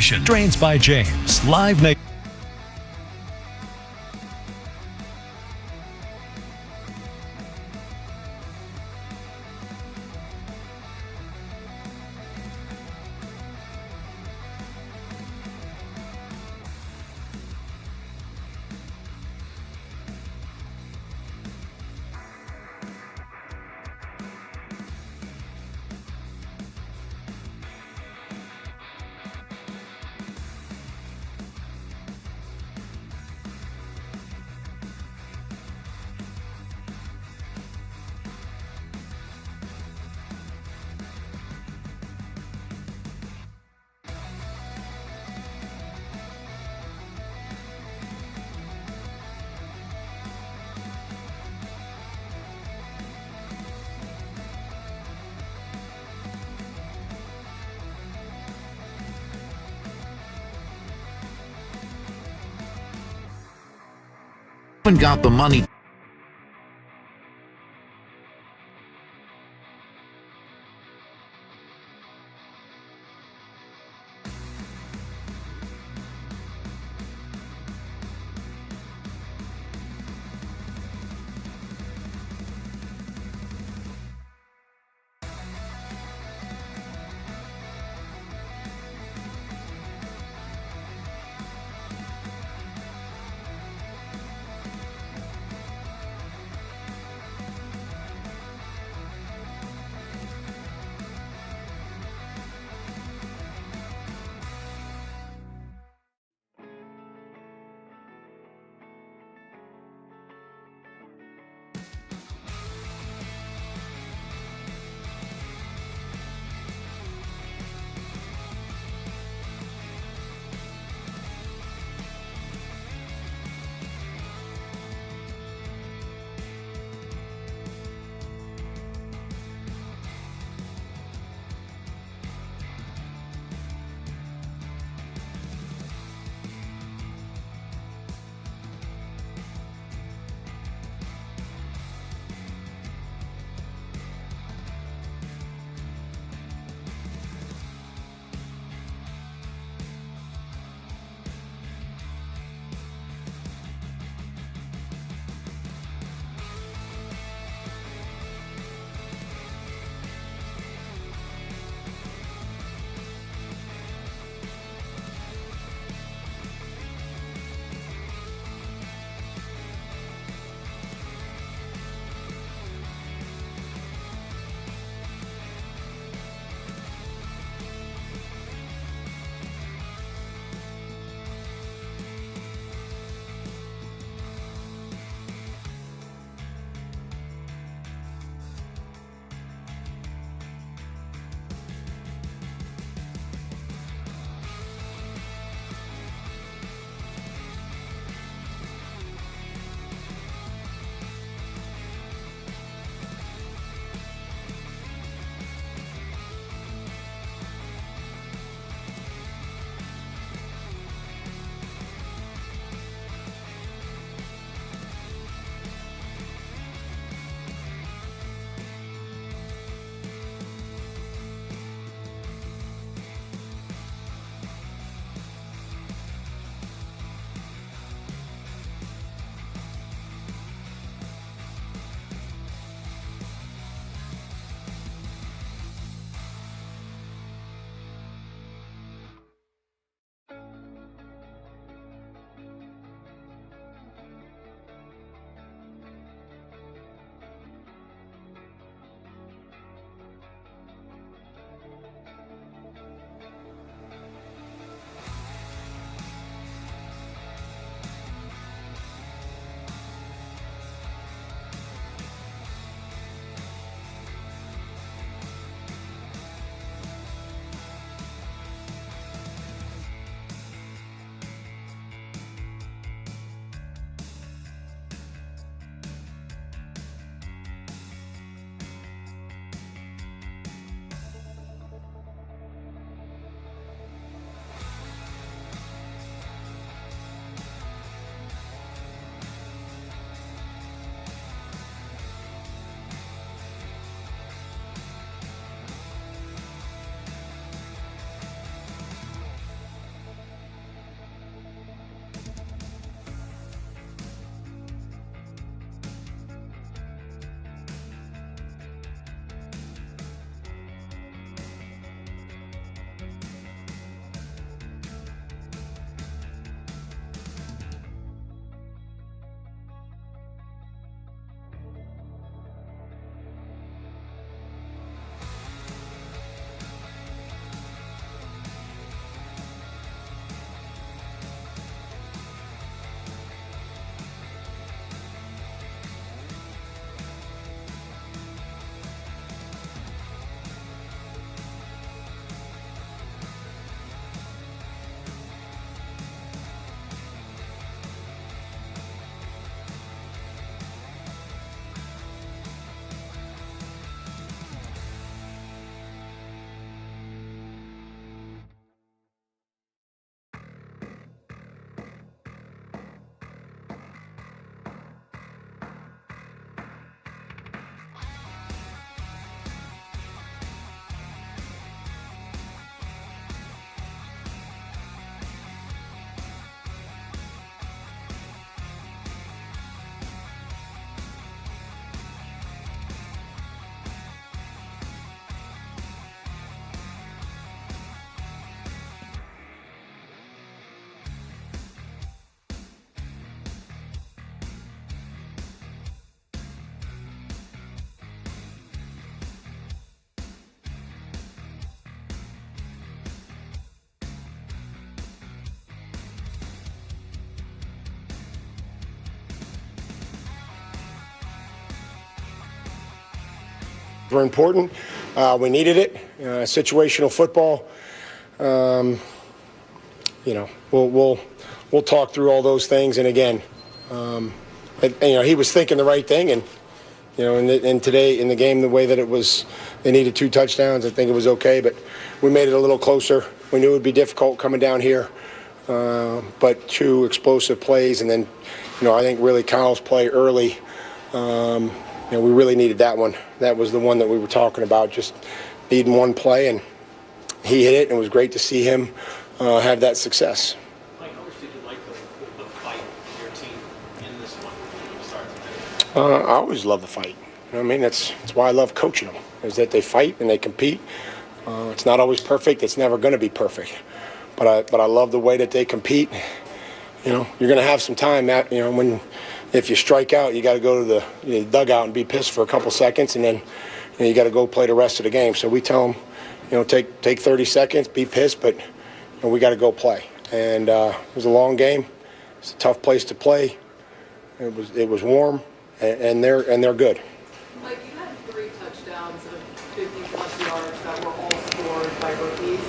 Drains by James. Live Nation. Haven't got the money. super important. We needed it. Situational football. We'll talk through all those things. And again, he was thinking the right thing. And and today in the game, the way that it was, they needed 2 touchdowns. I think it was okay, but we made it a little closer. We knew it would be difficult coming down here, but 2 explosive plays, and then, I think really Kyle's play early. We really needed that one. That was the one that we were talking about, just needing one play, and he hit it, and it was great to see him have that success. Mike, how much did you like the fight of your team in this one from start to finish? I always love the fight. That's why I love coaching them, is that they fight and they compete. It's not always perfect. It's never going to be perfect. But I love the way that they compete. You're going to have some time that, if you strike out, you got to go to the dugout and be pissed for a couple seconds, and then you got to go play the rest of the game. So we tell them, take 30 seconds, be pissed, but we got to go play. And it was a long game. It's a tough place to play. It was warm, and they're good. Mike, you had 3 touchdowns of 50-plus yards that were all scored by rookies.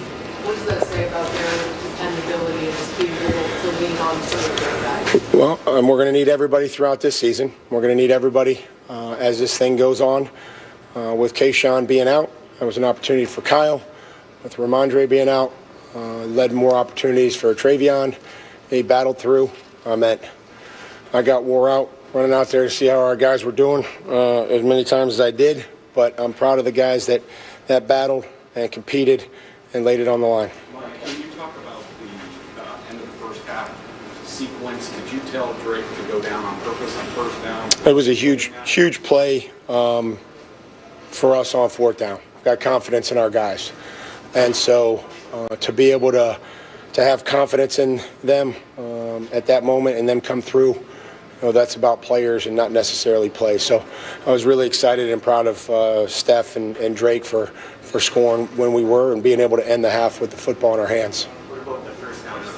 What does that say about their dependability and just being able to lean on some of their guys? Well, we're going to need everybody throughout this season. We're going to need everybody as this thing goes on. With Kayshawn being out, that was an opportunity for Kyle. With Ramondre being out, led more opportunities for Trayvon. He battled through. I got wore out running out there to see how our guys were doing as many times as I did. But I'm proud of the guys that battled and competed and laid it on the line. Mike, can you talk about the end of the first half sequence? Did you tell Drake to go down on purpose on first down? It was a huge play for us on 4th down. Got confidence in our guys. And so to be able to have confidence in them at that moment and them come through, that's about players and not necessarily play. So I was really excited and proud of Steph and Drake for scoring when we were and being able to end the half with the football in our hands. What about the first down? Were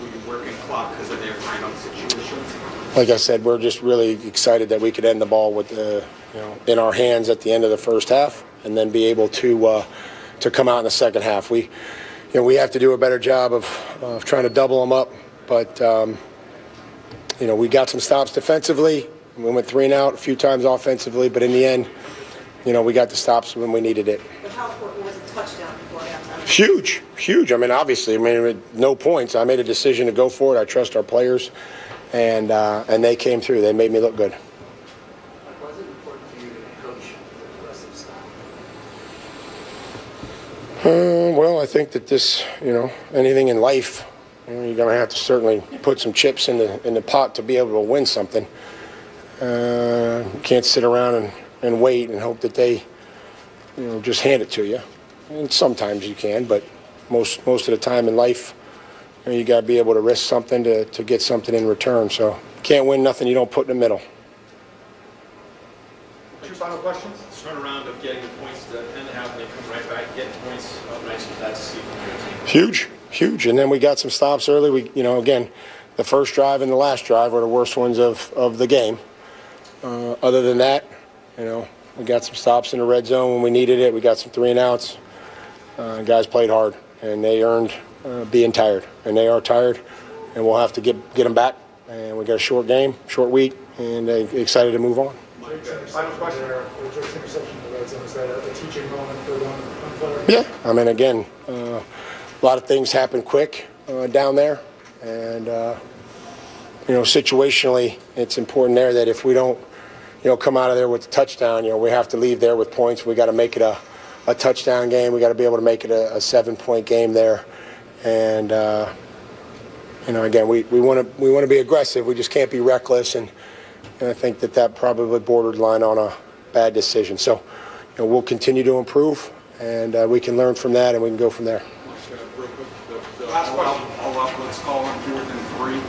you working clock because of their time on situations? Like I said, we're just really excited that we could end the ball with in our hands at the end of the first half, and then be able to come out in the second half. We have to do a better job of trying to double them up, but we got some stops defensively. We went 3 and out a few times offensively, but in the end, we got the stops when we needed it. But how important was a touchdown before halftime? Huge. Obviously, with no points, I made a decision to go for it. I trust our players, and they came through. They made me look good. Why is it important for you to coach the rest of the staff? Well, I think that this, anything in life, you're going to have to certainly put some chips in the pot to be able to win something. You can't sit around and wait and hope that they, just hand it to you. And sometimes you can, but most of the time in life, you got to be able to risk something to get something in return. So you can't win nothing you don't put in the middle. 2 final questions. This turnaround of getting the points to end the half and they come right back, getting points. How nice was that to see from your team? Huge. And then we got some stops early. We, again, the first drive and the last drive were the worst ones of the game. Other than that, we got some stops in the red zone when we needed it. We got some 3 and outs. Guys played hard, and they earned being tired. And they are tired, and we'll have to get them back. And we got a short game, short week, and excited to move on. Final question. Is that a teaching moment for one player? Yeah, again, a lot of things happen quick down there, and situationally, it's important there that if we don't, come out of there with a touchdown, we have to leave there with points. We got to make it a touchdown game. We got to be able to make it a 7-point game there, and again, we want to be aggressive. We just can't be reckless, and I think that probably borderline on a bad decision. So, we'll continue to improve, and we can learn from that, and we can go from there. Last question. All up, let's call on 4th and 3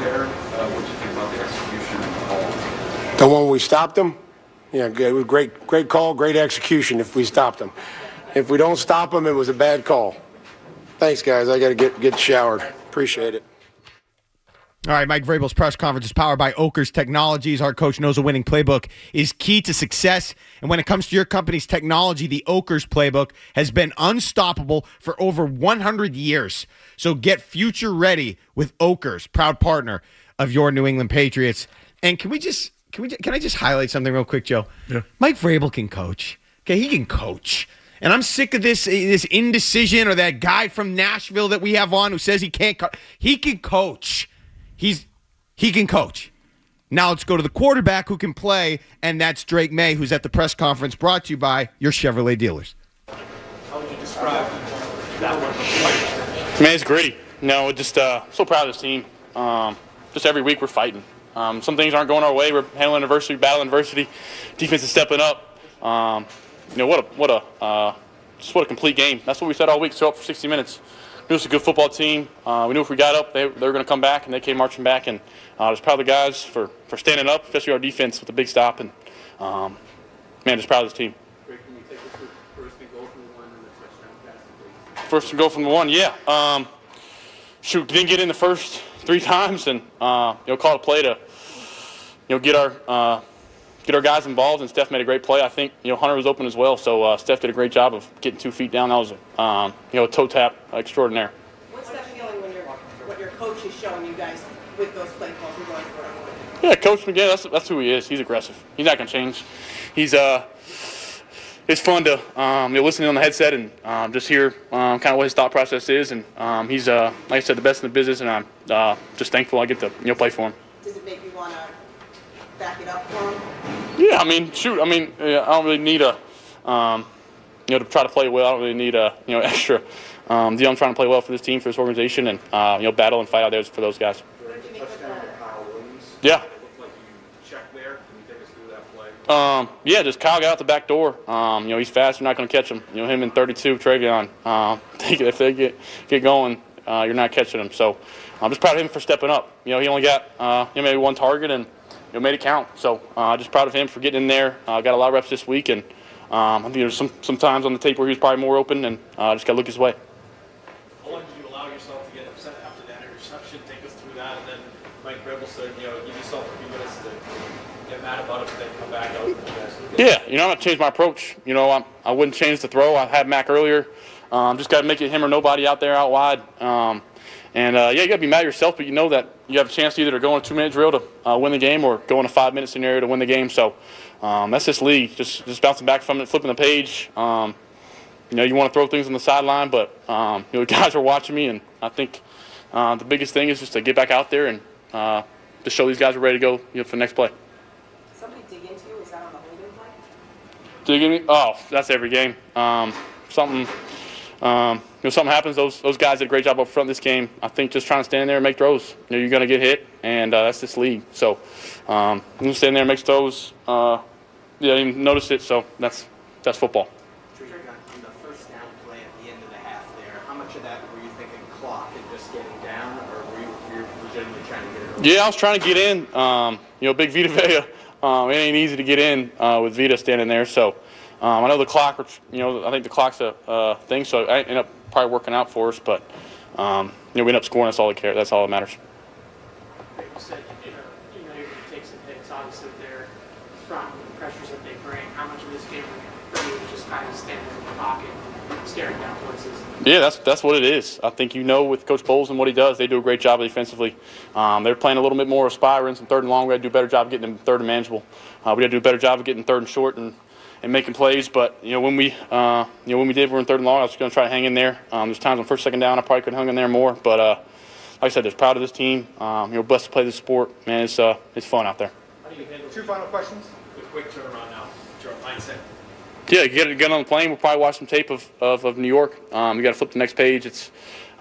there. What do you think about the execution of the ball? The one we stopped them? Yeah, good. It was great call, great execution if we stopped them. If we don't stop them, it was a bad call. Thanks, guys. I got to get showered. Appreciate it. All right, Mike Vrabel's press conference is powered by Oakers Technologies. Our coach knows a winning playbook is key to success. And when it comes to your company's technology, the Oakers playbook has been unstoppable for over 100 years. So get future ready with Oakers, proud partner of your New England Patriots. And can I just highlight something real quick, Joe? Yeah. Mike Vrabel can coach. Okay, he can coach. And I'm sick of this indecision or that guy from Nashville that we have on who says he can't he can coach. He can coach. Now let's go to the quarterback who can play, and that's Drake May, who's at the press conference brought to you by your Chevrolet dealers. How would you describe that one? Man, it's gritty. So proud of this team. Just every week we're fighting. Some things aren't going our way. We're handling adversity, battling adversity. Defense is stepping up. What a complete game. That's what we said all week. Show up for 60 minutes. It was a good football team. We knew if we got up, they were going to come back, and they came marching back. And I was proud of the guys for standing up, especially our defense with the big stop. And just proud of this team. Greg, can you take us through first and goal from the one and the touchdown pass, please? First and goal from the one, yeah. Didn't get in the first 3 times, and called a play to get our guys involved, and Steph made a great play. I think Hunter was open as well, so Steph did a great job of getting 2 feet down. That was a toe tap extraordinaire. What's that feeling when what your coach is showing you guys with those play calls and going for it? Yeah, Coach McGinn, that's who he is. He's aggressive. He's not going to change. He's it's fun to listen on the headset and just hear kind of what his thought process is. And he's like I said, the best in the business, and I'm just thankful I get to play for him. Does it make you want to back it up for him? Yeah, I don't really need to try to play well. I don't really need extra. I'm trying to play well for this team, for this organization, and battle and fight out there for those guys. Yeah. Yeah, just Kyle got out the back door. He's fast. You're not going to catch him. Him and 32, Trayvon. If they get going, you're not catching him. So I'm just proud of him for stepping up. He only got maybe 1 target and made it count. So just proud of him for getting in there. Got a lot of reps this week, and I think there's some times on the tape where he was probably more open, and just got to look his way. How long did you allow yourself to get upset after that interception? Take us through that, and then Mike Vrabel said, give yourself a few minutes to get mad about it, and then come back out. Yeah, I'm not changing my approach. I wouldn't change the throw. I had Mac earlier. Just got to make it him or nobody out there out wide. You got to be mad at yourself, but you know that you have a chance either to go in a 2-minute drill to win the game or go in a 5-minute scenario to win the game. So that's this league. Just bouncing back from it, flipping the page. You want to throw things on the sideline, but the guys are watching me, and I think the biggest thing is just to get back out there and to show these guys we're ready to go for the next play. Somebody dig into you? Is that on the holding play? Dig in? Oh, that's every game. Something happens. Those guys did a great job up front this game. I think just trying to stand there and make throws. You're going to get hit, and that's this league. So you stand there and make throws. I didn't even notice it. So that's football. On the first down play at the end of the half there, how much of that were you thinking clock and just getting down, or were you legitimately trying to get it over? Yeah, I was trying to get in. Big Vita Vea. It ain't easy to get in with Vita standing there. So I know the clock. I think the clock's a thing. So I ended up probably working out for us, but we ended up scoring. That's all that cares. That's all that matters. You said you're going to take some hits. Obviously, they're from the pressures that they bring. How much of this game for you was just kind of standing in the pocket, staring down blitzes? Yeah, that's what it is. I think with Coach Bowles and what he does, they do a great job defensively. They're playing a little bit more aspiring, some 3rd and long. We got to do a better job of getting them 3rd and manageable. We got to do a better job of getting 3rd and short and making plays. But when we did, we're in 3rd and long. I was going to try to hang in there. There's times on 1st, 2nd down, I probably could have hung in there more. But like I said, just proud of this team. Blessed to play this sport. Man, it's fun out there. How do you handle 2 final questions? the quick turnaround now? Your mindset. Yeah, get on the plane. We'll probably watch some tape of New York. We got to flip the next page. It's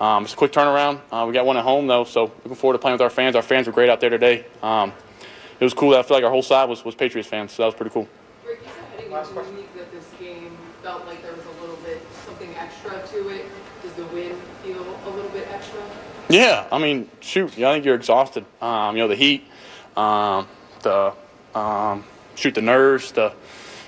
a quick turnaround. We got one at home though, so looking forward to playing with our fans. Our fans were great out there today. It was cool. I feel like our whole side was Patriots fans, so that was pretty cool. Rick, you said heading into the week that this game felt like there was a little bit something extra to it. Does the win feel a little bit extra? Yeah, I mean, shoot, I think you're exhausted. The heat, the nerves, the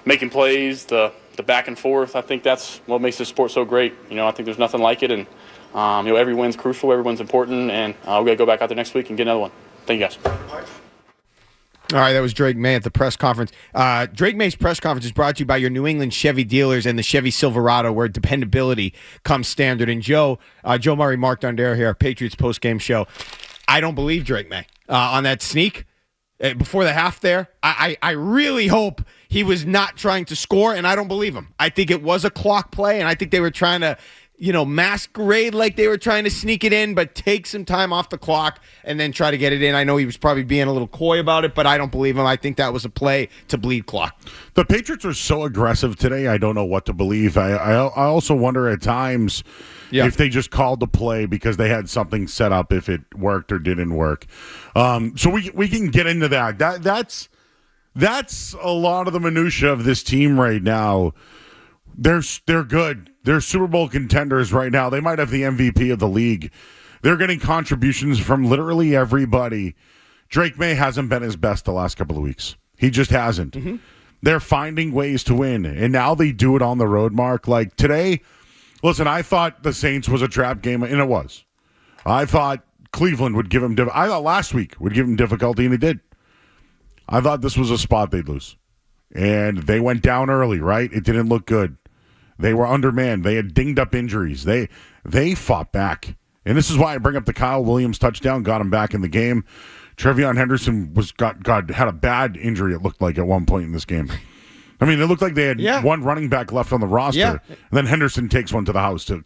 making plays, the back and forth. I think that's what makes this sport so great. I think there's nothing like it, and Every win's crucial, every win's important, and we got to go back out there next week and get another one. Thank you, guys. All right, that was Drake May at the press conference. Drake May's press conference is brought to you by your New England Chevy dealers and the Chevy Silverado, where dependability comes standard. And Joe Murray, Mark Dondero here, Patriots Postgame show. I don't believe Drake May on that sneak before the half there. I really hope he was not trying to score, and I don't believe him. I think it was a clock play, and I think they were trying to masquerade like they were trying to sneak it in, but take some time off the clock and then try to get it in. I know he was probably being a little coy about it, but I don't believe him. I think that was a play to bleed clock. The Patriots are so aggressive today, I don't know what to believe. I also wonder at times if they just called the play because they had something set up, if it worked or didn't work. So we can get into that. That's a lot of the minutia of this team right now. They're good. They're Super Bowl contenders right now. They might have the MVP of the league. They're getting contributions from literally everybody. Drake May hasn't been his best the last couple of weeks. He just hasn't. Mm-hmm. They're finding ways to win, and now they do it on the road, Mark. Like today, listen, I thought the Saints was a trap game, and it was. I thought Cleveland would give him I thought last week would give him difficulty, and they did. I thought this was a spot they'd lose. And they went down early, right? It didn't look good. They were undermanned. They had dinged up injuries. They fought back. And this is why I bring up the Kyle Williams touchdown, got him back in the game. Trayvon Henderson had a bad injury, it looked like, at one point in this game. I mean, it looked like they had one running back left on the roster. Yeah. And then Henderson takes one to the house to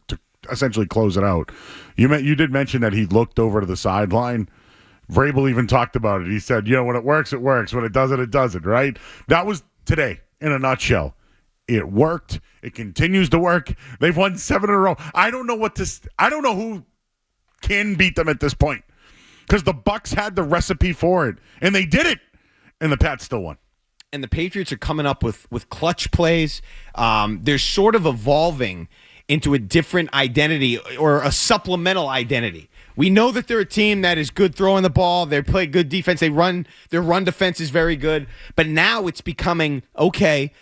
essentially close it out. You did mention that he looked over to the sideline. Vrabel even talked about it. He said, when it works, it works. When it doesn't, right? That was today in a nutshell. It worked. It continues to work. They've won 7 in a row. I don't know who can beat them at this point because the Bucs had the recipe for it, and they did it, and the Pats still won. And the Patriots are coming up with clutch plays. They're sort of evolving into a different identity or a supplemental identity. We know that they're a team that is good throwing the ball. They play good defense. Their run defense is very good. But now it's becoming, okay,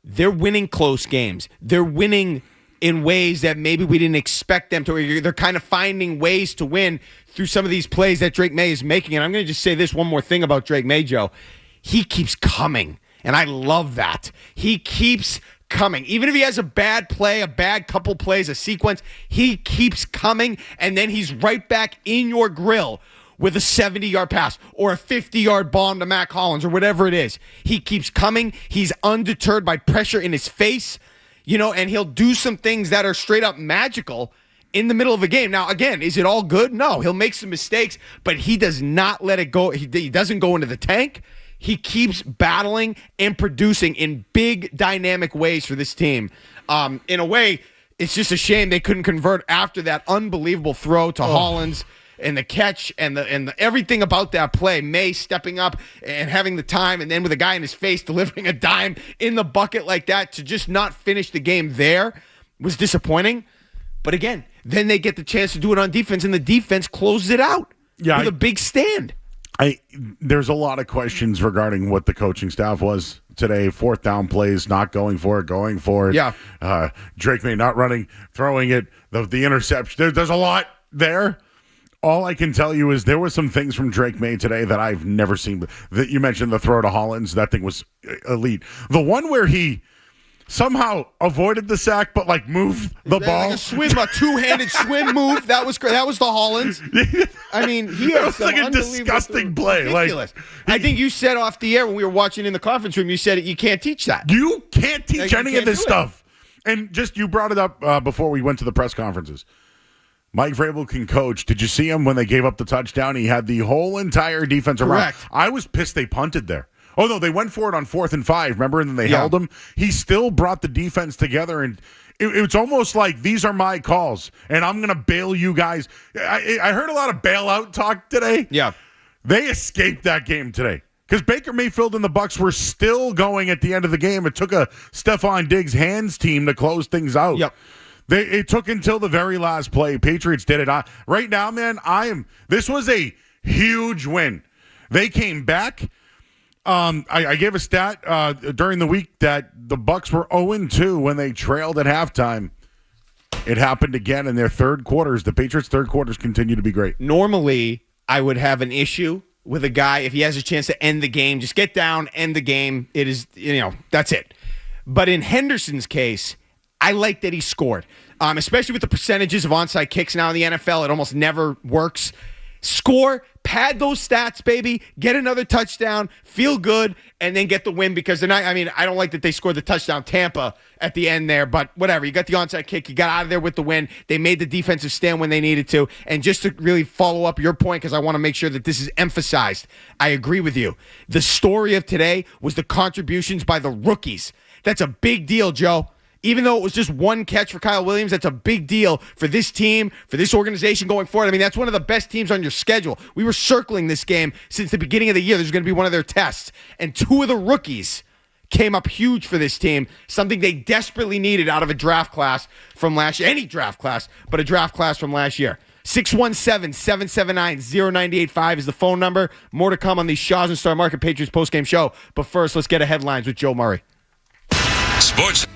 they're winning close games. They're winning in ways that maybe we didn't expect them to. They're kind of finding ways to win through some of these plays that Drake May is making. And I'm going to just say this one more thing about Drake May, Joe. He keeps coming, and I love that. He keeps coming. Even if he has a bad play, a bad couple plays, a sequence, he keeps coming, and then he's right back in your grill with a 70-yard pass or a 50-yard bomb to Mac Hollins or whatever it is. He keeps coming. He's undeterred by pressure in his face, and he'll do some things that are straight up magical in the middle of a game. Now, again, is it all good? No. He'll make some mistakes, but he does not let it go. He doesn't go into the tank. He keeps battling and producing in big, dynamic ways for this team. In a way, it's just a shame they couldn't convert after that unbelievable throw to Hollins. And the catch and the everything about that play, May stepping up and having the time, and then with a guy in his face delivering a dime in the bucket like that to just not finish the game there was disappointing. But again, then they get the chance to do it on defense, and the defense closes it out with a big stand. There's a lot of questions regarding what the coaching staff was today. 4th down plays, not going for it. Yeah. Drake May not running, throwing it, the interception. There's a lot there. All I can tell you is there were some things from Drake May today that I've never seen. That you mentioned the throw to Hollins. That thing was elite. The one where he somehow avoided the sack but moved the ball. Like a two-handed swim move. That was great. That was the Hollins. I mean, he was like a disgusting play. Ridiculous. I think you said off the air when we were watching in the conference room, you said you can't teach that. You can't teach any of this stuff. And just you brought it up before we went to the press conferences. Mike Vrabel can coach. Did you see him when they gave up the touchdown? He had the whole entire defense around. I was pissed they punted there. Oh, no, they went for it on 4th and 5, remember? And then they held him. He still brought the defense together, and it's almost like these are my calls, and I'm going to bail you guys. I heard a lot of bailout talk today. Yeah. They escaped that game today because Baker Mayfield and the Bucs were still going at the end of the game. It took a Stephon Diggs hands team to close things out. Yep. It took until the very last play. Patriots did it. Right now, man, this was a huge win. They came back. I gave a stat during the week that the Bucs were 0-2 when they trailed at halftime. It happened again in their third quarters. The Patriots' third quarters continue to be great. Normally, I would have an issue with a guy if he has a chance to end the game. Just get down, end the game. It is, that's it. But in Henderson's case, I like that he scored, especially with the percentages of onside kicks now in the NFL. It almost never works. Score, pad those stats, baby. Get another touchdown, feel good, and then get the win because they're not. I mean, I don't like that they scored the touchdown Tampa at the end there, but whatever. You got the onside kick. You got out of there with the win. They made the defensive stand when they needed to. And just to really follow up your point, because I want to make sure that this is emphasized, I agree with you. The story of today was the contributions by the rookies. That's a big deal, Joe. Even though it was just one catch for Kyle Williams, that's a big deal for this team, for this organization going forward. I mean, that's one of the best teams on your schedule. We were circling this game since the beginning of the year. There's going to be one of their tests. And two of the rookies came up huge for this team, something they desperately needed out of a draft class from last year. Any draft class, but a draft class from last year. 617-779-0985 is the phone number. More to come on the Shaw's and Star Market Patriots postgame show. But first, let's get to headlines with Joe Murray. Sports.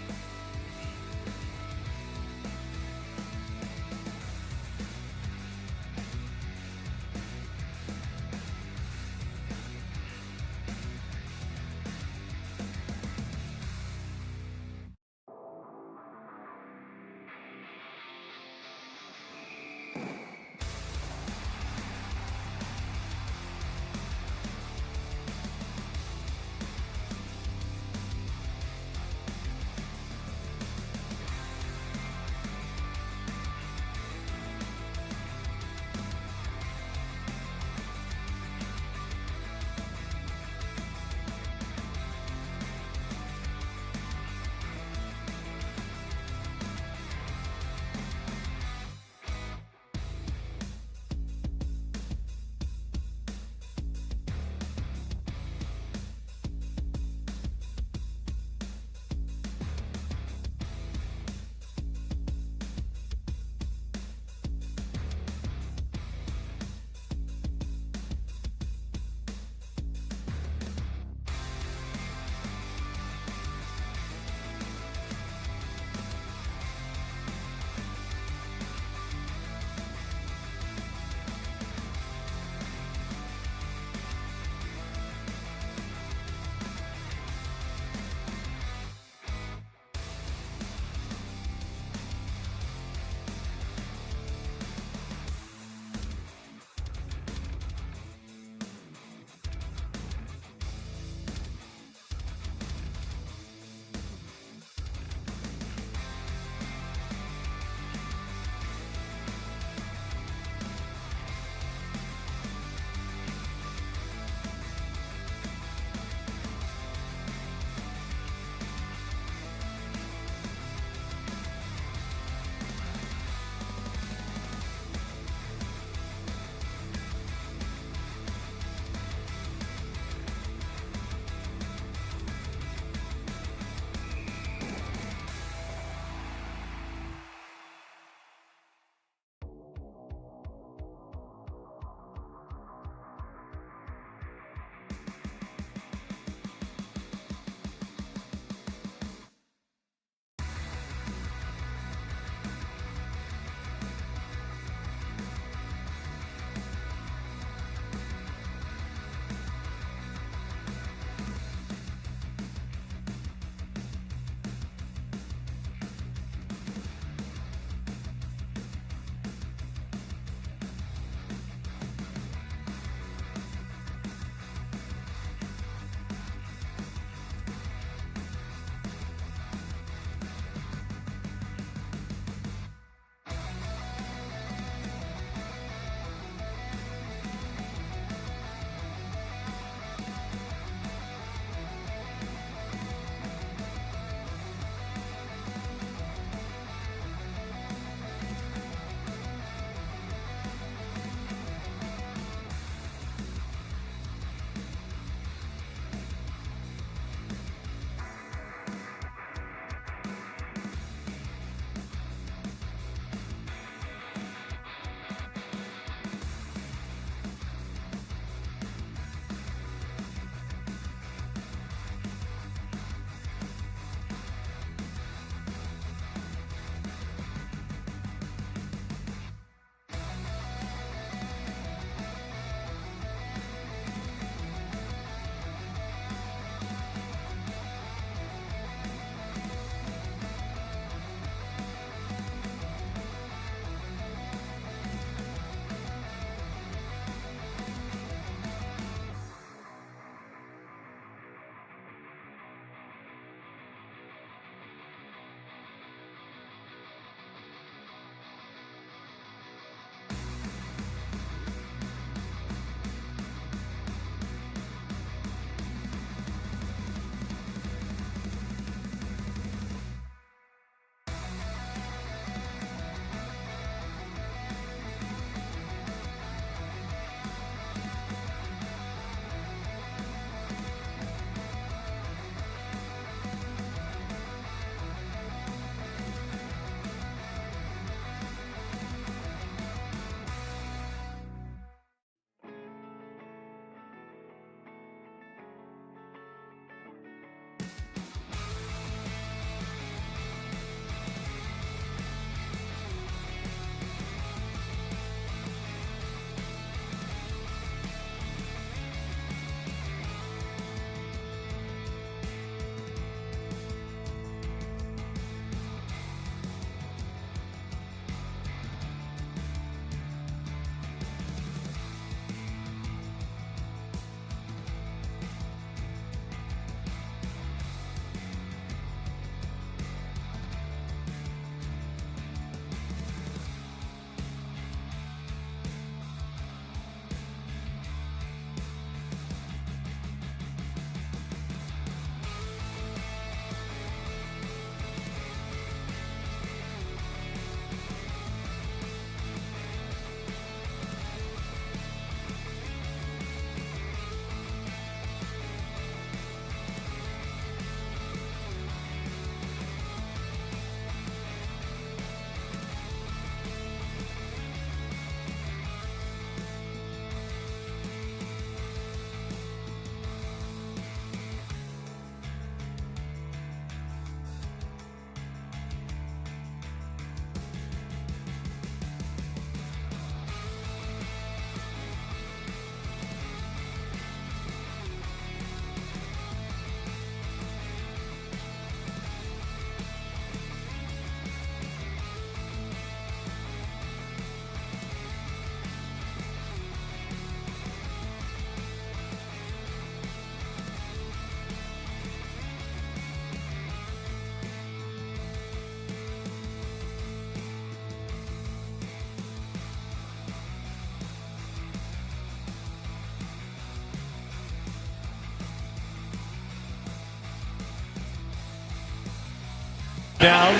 Down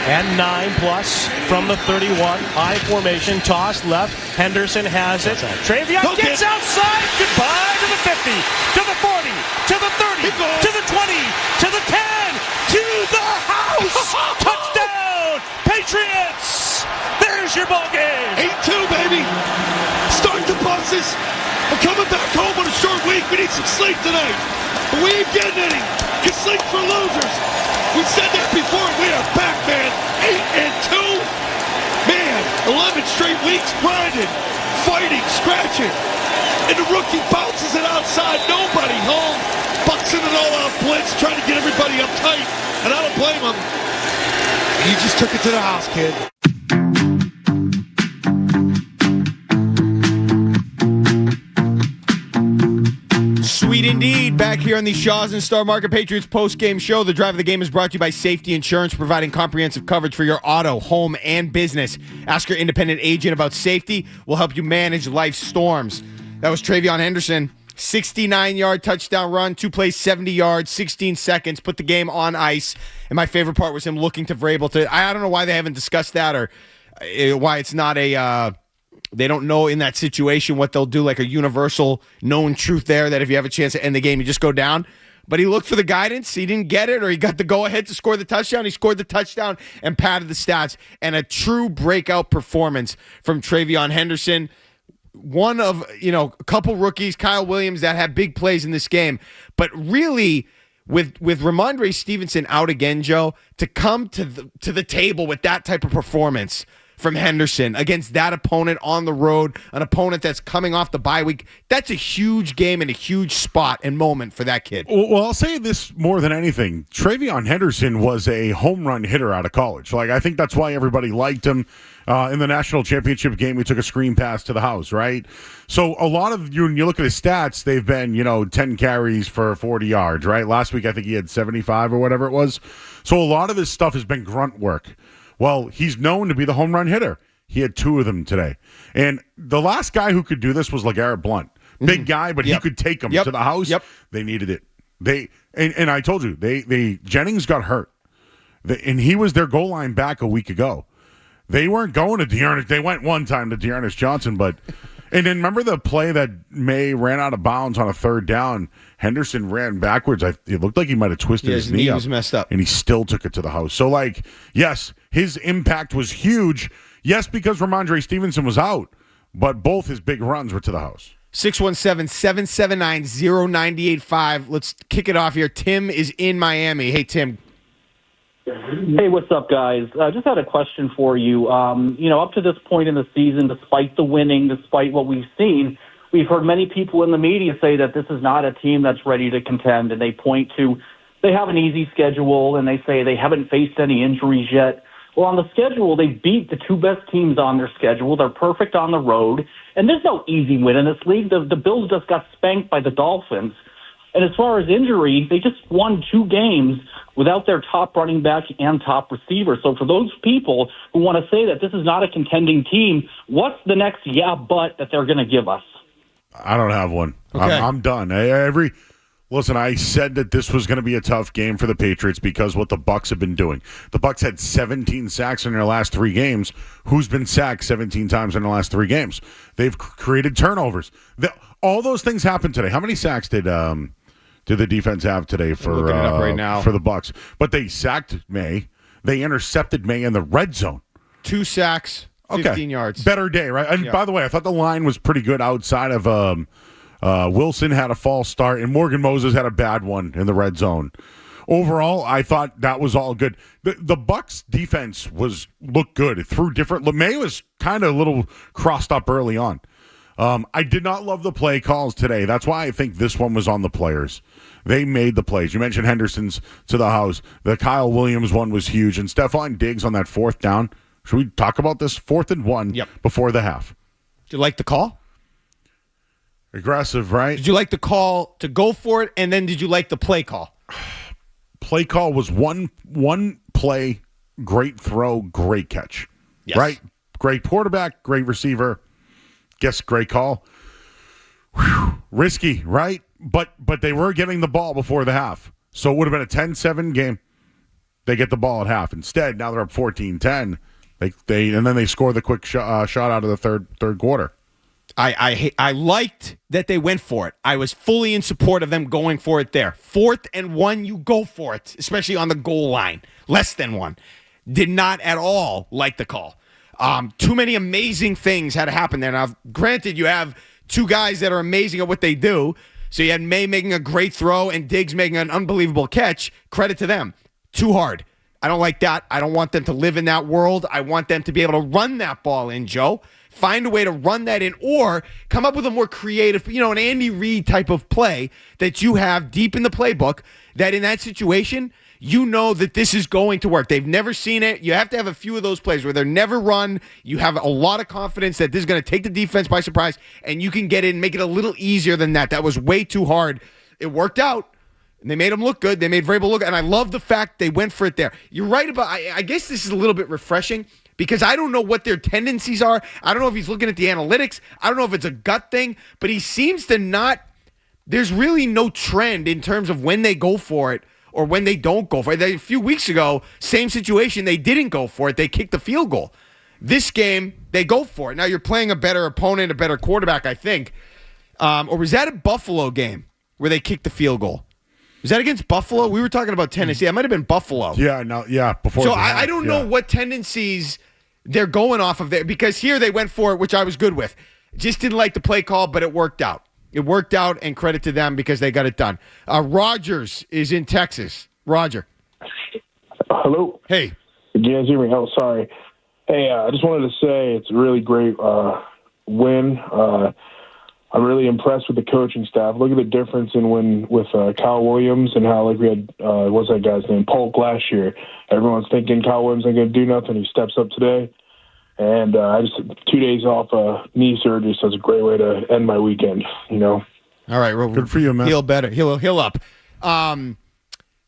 and 9+ from the 31. High formation, toss left. Henderson has it. Trayvon gets outside. Goodbye to the 50, to the 40, to the 30, to the 20, to the 10, to the house. Touchdown, Patriots. There's your ball game. 8-2, baby. Start the buses. We're coming back home on a short week. We need some sleep tonight. But we ain't getting any. Because sleep's for losers. We said that before. We are back, man. 8-2. Man, 11 straight weeks grinding, fighting, scratching. And the rookie bounces it outside. Nobody home. Bucks in an all-out blitz, trying to get everybody uptight. And I don't blame him. He just took it to the house, kid. Sweet indeed. Back here on the Shaw's and Star Market Patriots post-game show. The drive of the game is brought to you by Safety Insurance, providing comprehensive coverage for your auto, home, and business. Ask your independent agent about safety. We'll help you manage life's storms. That was Trayvon Henderson. 69-yard touchdown run, 2 plays, 70 yards, 16 seconds, put the game on ice. And my favorite part was him looking to Vrabel to, I don't know why they haven't discussed that or why it's not a, they don't know in that situation what they'll do, like a universal known truth there that if you have a chance to end the game, you just go down. But he looked for the guidance. He didn't get it, or he got the go-ahead to score the touchdown. He scored the touchdown and padded the stats. And a true breakout performance from Trayvon Henderson. One of, a couple rookies, Kyle Williams, that had big plays in this game. But really, with Ramondre Stevenson out again, Joe, to come to the table with that type of performance from Henderson against that opponent on the road, an opponent that's coming off the bye week, that's a huge game and a huge spot and moment for that kid. Well, I'll say this more than anything. Trayvon Henderson was a home run hitter out of college. I think that's why everybody liked him. In the national championship game, we took a screen pass to the house, right? So a lot of you, when you look at his stats, they've been, 10 carries for 40 yards, right? Last week, I think he had 75 or whatever it was. So a lot of his stuff has been grunt work. Well, he's known to be the home run hitter. He had 2 of them today. And the last guy who could do this was LeGarrette Blount. Big guy, but he could take them to the house. They needed it. And I told you, Jennings got hurt. And he was their goal line back a week ago. They weren't going to Dearness. They went one time to Dearness Johnson, but and then remember the play that May ran out of bounds on a 3rd down? Henderson ran backwards. It looked like he might have twisted his knee up. Was messed up. And he still took it to the house. So, yes, his impact was huge. Yes, because Ramondre Stevenson was out, but both his big runs were to the house. 617-779-0985. Let's kick it off here. Tim is in Miami. Hey, Tim. Hey, what's up, guys? Just had a question for you. Up to this point in the season, despite the winning, despite what we've seen, we've heard many people in the media say that this is not a team that's ready to contend, and they point to they have an easy schedule, and they say they haven't faced any injuries yet. Well, on the schedule, they beat the 2 best teams on their schedule. They're perfect on the road, and there's no easy win in this league. The Bills just got spanked by the Dolphins. And as far as injury, they just won 2 games without their top running back and top receiver. So for those people who want to say that this is not a contending team, what's the next but that they're going to give us? I don't have one. Okay. I'm done. Listen, I said that this was going to be a tough game for the Patriots because what the Bucs have been doing. The Bucs had 17 sacks in their last 3 games. Who's been sacked 17 times in the last 3 games? They've created turnovers. All those things happened today. How many sacks did the defense have today for right now for the Bucs? But they sacked May. They intercepted May in the red zone. 2 sacks, 15 yards. Better day, right? And by the way, I thought the line was pretty good outside of Wilson had a false start, and Morgan Moses had a bad one in the red zone. Overall, I thought that was all good. The Bucs defense looked good. It threw different. May was kind of a little crossed up early on. I did not love the play calls today. That's why I think this one was on the players. They made the plays. You mentioned Henderson's to the house. The Kyle Williams one was huge. And Stephon Diggs on that 4th down. Should we talk about this? 4th and 1 before the half. Did you like the call? Aggressive, right? Did you like the call to go for it? And then did you like the play call? Play call was one play, great throw, great catch. Yes. Right? Great quarterback, great receiver. Guess great call. Whew. Risky, right? But they were getting the ball before the half. So it would have been a 10-7 game. they get the ball at half. Instead, now they're up 14-10. And then they score the quick shot out of the third quarter. I liked that they went for it. I was fully in support of them going for it there. 4th and 1, you go for it, especially on the goal line. Less than 1. Did not at all like the call. Too many amazing things had to happen there. Now, granted, you have two guys that are amazing at what they do. So you had May making a great throw and Diggs making an unbelievable catch. Credit to them. Too hard. I don't like that. I don't want them to live in that world. I want them to be able to run that ball in, Joe. Find a way to run that in or come up with a more creative, an Andy Reid type of play that you have deep in the playbook that in that situation, you know that this is going to work. They've never seen it. You have to have a few of those plays where they're never run. You have a lot of confidence that this is going to take the defense by surprise and you can get in and make it a little easier than that. That was way too hard. It worked out. And they made him look good. They made Vrabel look good. And I love the fact they went for it there. You're right about, I guess this is a little bit refreshing because I don't know what their tendencies are. I don't know if he's looking at the analytics. I don't know if it's a gut thing, but he seems to not, there's really no trend in terms of when they go for it or when they don't go for it. A few weeks ago, same situation, they didn't go for it. They kicked the field goal. This game, they go for it. Now you're playing a better opponent, a better quarterback, I think. Or was that a Buffalo game where they kicked the field goal? Was that against Buffalo? We were talking about Tennessee. That might have been Buffalo. Yeah, before. So I don't know what tendencies they're going off of there because here they went for it, which I was good with. Just didn't like the play call, but it worked out. It worked out, and credit to them because they got it done. Rogers is in Texas. Roger. Hello. Hey. Did you guys hear me? Oh, sorry. Hey, I just wanted to say it's a really great win. I'm really impressed with the coaching staff. Look at the difference in with Kyle Williams and how we had what's that guy's name, Polk last year. Everyone's thinking Kyle Williams ain't going to do nothing. He steps up today, and I just 2 days off knee surgery, so it's a great way to end my weekend. All right, well, good for you, man. Heal better. Heal up.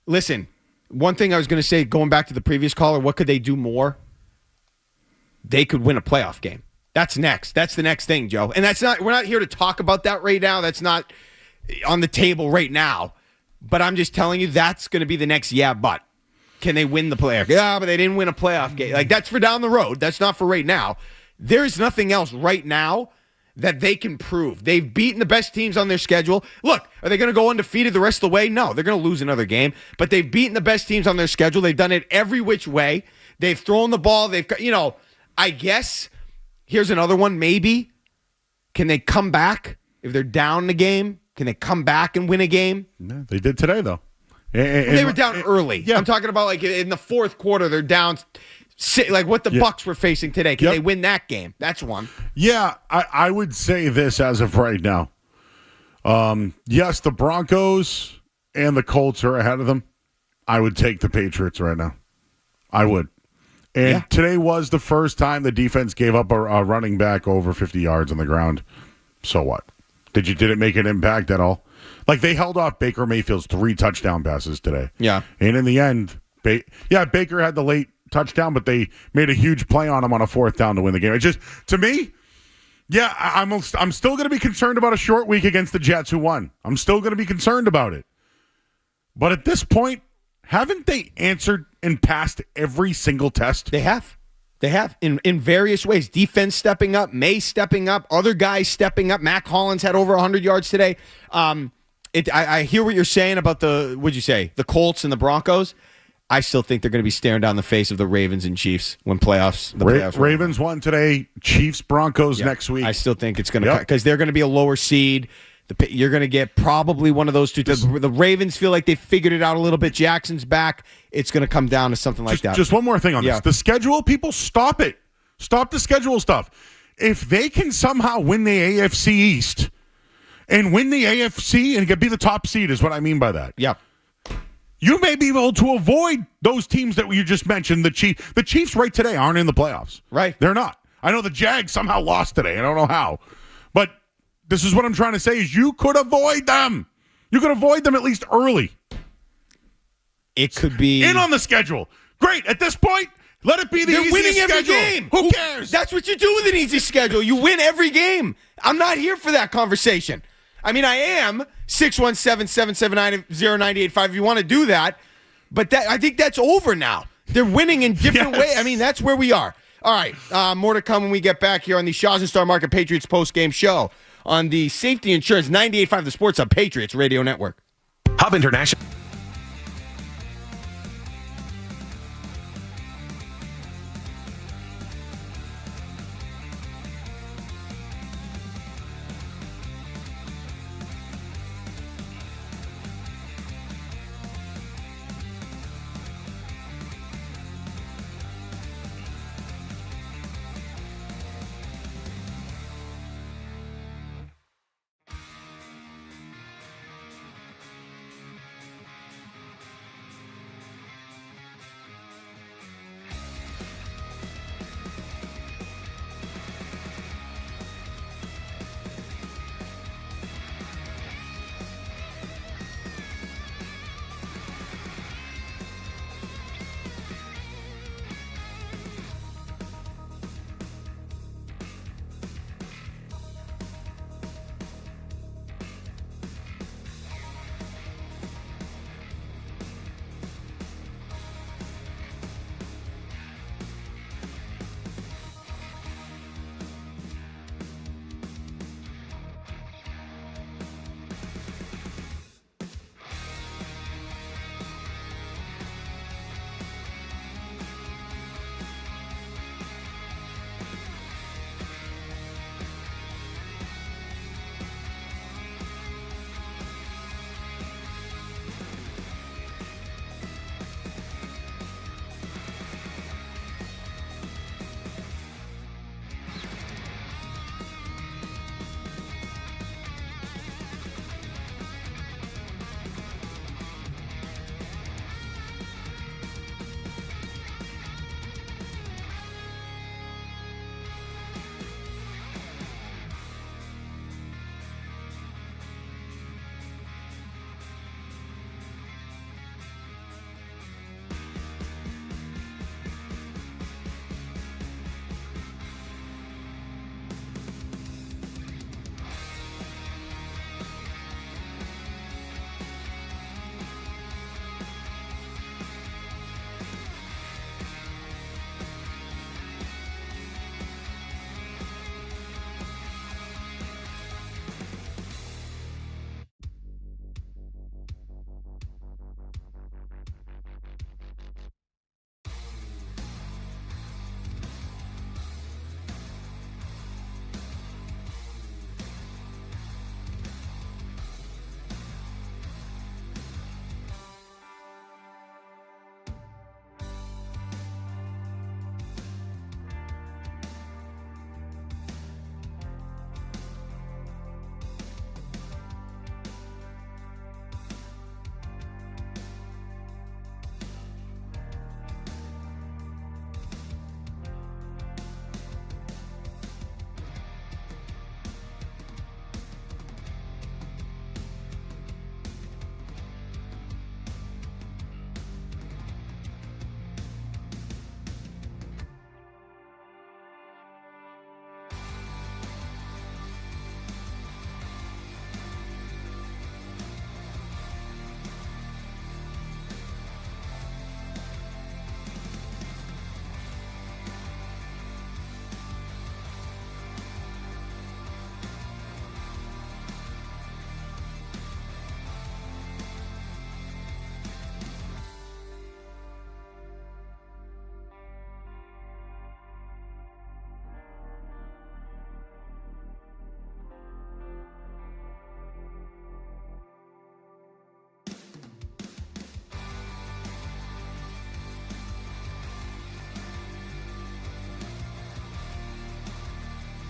Listen, one thing I was going to say, going back to the previous caller, what could they do more? They could win a playoff game. That's next. That's the next thing, Joe. And we're not here to talk about that right now. That's not on the table right now. But I'm just telling you that's going to be the next but. Can they win the playoff? Yeah, but they didn't win a playoff game. That's for down the road. That's not for right now. There's nothing else right now that they can prove. They've beaten the best teams on their schedule. Look, are they going to go undefeated the rest of the way? No, they're going to lose another game. But they've beaten the best teams on their schedule. They've done it every which way. They've thrown the ball. I guess... Here's another one, maybe. Can they come back if they're down the game? Can they come back and win a game? No, they did today, though. They were down early. Yeah. I'm talking about in the fourth quarter, they're down. What the Bucs were facing today. Can they win that game? That's one. Yeah, I would say this as of right now. Yes, the Broncos and the Colts are ahead of them. I would take the Patriots right now. I would. And today was the first time the defense gave up a running back over 50 yards on the ground. So what? Did it make an impact at all? They held off Baker Mayfield's 3 touchdown passes today. Yeah. And in the end, Baker had the late touchdown, but they made a huge play on him on a 4th down to win the game. It just, to me, I'm still going to be concerned about a short week against the Jets who won. I'm still going to be concerned about it. But at this point, haven't they answered and passed every single test? They have. They have in various ways. Defense stepping up, May stepping up, other guys stepping up. Mac Hollins had over 100 yards today. I hear what you're saying about the Colts and the Broncos. I still think they're going to be staring down the face of the Ravens and Chiefs when playoffs. Ravens won today. Chiefs, Broncos next week. I still think it's going to because they're going to be a lower seed. You're going to get probably one of those two. The Ravens feel like they figured it out a little bit. Jackson's back. It's going to come down to something like that. Just one more thing on this. The schedule, people, stop it. Stop the schedule stuff. If they can somehow win the AFC East and win the AFC and be the top seed is what I mean by that. Yeah. You may be able to avoid those teams that you just mentioned. The Chiefs right today aren't in the playoffs. Right. They're not. I know the Jags somehow lost today. I don't know how. But this is what I'm trying to say is you could avoid them. You could avoid them at least early. It could be in on the schedule. Great. At this point, let it be the easiest winning schedule. Every game. Who cares? That's what you do with an easy schedule. You win every game. I'm not here for that conversation. I mean, I am 617-779-0985 if you want to do that. But I think that's over now. They're winning in different ways. I mean, that's where we are. All right, more to come when we get back here on the Shaw's and Star Market Patriots post-game show on the Safety Insurance 98.5 The Sports Hub Patriots Radio Network. Hub International.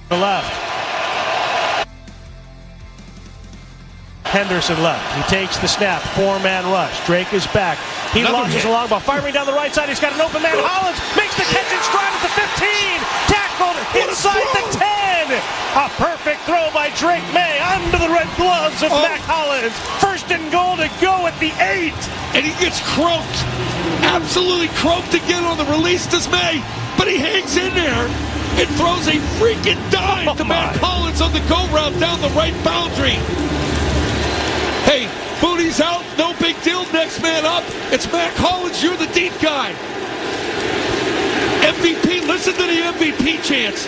The left. Henderson left. He takes the snap. 4-man rush. Drake is back. He launches along ball. Firing down the right side. He's got an open man. Hollins makes the catch in stride at the 15. Tackled inside the 10. A perfect throw by Drake May under the red gloves of Mac Hollins. First and goal to go at the 8. And he gets croaked. Absolutely croaked again on the release this May. But he hangs in there and throws a freaking dive to Mac Hollins on the go route down the right boundary. Hey, Booty, Brady's out. No big deal. Next man up. It's Mac Hollins. You're the deep guy. MVP. Listen to the MVP chants.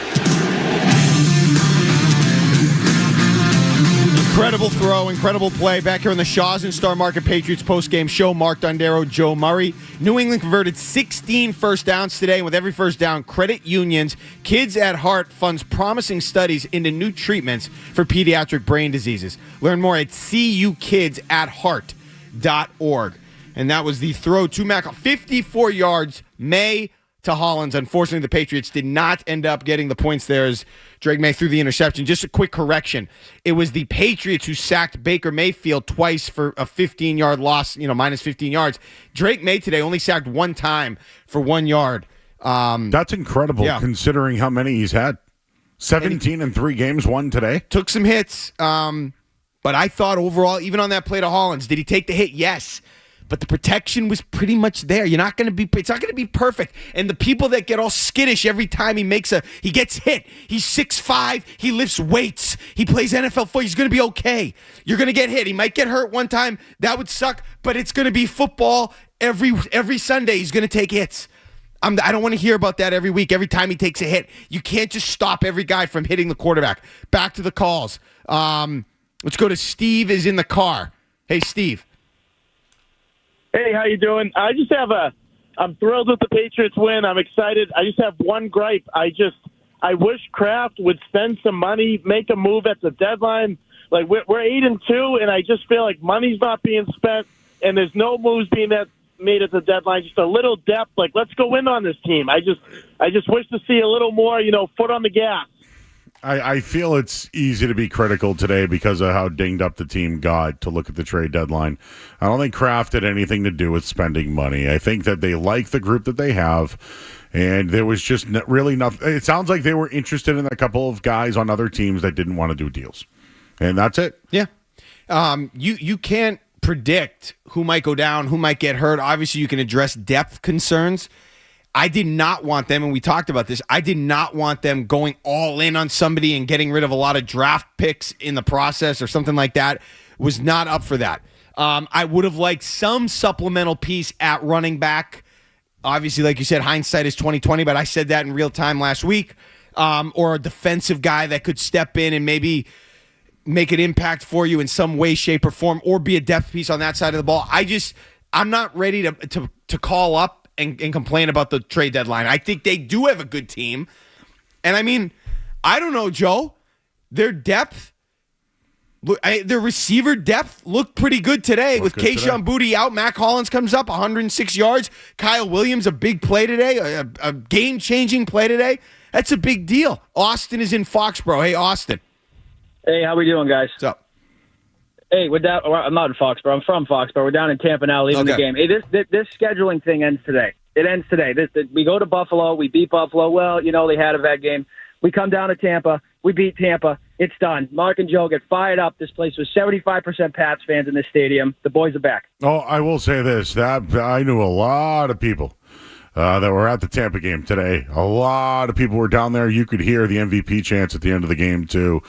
Incredible throw, incredible play. Back here on the Shaw's and Star Market Patriots postgame show, Mark Dondero, Joe Murray. New England converted 16 first downs today, and with every first down, Credit Union's Kids at Heart funds promising studies into new treatments for pediatric brain diseases. Learn more at cukidsatheart.org. And that was the throw to Mac. 54 yards, May to Hollins. Unfortunately, the Patriots did not end up getting the points there as Drake May threw the interception. Just a quick correction. It was the Patriots who sacked Baker Mayfield twice for a 15-yard loss, minus 15 yards. Drake May today only sacked one time for 1 yard. That's incredible considering how many he's had. 17 in 3 games, one today. Took some hits, but I thought overall, even on that play to Hollins, did he take the hit? Yes. But the protection was pretty much there. It's not going to be perfect. And the people that get all skittish every time he gets hit. He's 6'5", he lifts weights. He plays NFL football. He's going to be okay. You're going to get hit. He might get hurt one time. That would suck, but it's going to be football every Sunday. He's going to take hits. I don't want to hear about that every week, every time he takes a hit. You can't just stop every guy from hitting the quarterback. Back to the calls. Let's go to Steve is in the car. Hey, Steve. Hey, how you doing? I'm thrilled with the Patriots win. I'm excited. I just have one gripe. I wish Kraft would spend some money, make a move at the deadline. Like we're 8-2, and I just feel like money's not being spent, and there's no moves being made at the deadline. Just a little depth. Like let's go in on this team. I just wish to see a little more, foot on the gas. I feel it's easy to be critical today because of how dinged up the team got to look at the trade deadline. I don't think Kraft had anything to do with spending money. I think that they like the group that they have, and there was just really nothing. It sounds like they were interested in a couple of guys on other teams that didn't want to do deals, and that's it. Yeah. You can't predict who might go down, who might get hurt. Obviously, you can address depth concerns. I did not want them, and we talked about this, I did not want them going all in on somebody and getting rid of a lot of draft picks in the process or something like that. Was not up for that. I would have liked some supplemental piece at running back. Obviously, like you said, hindsight is 20/20, but I said that in real time last week. Or a defensive guy that could step in and maybe make an impact for you in some way, shape, or form, or be a depth piece on that side of the ball. I'm not ready to call up and complain about the trade deadline. I think they do have a good team. And I don't know, Joe. Their depth, their receiver depth looked pretty good today with Keyshawn Boutte out. Mac Hollins comes up 106 yards. Kyle Williams, a big play today, a game-changing play today. That's a big deal. Austin is in Foxborough. Hey, Austin. Hey, how we doing, guys? What's up? Hey, I'm not in Foxborough. I'm from Foxborough. We're down in Tampa now, leaving the game. Hey, this scheduling thing ends today. It ends today. We go to Buffalo. We beat Buffalo. Well, they had a bad game. We come down to Tampa. We beat Tampa. It's done. Mark and Joe get fired up. This place was 75% Pats fans in this stadium. The boys are back. Oh, I will say this. That I knew a lot of people that were at the Tampa game today. A lot of people were down there. You could hear the MVP chants at the end of the game, too.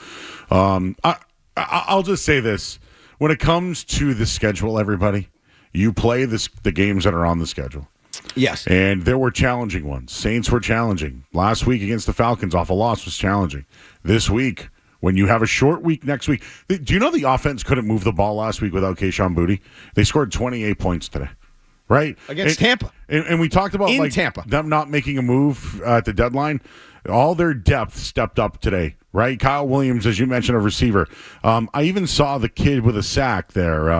I'll just say this. When it comes to the schedule, everybody, you play the games that are on the schedule. Yes. And there were challenging ones. Saints were challenging. Last week against the Falcons off a loss was challenging. This week, when you have a short week next week, do you know the offense couldn't move the ball last week without Keyshawn Boutte? They scored 28 points today. Right? Against Tampa. And we talked about Tampa. Them not making a move at the deadline. All their depth stepped up today. Right? Kyle Williams, as you mentioned, a receiver. I even saw the kid with a sack there,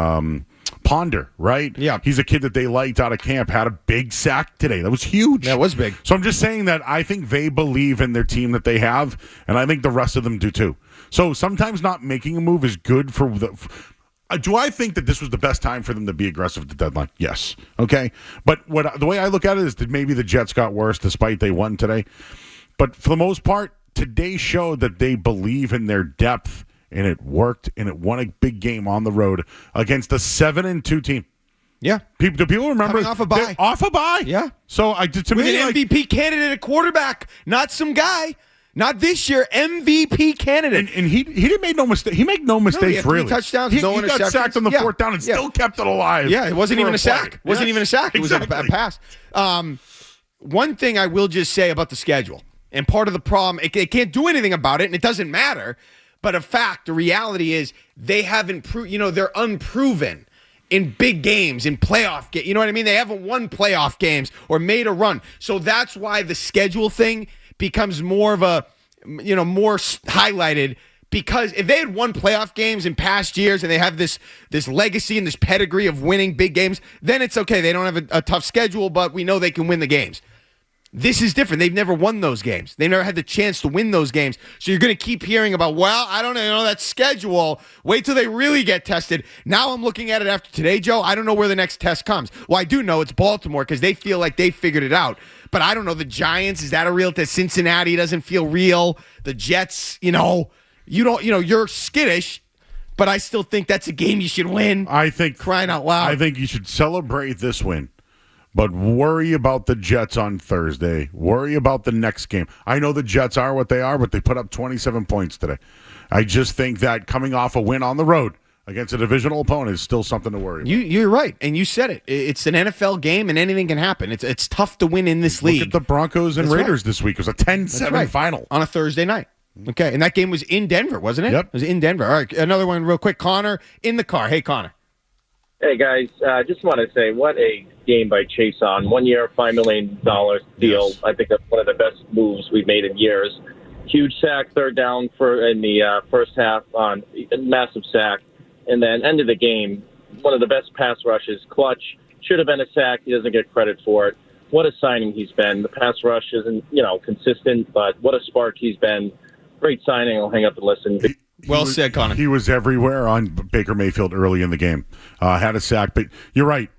Ponder, right? Yeah. He's a kid that they liked out of camp, had a big sack today. That was huge. That was big. So I'm just saying that I think they believe in their team that they have, and I think the rest of them do too. So sometimes not making a move is good for the... do I think that this was the best time for them to be aggressive at the deadline? Yes. Okay? But the way I look at it is that maybe the Jets got worse despite they won today. But for the most part, today showed that they believe in their depth, and it worked, and it won a big game on the road against a 7-2 team. Yeah. Do people remember? Coming off a bye. Off a bye. Yeah. So to with me, an MVP candidate at quarterback, not some guy. Not this year, MVP candidate. And he didn't make no mistake. He made no mistakes, three really. touchdowns, he no got interceptions. sacked on the fourth down and still kept it alive. Yeah, it wasn't even a sack. It Wasn't even a sack. It was a pass. One thing I will just say about the schedule, and part of the problem, it can't do anything about it, and it doesn't matter. But a fact, the reality is they haven't they're unproven in big games, in playoff games. You know what I mean? They haven't won playoff games or made a run. So that's why the schedule thing becomes more of a, more highlighted, because if they had won playoff games in past years and they have this legacy and this pedigree of winning big games, then it's okay. They don't have a tough schedule, but we know they can win the games. This is different. They've never won those games. They've never had the chance to win those games. So you're going to keep hearing about, well, I don't know, that schedule. Wait till they really get tested. Now I'm looking at it after today, Joe. I don't know where the next test comes. Well, I do know it's Baltimore because they feel like they figured it out. But I don't know. The Giants, is that a real test? Cincinnati doesn't feel real. The Jets, you're skittish, but I still think that's a game you should win. I think, crying out loud. I think you should celebrate this win. But worry about the Jets on Thursday. Worry about the next game. I know the Jets are what they are, but they put up 27 points today. I just think that coming off a win on the road against a divisional opponent is still something to worry about. You're right, and you said it. It's an NFL game, and anything can happen. It's tough to win in this league. Look at the Broncos and Raiders this week. It was a 10-7 final. On a Thursday night. Okay, and that game was in Denver, wasn't it? Yep. It was in Denver. All right, another one real quick. Connor in the car. Hey, Connor. Hey, guys. Just want to say, what a game by Chase on. 1 year, $5 million deal. Yes. I think that's one of the best moves we've made in years. Huge sack, third down in the first half, on a massive sack. And then end of the game, one of the best pass rushes, clutch. Should have been a sack. He doesn't get credit for it. What a signing he's been. The pass rush isn't, consistent, but what a spark he's been. Great signing. I'll hang up and listen. Well said, Connor. He was everywhere on Baker Mayfield early in the game. Had a sack, but you're right.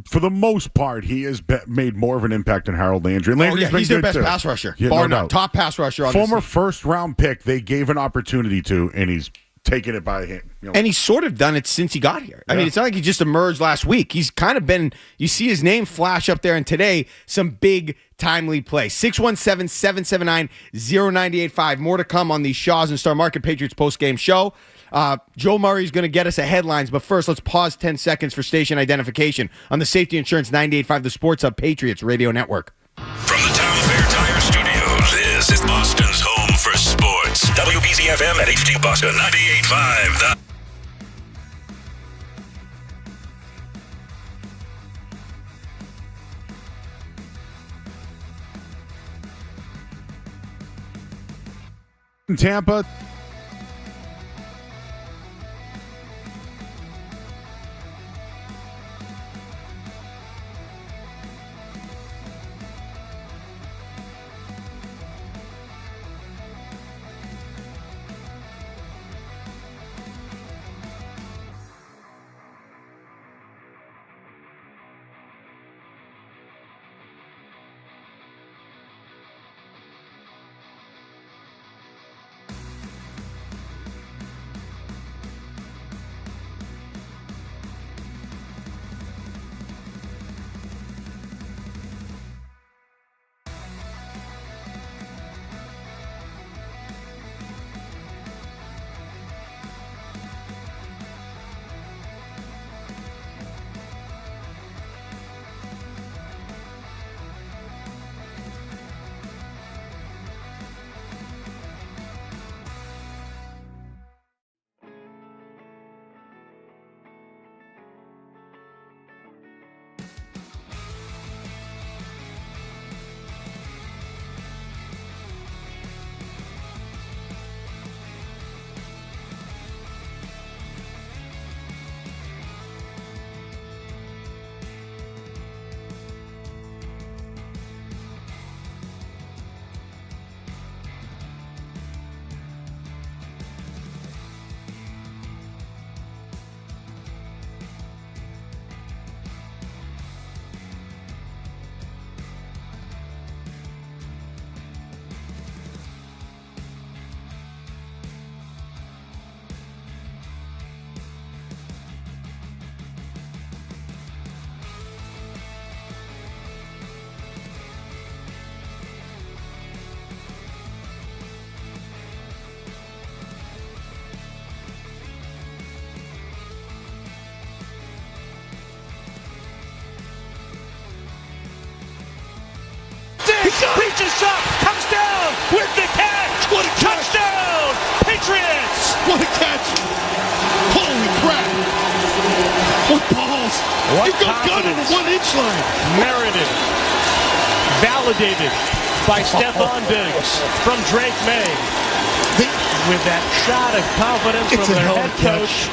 For the most part, he has made more of an impact than Harold Landry. He's their best pass rusher. Yeah, bar no none. doubt. Top pass rusher on Former this team. first-round pick, they gave an opportunity to, and he's taken it by him. And he's sort of done it since he got here. I mean, it's not like he just emerged last week. He's kind of been, you see his name flash up there, and today, some big, timely play. 617-779-0985. More to come on the Shaw's and Star Market Patriots postgame show. Joe Murray's going to get us a headlines, but first, let's pause 10 seconds for station identification on the Safety Insurance 98.5, the Sports Hub Patriots Radio Network. From the Town Fair Tire Studios, this is Boston's home for sports. WBZ-FM at HD Boston 98.5. In Tampa. reaches up, comes down with the catch. What a catch. Touchdown, Patriots. What a catch. Holy crap. What balls. What You go gun on the confidence. 1-inch line. Merited, validated by Stephon Diggs from Drake May. With that shot of confidence It's from a their hell head of a catch. coach.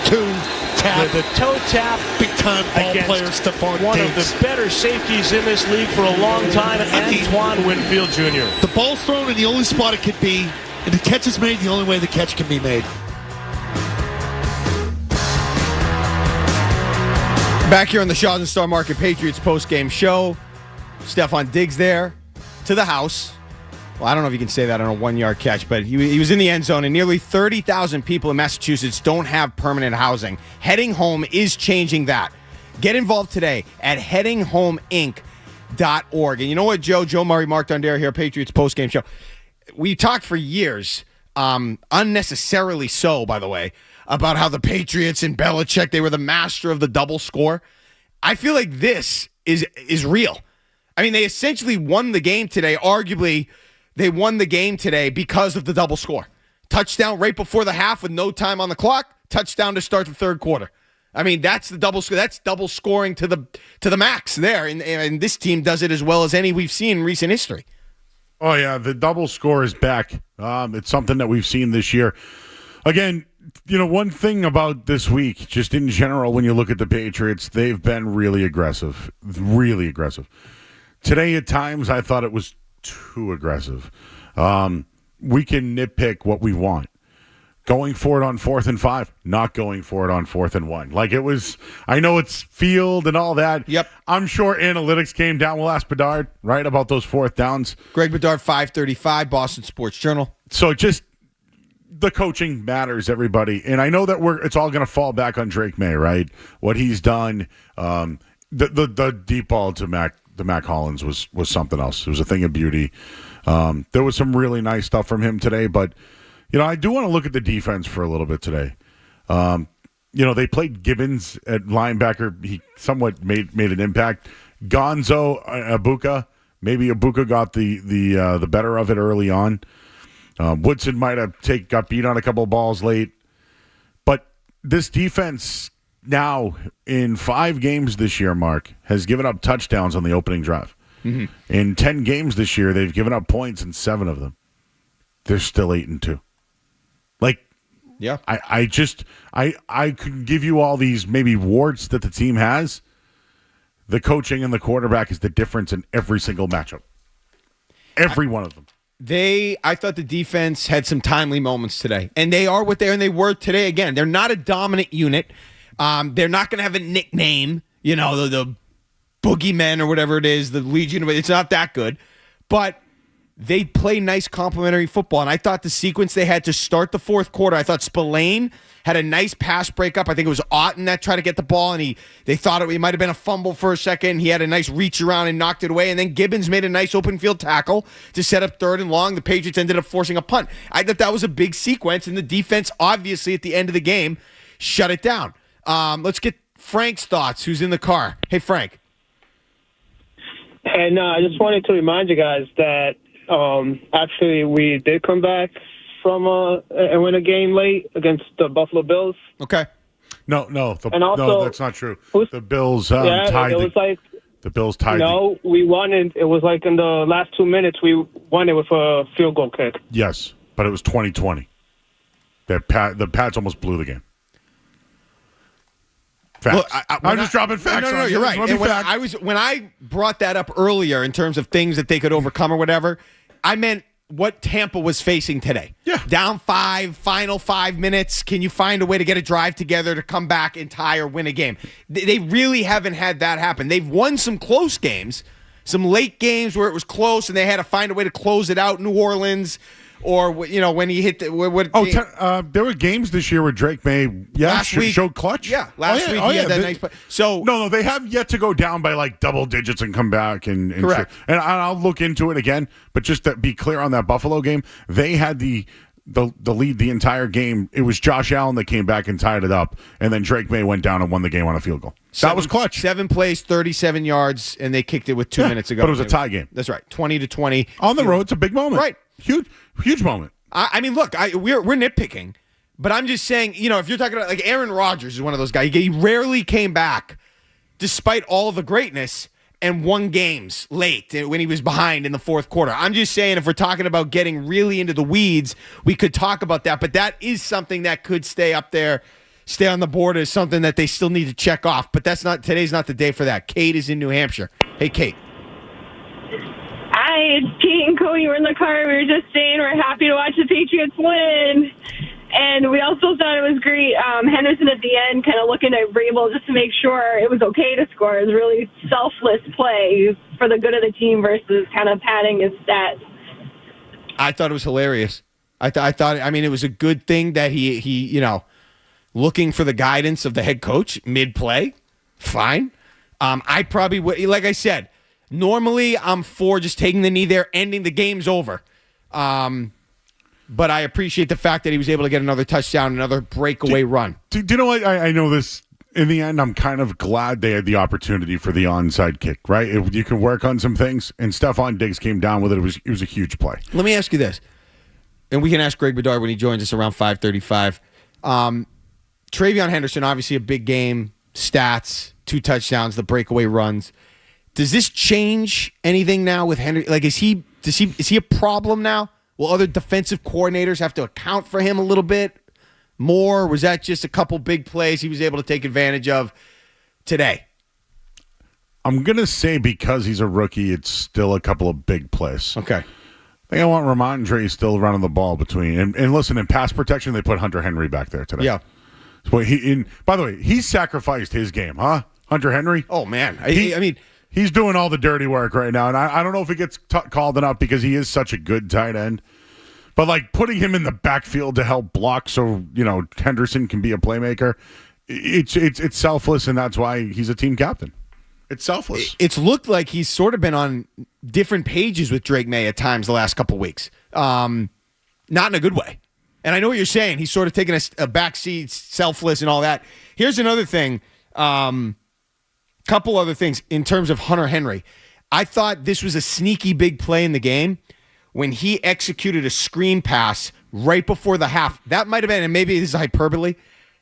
Two-tap. With the toe tap Big-time ball against player, Stephon one Diggs. of the better safeties in this league for a long time, Antoine Winfield Jr. The ball's thrown in the only spot it could be, and the catch is made the only way the catch can be made. Back here on the Shaw's and Star Market Patriots postgame show. Stephon Diggs there to the house. Well, I don't know if you can say that on a 1-yard catch, but he was in the end zone, and nearly 30,000 people in Massachusetts don't have permanent housing. Heading Home is changing that. Get involved today at headinghomeinc.org. And you know what, Joe Murray, Mark Dondero here, Patriots postgame show. We talked for years, unnecessarily so, by the way, about how the Patriots and Belichick, they were the master of the double score. I feel like this is real. I mean, they essentially won the game today. Arguably, they won the game today because of the double score. Touchdown right before the half with no time on the clock. Touchdown to start the third quarter. I mean, that's the double score. That's double scoring to the max there. And this team does it as well as any we've seen in recent history. Oh, yeah, the double score is back. It's something that we've seen this year. Again, one thing about this week, just in general, when you look at the Patriots, they've been really aggressive. Really aggressive. Today, at times, I thought it was too aggressive. We can nitpick what we want. Going for it on 4th and 5, not going for it on 4th and 1. Like it was, I know it's field and all that. Yep. I'm sure analytics came down. We'll ask Bedard, right, about those 4th downs. Greg Bedard, 535, Boston Sports Journal. So just the coaching matters, everybody. And I know that it's all going to fall back on Drake May, right? What he's done, the deep ball to Mac Hollins was something else. It was a thing of beauty. There was some really nice stuff from him today, but I do want to look at the defense for a little bit today. They played Gibbons at linebacker. He somewhat made an impact. Gonzo, Ibuka, maybe Ibuka got the better of it early on. Woodson might have got beat on a couple of balls late. But this defense now, in 5 games this year, Mark, has given up touchdowns on the opening drive. Mm-hmm. In 10 games this year, they've given up points in 7 of them. They're still 8-2. Yeah, I could give you all these maybe warts that the team has. The coaching and the quarterback is the difference in every single matchup. Every one of them. I thought the defense had some timely moments today, and they are what they are, and they were today again. They're not a dominant unit. They're not going to have a nickname, the boogeymen or whatever it is, the Legion. It's not that good, but they play nice complementary football, and I thought the sequence they had to start the fourth quarter, I thought Spillane had a nice pass breakup. I think it was Otten that tried to get the ball, and they thought it might have been a fumble for a second. He had a nice reach around and knocked it away, and then Gibbons made a nice open field tackle to set up 3rd and long. The Patriots ended up forcing a punt. I thought that was a big sequence, and the defense obviously at the end of the game shut it down. Let's get Frank's thoughts, who's in the car. Hey, Frank. And I just wanted to remind you guys that actually we did come back from and win a game late against the Buffalo Bills. Okay. No, no, that's not true. The Bills tied. The Bills tied. No, we won it. It was like in the last 2 minutes we won it with a field goal kick. Yes, but it was 2020. The Pats almost blew the game. Facts. Look, I'm just dropping facts. No, you're right. And when I brought that up earlier in terms of things that they could overcome or whatever, I meant what Tampa was facing today. Yeah. Down 5, final 5 minutes. Can you find a way to get a drive together to come back and tie or win a game? They really haven't had that happen. They've won some close games, some late games where it was close and they had to find a way to close it out. New Orleans, or when he hit the there were games this year where Drake May last week showed clutch. Yeah, last week he had that nice play. So no, they have yet to go down by like double digits and come back and correct. And I'll look into it again. But just to be clear on that Buffalo game, they had the the lead the entire game. It was Josh Allen that came back and tied it up, and then Drake May went down and won the game on a field goal. That was clutch. 7 plays, 37 yards, and they kicked it with 2 minutes ago. But it was a tie game. That's right, 20-20 on the road. It's a big moment, right? Huge moment. I mean, look, we're nitpicking, but I'm just saying, if you're talking about like Aaron Rodgers is one of those guys. He rarely came back, despite all the greatness, and won games late when he was behind in the fourth quarter. I'm just saying, if we're talking about getting really into the weeds, we could talk about that. But that is something that could stay up there, stay on the board as something that they still need to check off. But today's not the day for that. Kate is in New Hampshire. Hey, Kate. Hi, it's Kate and Cody. We're in the car. We were just saying we're happy to watch the Patriots win. And we also thought it was great. Henderson at the end kind of looking at Vrabel just to make sure it was okay to score. It was a really selfless play for the good of the team versus kind of padding his stats. I thought it was hilarious. I thought, it was a good thing that he looking for the guidance of the head coach mid-play. Fine. I probably would, like I said, normally I'm for just taking the knee there, ending the game's over. But I appreciate the fact that he was able to get another touchdown, another breakaway run. Do you know what? I know this. In the end, I'm kind of glad they had the opportunity for the onside kick, right? You can work on some things, and Stephon Diggs came down with it. It was a huge play. Let me ask you this, and we can ask Greg Bedard when he joins us around 5:35. Trayvon Henderson, obviously a big game, stats, 2 touchdowns, the breakaway runs. Does this change anything now with Henry? Like, is he a problem now? Will other defensive coordinators have to account for him a little bit more? Was that just a couple big plays he was able to take advantage of today? I'm going to say because he's a rookie, it's still a couple of big plays. Okay. I think I want Ramondre still running the ball between. And listen, in pass protection, they put Hunter Henry back there today. Yeah. So by the way, he sacrificed his game, huh? Hunter Henry? Oh, man. He's doing all the dirty work right now, and I don't know if he gets called enough because he is such a good tight end. But, like, putting him in the backfield to help block so, Henderson can be a playmaker, it's selfless, and that's why he's a team captain. It's selfless. It's looked like he's sort of been on different pages with Drake May at times the last couple weeks. Not in a good way. And I know what you're saying. He's sort of taking a backseat, selfless and all that. Here's another thing. Couple other things in terms of Hunter Henry. I thought this was a sneaky big play in the game when he executed a screen pass right before the half. That might have been, and maybe this is hyperbole,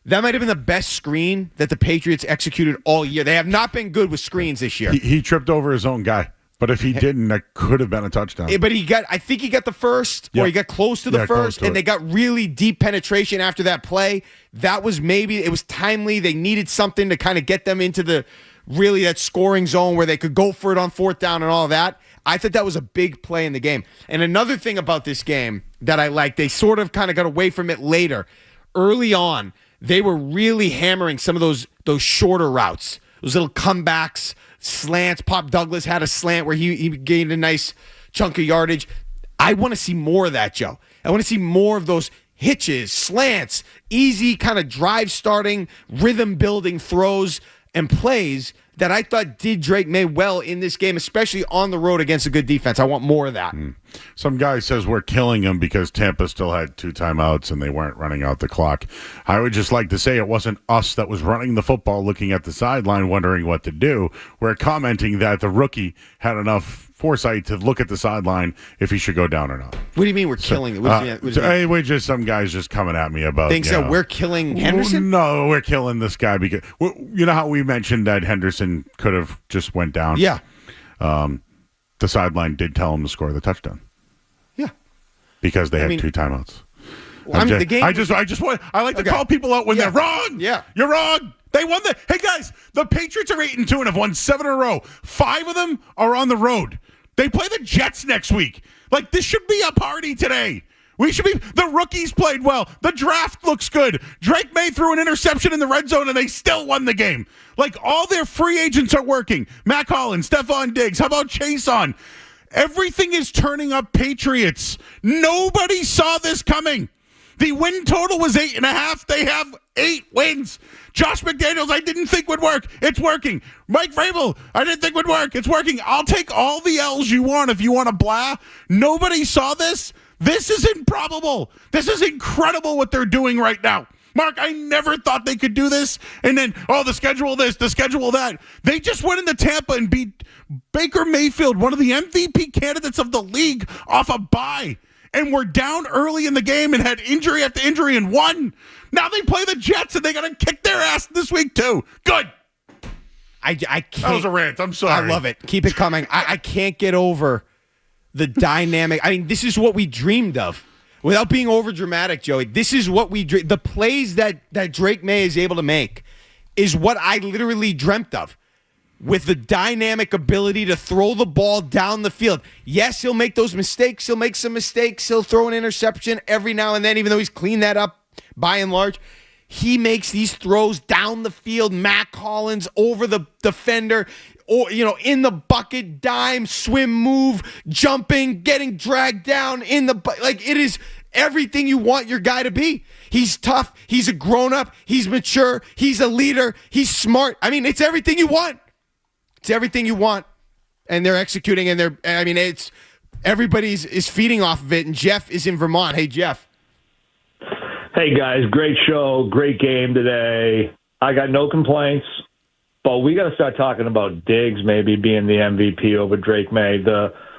that might have been the best screen that the Patriots executed all year. They have not been good with screens this year. He tripped over his own guy. But if he didn't, that could have been a touchdown. But I think he got the first, or he got close to the first, and they got really deep penetration after that play. That was it was timely. They needed something to kind of get them into that scoring zone where they could go for it on 4th down and all of that. I thought that was a big play in the game. And another thing about this game that I like, they sort of kind of got away from it later. Early on, they were really hammering some of those shorter routes, those little comebacks, slants. Pop Douglas had a slant where he gained a nice chunk of yardage. I want to see more of that, Joe. I want to see more of those hitches, slants, easy kind of drive starting, rhythm building throws and plays that I thought did Drake May well in this game, especially on the road against a good defense. I want more of that. Some guy says we're killing him because Tampa still had 2 timeouts and they weren't running out the clock. I would just like to say it wasn't us that was running the football looking at the sideline wondering what to do. We're commenting that the rookie had enough foresight to look at the sideline if he should go down or not. What do you mean we're killing it? We're just some guys just coming at me about things that we're killing Henderson? No, we're killing this guy because you know how we mentioned that Henderson could have just went down? Yeah. The sideline did tell him to score the touchdown. Yeah. Because they had 2 timeouts. Well, the game I like to call people out when they're wrong. Yeah. You're wrong. They won Hey guys, the Patriots are 8-2 and have won 7 in a row. 5 of them are on the road. They play the Jets next week. Like, this should be a party today. The rookies played well. The draft looks good. Drake May threw an interception in the red zone and they still won the game. Like, all their free agents are working. Mac Hollins, Stephon Diggs. How about Chason? Everything is turning up Patriots. Nobody saw this coming. The win total was 8.5. They have 8 wins. Josh McDaniels, I didn't think would work. It's working. Mike Vrabel, I didn't think would work. It's working. I'll take all the L's you want if you want to blah. Nobody saw this. This is improbable. This is incredible what they're doing right now. Mark, I never thought they could do this. And then, the schedule this, the schedule that. They just went into Tampa and beat Baker Mayfield, one of the MVP candidates of the league, off a bye. And were down early in the game and had injury after injury and won. Now they play the Jets and they got to kick their ass this week too. Good. I can't. That was a rant. I'm sorry. I love it. Keep it coming. I can't get over the dynamic. I mean, this is what we dreamed of. Without being over dramatic, Joey, this is what we dreamed. The plays that Drake May is able to make is what I literally dreamt of. With the dynamic ability to throw the ball down the field. Yes, he'll make those mistakes. He'll make some mistakes. He'll throw an interception every now and then, even though he's cleaned that up by and large. He makes these throws down the field. Matt Collins over the defender, or in the bucket, dime, swim, move, jumping, getting dragged down in the it is everything you want your guy to be. He's tough. He's a grown-up. He's mature. He's a leader. He's smart. I mean, it's everything you want. It's everything you want, and they're executing, and it's everybody's is feeding off of it, and Jeff is in Vermont. Hey, Jeff. Hey, guys, great show, great game today. I got no complaints, but we got to start talking about Diggs maybe being the MVP over Drake May.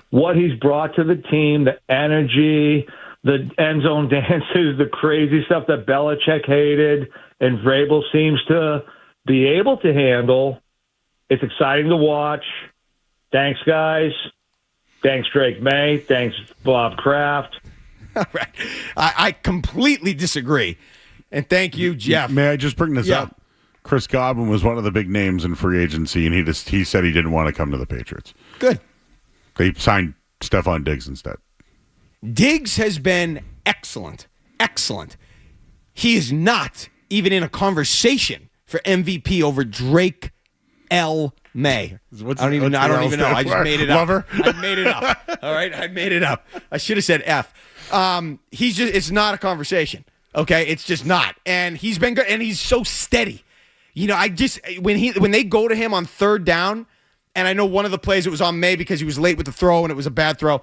What he's brought to the team, the energy, the end zone dances, the crazy stuff that Belichick hated, and Vrabel seems to be able to handle. It's exciting to watch. Thanks, guys. Thanks, Drake May. Thanks, Bob Kraft. All right. I completely disagree. And thank you, Jeff. May I just bring this up? Chris Godwin was one of the big names in free agency, and he said he didn't want to come to the Patriots. Good. They signed Stephon Diggs instead. Diggs has been excellent. Excellent. He is not even in a conversation for MVP over Drake L. May. I don't even know. I just made it up. Lover? I made it up. All right. I made it up. I should have said F. It's not a conversation. Okay. It's just not. And he's been good. And he's so steady. When they go to him on third down, and I know one of the plays, it was on May because he was late with the throw and it was a bad throw,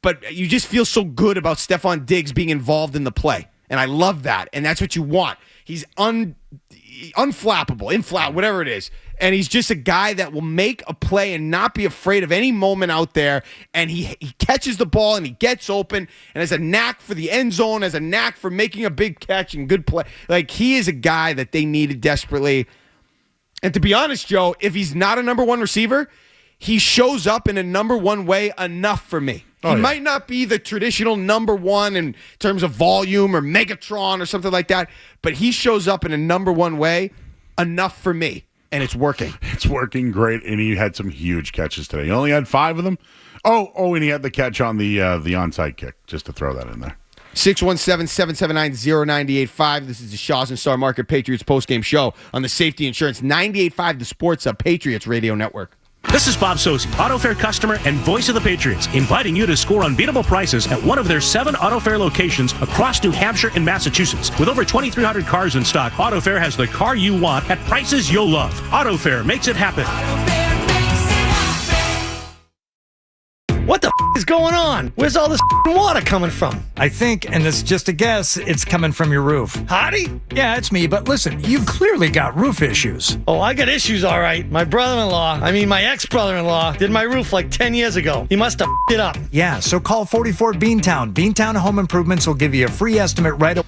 but you just feel so good about Stephon Diggs being involved in the play. And I love that. And that's what you want. He's unflappable, whatever it is. And he's just a guy that will make a play and not be afraid of any moment out there. And he catches the ball and he gets open and has a knack for the end zone, has a knack for making a big catch and good play. Like, he is a guy that they needed desperately. And to be honest, Joe, if he's not a number one receiver, he shows up in a number one way enough for me. He might not be the traditional number one in terms of volume or Megatron or something like that, but he shows up in a number one way enough for me, and it's working. It's working great, and he had some huge catches today. He only had 5 of them. And he had the catch on the onside kick, just to throw that in there. 617-779-0985. This is the Shaw's and Star Market Patriots postgame show on the Safety Insurance 98.5 The Sports Patriots Radio Network. This is Bob Sosi, AutoFair customer and voice of the Patriots, inviting you to score unbeatable prices at one of their 7 AutoFair locations across New Hampshire and Massachusetts. With over 2,300 cars in stock, AutoFair has the car you want at prices you'll love. AutoFair makes it happen. What the is going on? Where's all this water coming from? I think, and it's just a guess, it's coming from your roof. Hottie? Yeah, it's me, but listen, you've clearly got roof issues. Oh, I got issues, all right. My ex-brother-in-law, did my roof like 10 years ago. He must have it up. Yeah, so call 44 Beantown. Beantown Home Improvements will give you a free estimate right away.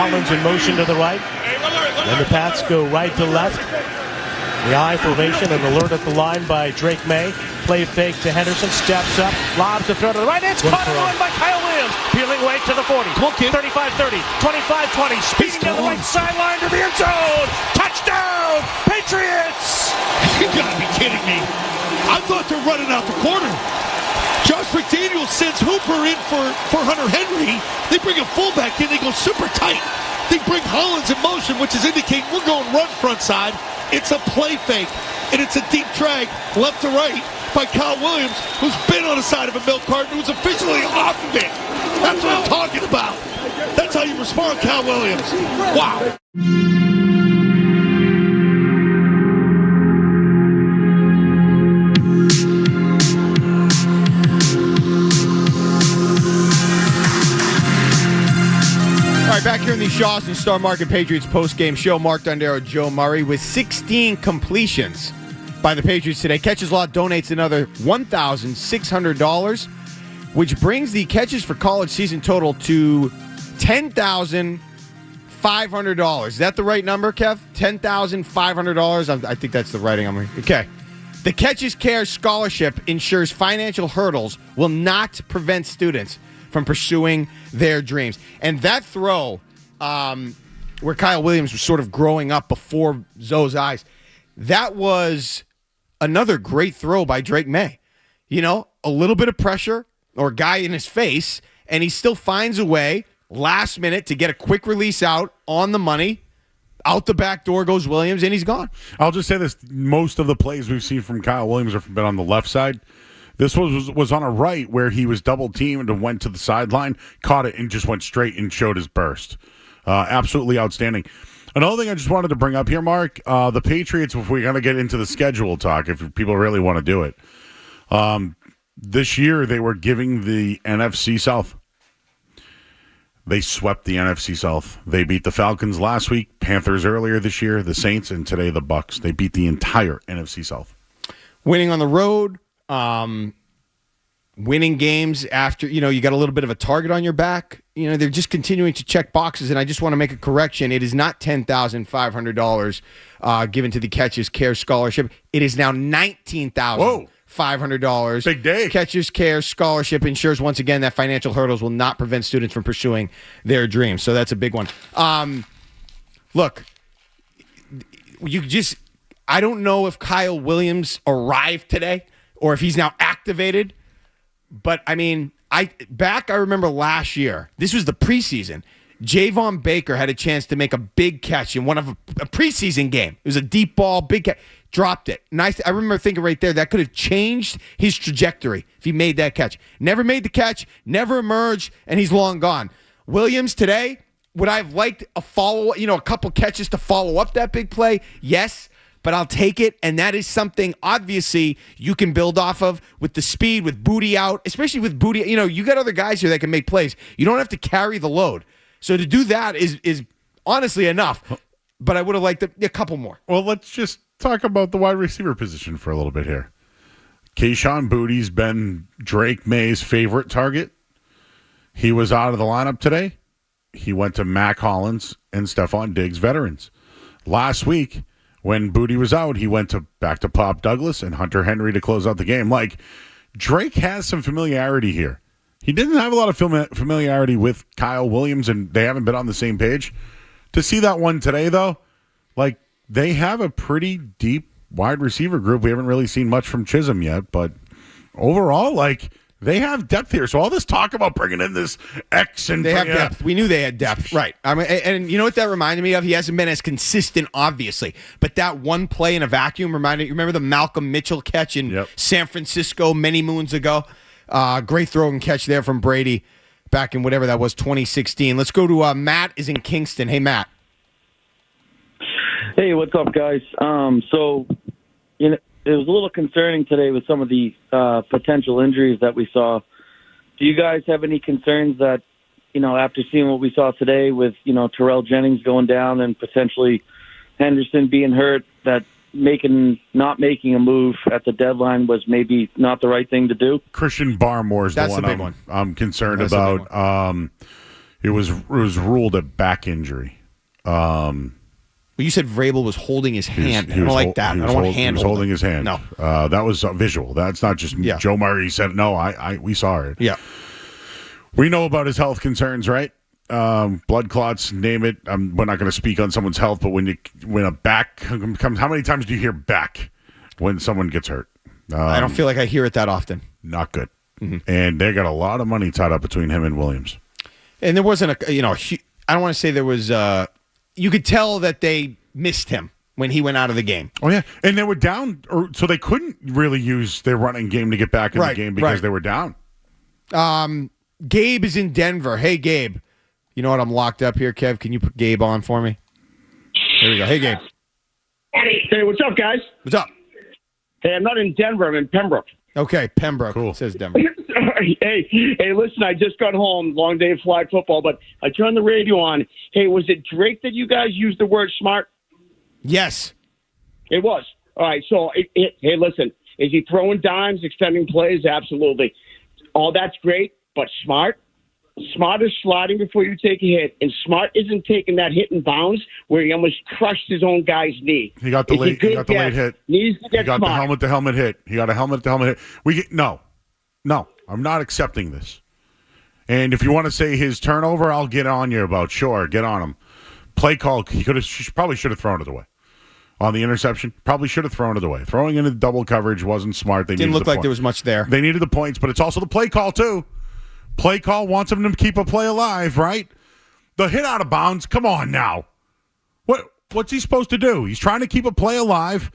Hollins in motion to the right. Then the Pats go right to left. The I formation, an alert at the line by Drake May. Play fake to Henderson, steps up, lobs the throw to the right. It's caught and run by Kyle Williams. Peeling way to the 40. 35-30, 25-20. Speeding down the right sideline to the end zone. Touchdown, Patriots! You gotta be kidding me. I thought they're running out the corner. Josh McDaniels sends Hooper in for Hunter Henry. They bring a fullback in. They go super tight. They bring Hollins in motion, which is indicating we're going run front side. It's a play fake, and it's a deep drag left to right by Kyle Williams, who's been on the side of a milk carton, who's officially off of it. That's what I'm talking about. That's how you respond, Kyle Williams. Wow. All right, back here in the Shaw's and Star Market Patriots postgame show. Mark Dondero, Joe Murray with 16 completions by the Patriots today. Catches Law donates another $1,600, which brings the catches for college season total to $10,500. Is that the right number, Kev? $10,500? I think that's the writing. Okay. The Catches Care Scholarship ensures financial hurdles will not prevent students from pursuing their dreams. And that throw, where Kyle Williams was sort of growing up before Zoe's eyes, that was another great throw by Drake May. You know, a little bit of pressure or guy in his face, and he still finds a way last minute to get a quick release out on the money. Out the back door goes Williams, and he's gone. I'll just say this. Most of the plays we've seen from Kyle Williams have been on the left side. This was on a right where he was double-teamed and went to the sideline, caught it, and just went straight and showed his burst. Absolutely outstanding. Another thing I just wanted to bring up here, Mark, the Patriots, if we're going to get into the schedule talk, if people really want to do it, this year they were giving the NFC South. They swept the NFC South. They beat the Falcons last week, Panthers earlier this year, the Saints, and today the Bucks. They beat the entire NFC South. Winning on the road. Winning games after, you got a little bit of a target on your back. They're just continuing to check boxes, and I just want to make a correction. It is not $10,500 given to the Catches Care Scholarship. It is now $19,500. Big day. Catches Care Scholarship ensures, once again, that financial hurdles will not prevent students from pursuing their dreams. So that's a big one. Look, I don't know if Kyle Williams arrived today or if he's now activated. But, I remember last year, this was the preseason, Javon Baker had a chance to make a big catch in one of a preseason game. It was a deep ball, big catch, dropped it. And I remember thinking right there, that could have changed his trajectory if he made that catch. Never made the catch, never emerged, and he's long gone. Williams today, would I have liked a follow, a couple catches to follow up that big play? Yes. But I'll take it, and that is something, obviously, you can build off of with the speed, with Booty out, especially with Booty. You got other guys here that can make plays. You don't have to carry the load. So to do that is honestly enough, but I would have liked a couple more. Well, let's just talk about the wide receiver position for a little bit here. Kayshon Booty's been Drake May's favorite target. He was out of the lineup today. He went to Mac Hollins and Stephon Diggs, veterans. Last week, when Booty was out, he went back to Pop Douglas and Hunter Henry to close out the game. Drake has some familiarity here. He didn't have a lot of familiarity with Kyle Williams, and they haven't been on the same page. To see that one today, though, they have a pretty deep wide receiver group. We haven't really seen much from Chisholm yet, but overall, they have depth here. So all this talk about bringing in this X and they have depth. We knew they had depth, right? And you know what that reminded me of? He hasn't been as consistent, obviously, but that one play in a vacuum reminded. You remember the Malcolm Mitchell catch in San Francisco many moons ago? Great throw and catch there from Brady back in whatever that was, 2016. Let's go to Matt is in Kingston. Hey, Matt. Hey, what's up, guys? It was a little concerning today with some of the potential injuries that we saw. Do you guys have any concerns that, after seeing what we saw today with, Terrell Jennings going down and potentially Henderson being hurt, that not making a move at the deadline was maybe not the right thing to do? Christian Barmore's the one I'm concerned about. It was ruled a back injury. Well, you said Vrabel was holding his hand. I don't like that. I don't want hand He was holding his hand. No. That was visual. That's not just Joe Murray said, no, we saw it. Yeah. We know about his health concerns, right? Blood clots, name it. We're not going to speak on someone's health, but when a back comes, how many times do you hear back when someone gets hurt? I don't feel like I hear it that often. Not good. Mm-hmm. And they got a lot of money tied up between him and Williams. And there wasn't I don't want to say there was, you could tell that they missed him when he went out of the game. Oh, yeah. And they were down, so they couldn't really use their running game to get back in the game because they were down. Gabe is in Denver. Hey, Gabe. You know what? I'm locked up here, Kev. Can you put Gabe on for me? Here we go. Hey, Gabe. Hey, what's up, guys? What's up? Hey, I'm not in Denver. I'm in Pembroke. Okay, Pembroke. Cool. It says Denver. Hey, listen, I just got home. Long day of flag football, but I turned the radio on. Hey, was it Drake that you guys used the word smart? Yes. It was. All right, so, hey, listen, is he throwing dimes, extending plays? Absolutely. All that's great, but smart? Smart is sliding before you take a hit, and Smart isn't taking that hit in bounds where he almost crushed his own guy's knee. He got the late hit. Needs to get he got smart. the helmet-to-helmet hit. He got a helmet-to-helmet hit. No, I'm not accepting this. And if you want to say his turnover, I'll get on you about. Sure, get on him. Play call. He probably should have thrown it away. On the interception, probably should have thrown it away. Throwing into double coverage wasn't smart. They didn't look like there was much there. They needed the points, but it's also the play call too. Play call wants him to keep a play alive, right? The hit out of bounds. Come on now. What's he supposed to do? He's trying to keep a play alive.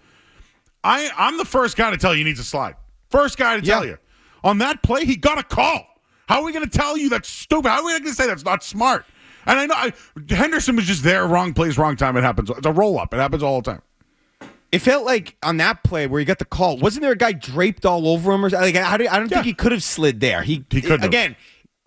I'm the first guy to tell you he needs a slide. First guy to tell you. On that play, he got a call. How are we going to tell you that's stupid? How are we going to say that's not smart? And I know Henderson was just there, wrong place, wrong time. It happens. It's a roll up. It happens all the time. It felt like on that play where he got the call, wasn't there a guy draped all over him? Or like I don't think he could have slid there. He could again.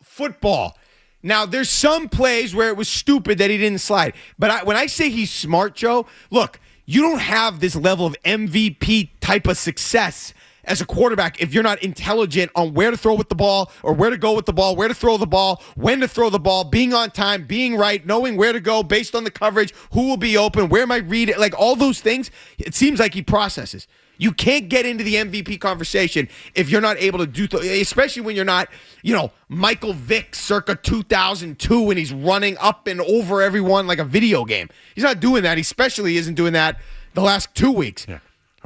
Football. Now, there's some plays where it was stupid that he didn't slide. But when I say he's smart, Joe, look, you don't have this level of MVP type of success as a quarterback if you're not intelligent on where to throw with the ball or where to go with the ball, where to throw the ball, when to throw the ball, being on time, being right, knowing where to go based on the coverage, who will be open, where am I reading, like all those things. It seems like he processes. You can't get into the MVP conversation if you're not able to do, especially when you're not, Michael Vick circa 2002 when he's running up and over everyone like a video game. He's not doing that. He especially isn't doing that the last 2 weeks. Yeah.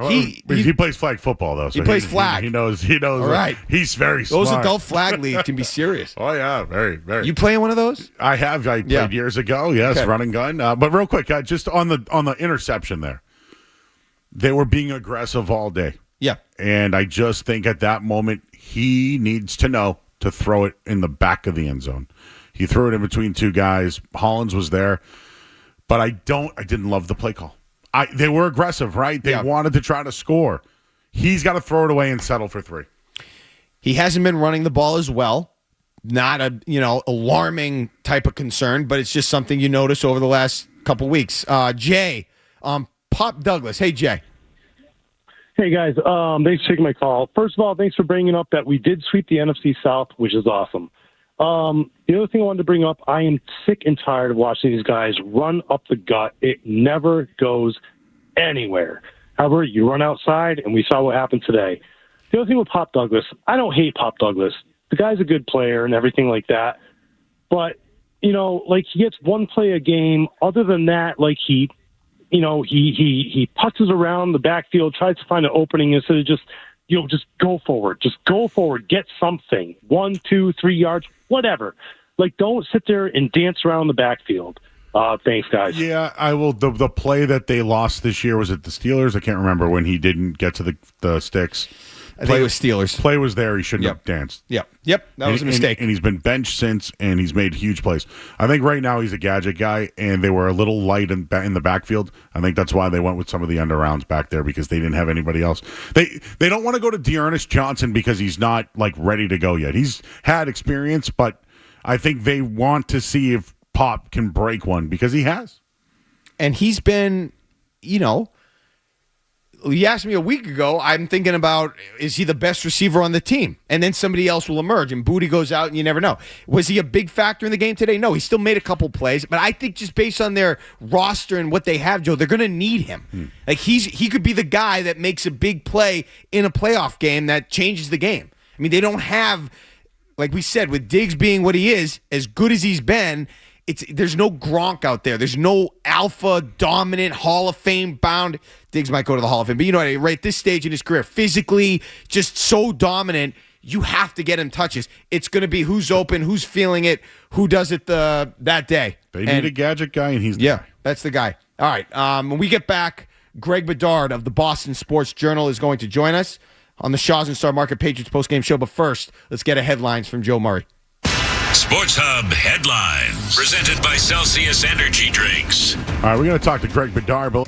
He plays flag football though. So he plays flag. He knows. All right. He's very smart. Those adult flag leagues can be serious. Oh yeah, very, very. You playing one of those? I have. I played years ago. Yes, okay. Running gun. But real quick, just on the interception there. They were being aggressive all day. Yeah. And I just think at that moment, he needs to know to throw it in the back of the end zone. He threw it in between two guys. Hollins was there. But I didn't love the play call. They were aggressive, right? They wanted to try to score. He's got to throw it away and settle for 3. He hasn't been running the ball as well. Not a, alarming type of concern, but it's just something you notice over the last couple weeks. Jay, Pop Douglas. Hey, Jay. Hey, guys. Thanks for taking my call. First of all, thanks for bringing up that we did sweep the NFC South, which is awesome. The other thing I wanted to bring up, I am sick and tired of watching these guys run up the gut. It never goes anywhere. However, you run outside, and we saw what happened today. The other thing with Pop Douglas, I don't hate Pop Douglas. The guy's a good player and everything like that. But, he gets one play a game. Other than that, he putzes around the backfield, tries to find an opening instead of just go forward. Just go forward. Get something. 1, 2, 3 yards, whatever. Don't sit there and dance around the backfield. Thanks, guys. Yeah, I will. The play that they lost this year, was it the Steelers? I can't remember when he didn't get to the sticks. I think it was Steelers. Play was there. He shouldn't have danced. Yep. That was a mistake. And he's been benched since, and he's made huge plays. I think right now he's a gadget guy, and they were a little light in the backfield. I think that's why they went with some of the under rounds back there because they didn't have anybody else. They don't want to go to Dearness Johnson because he's not ready to go yet. He's had experience, but I think they want to see if Pop can break one because he has. And he's been, you asked me a week ago, I'm thinking about, is he the best receiver on the team? And then somebody else will emerge, and Booty goes out, and you never know. Was he a big factor in the game today? No, he still made a couple plays, but I think just based on their roster and what they have, Joe, they're going to need him. Like he could be the guy that makes a big play in a playoff game that changes the game. I mean, they don't have, like we said, with Diggs being what he is, as good as he's been, there's no Gronk out there. There's no alpha, dominant, Hall of Fame bound. Diggs might go to the Hall of Fame, but you know what I mean? Right at this stage in his career, physically just so dominant, you have to get him touches. It's going to be who's open, who's feeling it, who does it that day. They need a gadget guy, and he's the guy. That's the guy. All right, when we get back, Greg Bedard of the Boston Sports Journal is going to join us on the Shaw's and Star Market Patriots postgame show. But first, let's get a headlines from Joe Murray. Sports Hub headlines presented by Celsius Energy Drinks. All right, we're going to talk to Greg Bedard.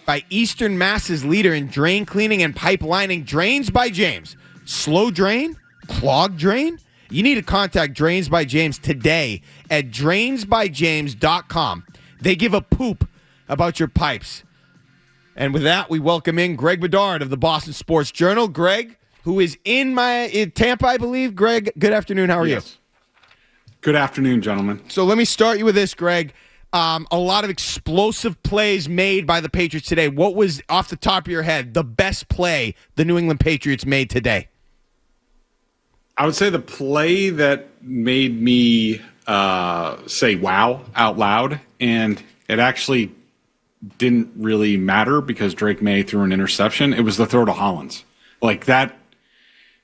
by Eastern Mass's leader in drain cleaning and pipelining, Drains by James. Slow drain? Clogged drain? You need to contact Drains by James today at drainsbyjames.com. They give a poop about your pipes. And with that, we welcome in Greg Bedard of the Boston Sports Journal. Greg, who is in Tampa, I believe. Greg, good afternoon. How are you? Good afternoon, gentlemen. So let me start you with this, Greg. A lot of explosive plays made by the Patriots today. What was, off the top of your head, the best play the New England Patriots made today? I would say the play that made me say wow out loud, and it actually didn't really matter because Drake May threw an interception. It was the throw to Hollins. Like that,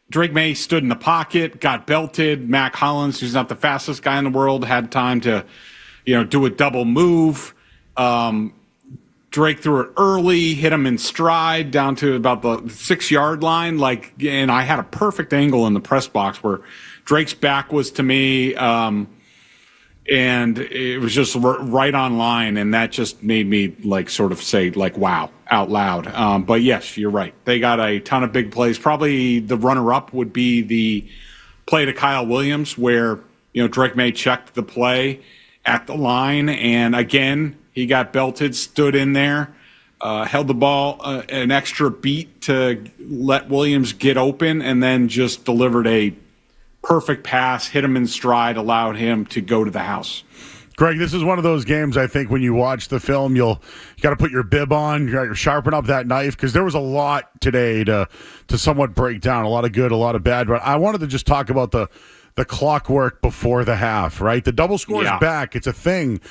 Drake May stood in the pocket, got belted. Mac Hollins, who's not the fastest guy in the world, had time to, do a double move. Drake threw it early, hit him in stride down to about the 6-yard line. And I had a perfect angle in the press box where Drake's back was to me, and it was just right on line. And that just made me sort of say wow out loud. But yes, you're right. They got a ton of big plays. Probably the runner-up would be the play to Kyle Williams where, Drake May checked the play at the line. And again, he got belted, stood in there, held the ball an extra beat to let Williams get open, and then just delivered a perfect pass, hit him in stride, allowed him to go to the house. Greg, this is one of those games, I think, when you watch the film, you got to put your bib on, you got to sharpen up that knife, because there was a lot today to somewhat break down, a lot of good, a lot of bad. But I wanted to just talk about the clockwork before the half, right? The double score is back. It's a thing.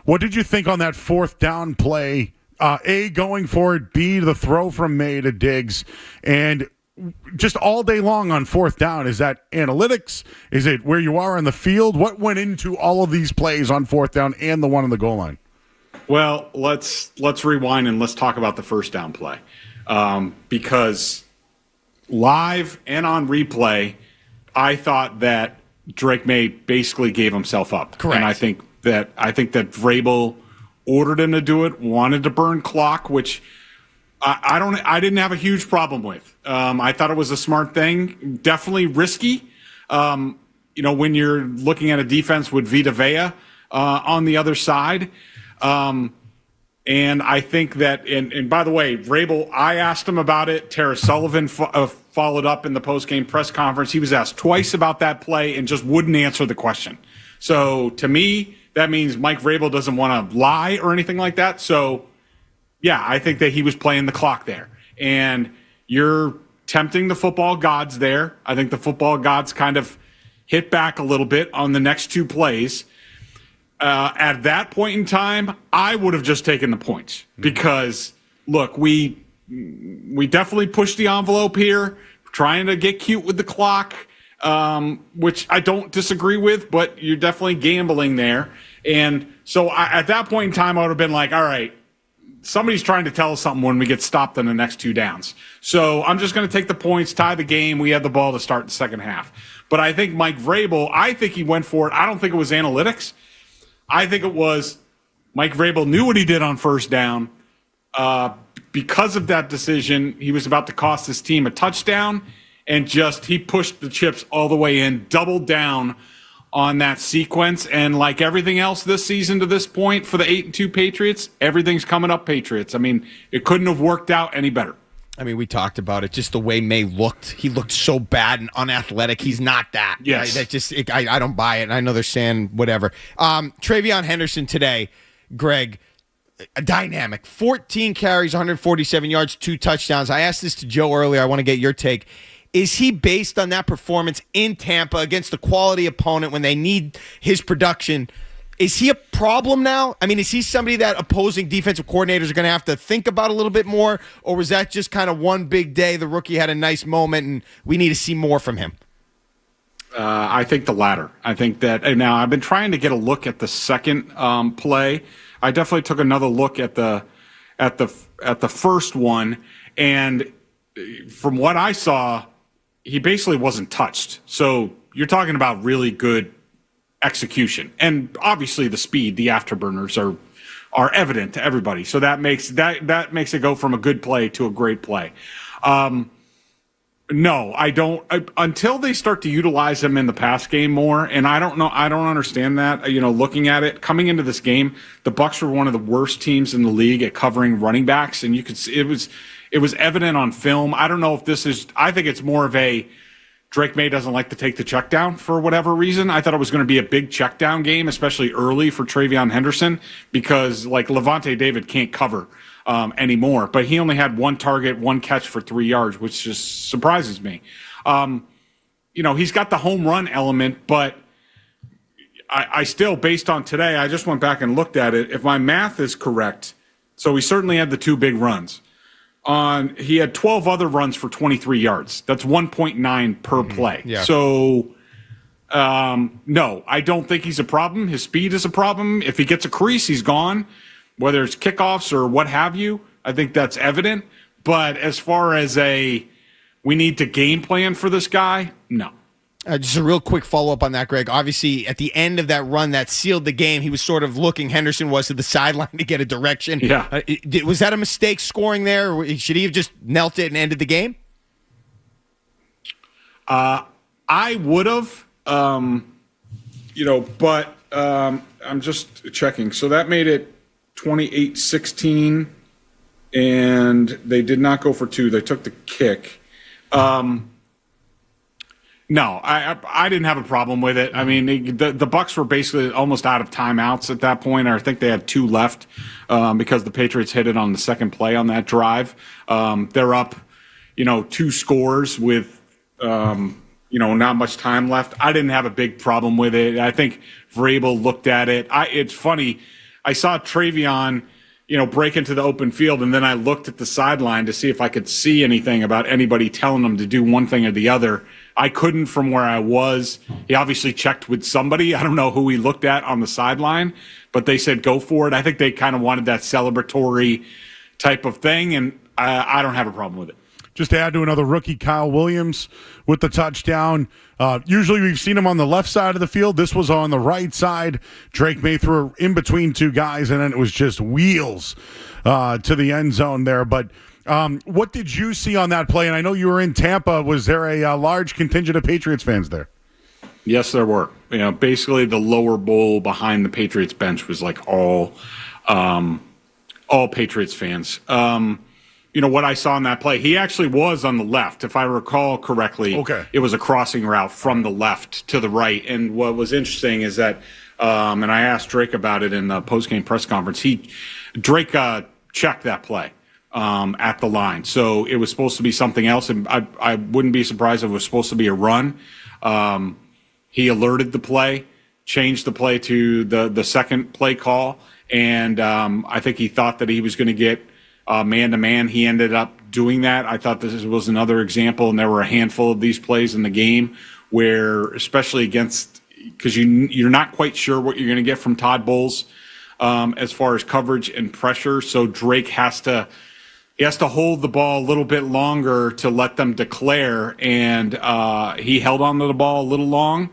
What did you think on that fourth down play? A, going for it, B, the throw from May to Diggs, and just all day long on fourth down? Is that analytics? Is it where you are on the field? What went into all of these plays on fourth down and the one on the goal line? Well, let's rewind and let's talk about the first down play, because live and on replay, I thought that Drake May basically gave himself up. Correct. And I think that Vrabel ordered him to do it, wanted to burn clock, which I didn't have a huge problem with. I thought it was a smart thing, definitely risky. When you're looking at a defense with Vita Vea on the other side. And I think that, and by the way, Vrabel, I asked him about it. Tara Sullivan followed up in the postgame press conference. He was asked twice about that play and just wouldn't answer the question. So to me, that means Mike Vrabel doesn't want to lie or anything like that. So, yeah, I think that he was playing the clock there. And you're tempting the football gods there. I think the football gods kind of hit back a little bit on the next two plays. At that point in time, I would have just taken the points because, look, we definitely pushed the envelope here, trying to get cute with the clock, which I don't disagree with, but you're definitely gambling there. And so at that point in time, I would have been like, all right, somebody's trying to tell us something when we get stopped in the next two downs. So I'm just going to take the points, tie the game. We had the ball to start the second half. But I think Mike Vrabel, I think he went for it. I don't think it was analytics. I think it was Mike Vrabel knew what he did on first down. Because of that decision, he was about to cost his team a touchdown, and he pushed the chips all the way in, doubled down on that sequence. And like everything else this season to this point for the 8-2 Patriots, everything's coming up Patriots. I mean, it couldn't have worked out any better. I mean, we talked about it, just the way May looked. He looked so bad and unathletic. He's not that. Yes. I don't buy it. And I know they're saying whatever. Trayvon Henderson today, Greg, a dynamic. 14 carries, 147 yards, 2 touchdowns. I asked this to Joe earlier. I want to get your take. Is he, based on that performance in Tampa against a quality opponent when they need his production, is he a problem now? I mean, is he somebody that opposing defensive coordinators are going to have to think about a little bit more? Or was that just kind of one big day? The rookie had a nice moment and we need to see more from him. I think the latter. I think that, and now I've been trying to get a look at the second play. I definitely took another look at the first one. And from what I saw, he basically wasn't touched. So you're talking about really good execution, and obviously the speed, the afterburners are evident to everybody. So that makes it go from a good play to a great play. No, I don't. Until they start to utilize him in the pass game more, and I don't know. I don't understand that. Looking at it coming into this game, the Bucs were one of the worst teams in the league at covering running backs, and you could see it was evident on film. I don't know if this is. I think it's more of a Drake May doesn't like to take the check down for whatever reason. I thought it was going to be a big check down game, especially early for Trayvon Henderson, because like Levante David can't cover anymore. But he only had 1 target, 1 catch for 3 yards, which just surprises me. He's got the home run element, but I still, based on today, I just went back and looked at it. If my math is correct, so he certainly had the 2 big runs. He had 12 other runs for 23 yards. That's 1.9 per play. Yeah. So, no, I don't think he's a problem. His speed is a problem. If he gets a crease, he's gone. Whether it's kickoffs or what have you, I think that's evident. But as far as we need to game plan for this guy, no. Just a real quick follow-up on that, Greg. Obviously, at the end of that run that sealed the game, he was sort of looking, Henderson was, to the sideline to get a direction. Yeah. Was that a mistake scoring there? Or should he have just knelt it and ended the game? I would have, but I'm just checking. So that made it 28-16, and they did not go for 2. They took the kick. No, I didn't have a problem with it. I mean, the Bucs were basically almost out of timeouts at that point. I think they had 2 left because the Patriots hit it on the second play on that drive. They're up, 2 scores with, not much time left. I didn't have a big problem with it. I think Vrabel looked at it. It's funny. I saw Trayvon, break into the open field, and then I looked at the sideline to see if I could see anything about anybody telling him to do one thing or the other. I couldn't from where I was. He obviously checked with somebody. I don't know who he looked at on the sideline, but they said go for it. I think they kind of wanted that celebratory type of thing, and I don't have a problem with it. Just to add to another rookie, Kyle Williams with the touchdown. Usually we've seen him on the left side of the field. This was on the right side. Drake May threw in between 2 guys, and then it was just wheels to the end zone there. But what did you see on that play? And I know you were in Tampa. Was there a large contingent of Patriots fans there? Yes, there were. Basically the lower bowl behind the Patriots bench was like all Patriots fans. What I saw in that play, he actually was on the left. If I recall correctly, It was a crossing route from the left to the right. And what was interesting is that, and I asked Drake about it in the postgame press conference, Drake checked that play at the line. So it was supposed to be something else, and I wouldn't be surprised if it was supposed to be a run. He alerted the play, changed the play to the second play call, and I think he thought that he was going to get man-to-man. He ended up doing that. I thought this was another example, and there were a handful of these plays in the game where, especially against, because you're not quite sure what you're going to get from Todd Bowles as far as coverage and pressure. So Drake has to hold the ball a little bit longer to let them declare, and he held on to the ball a little long,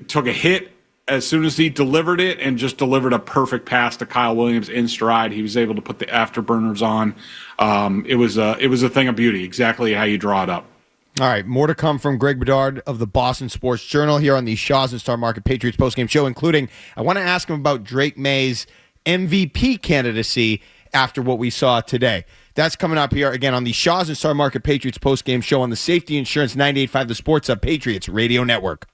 took a hit as soon as he delivered it, and just delivered a perfect pass to Kyle Williams in stride. He was able to put the afterburners on. It was a thing of beauty, exactly how you draw it up. All right, more to come from Greg Bedard of the Boston Sports Journal here on the Shaw's and Star Market Patriots postgame show, including I want to ask him about Drake May's MVP candidacy after what we saw today. That's coming up here again on the Shaw's and Star Market Patriots postgame show on the Safety Insurance 98.5 The Sports Hub Patriots Radio Network.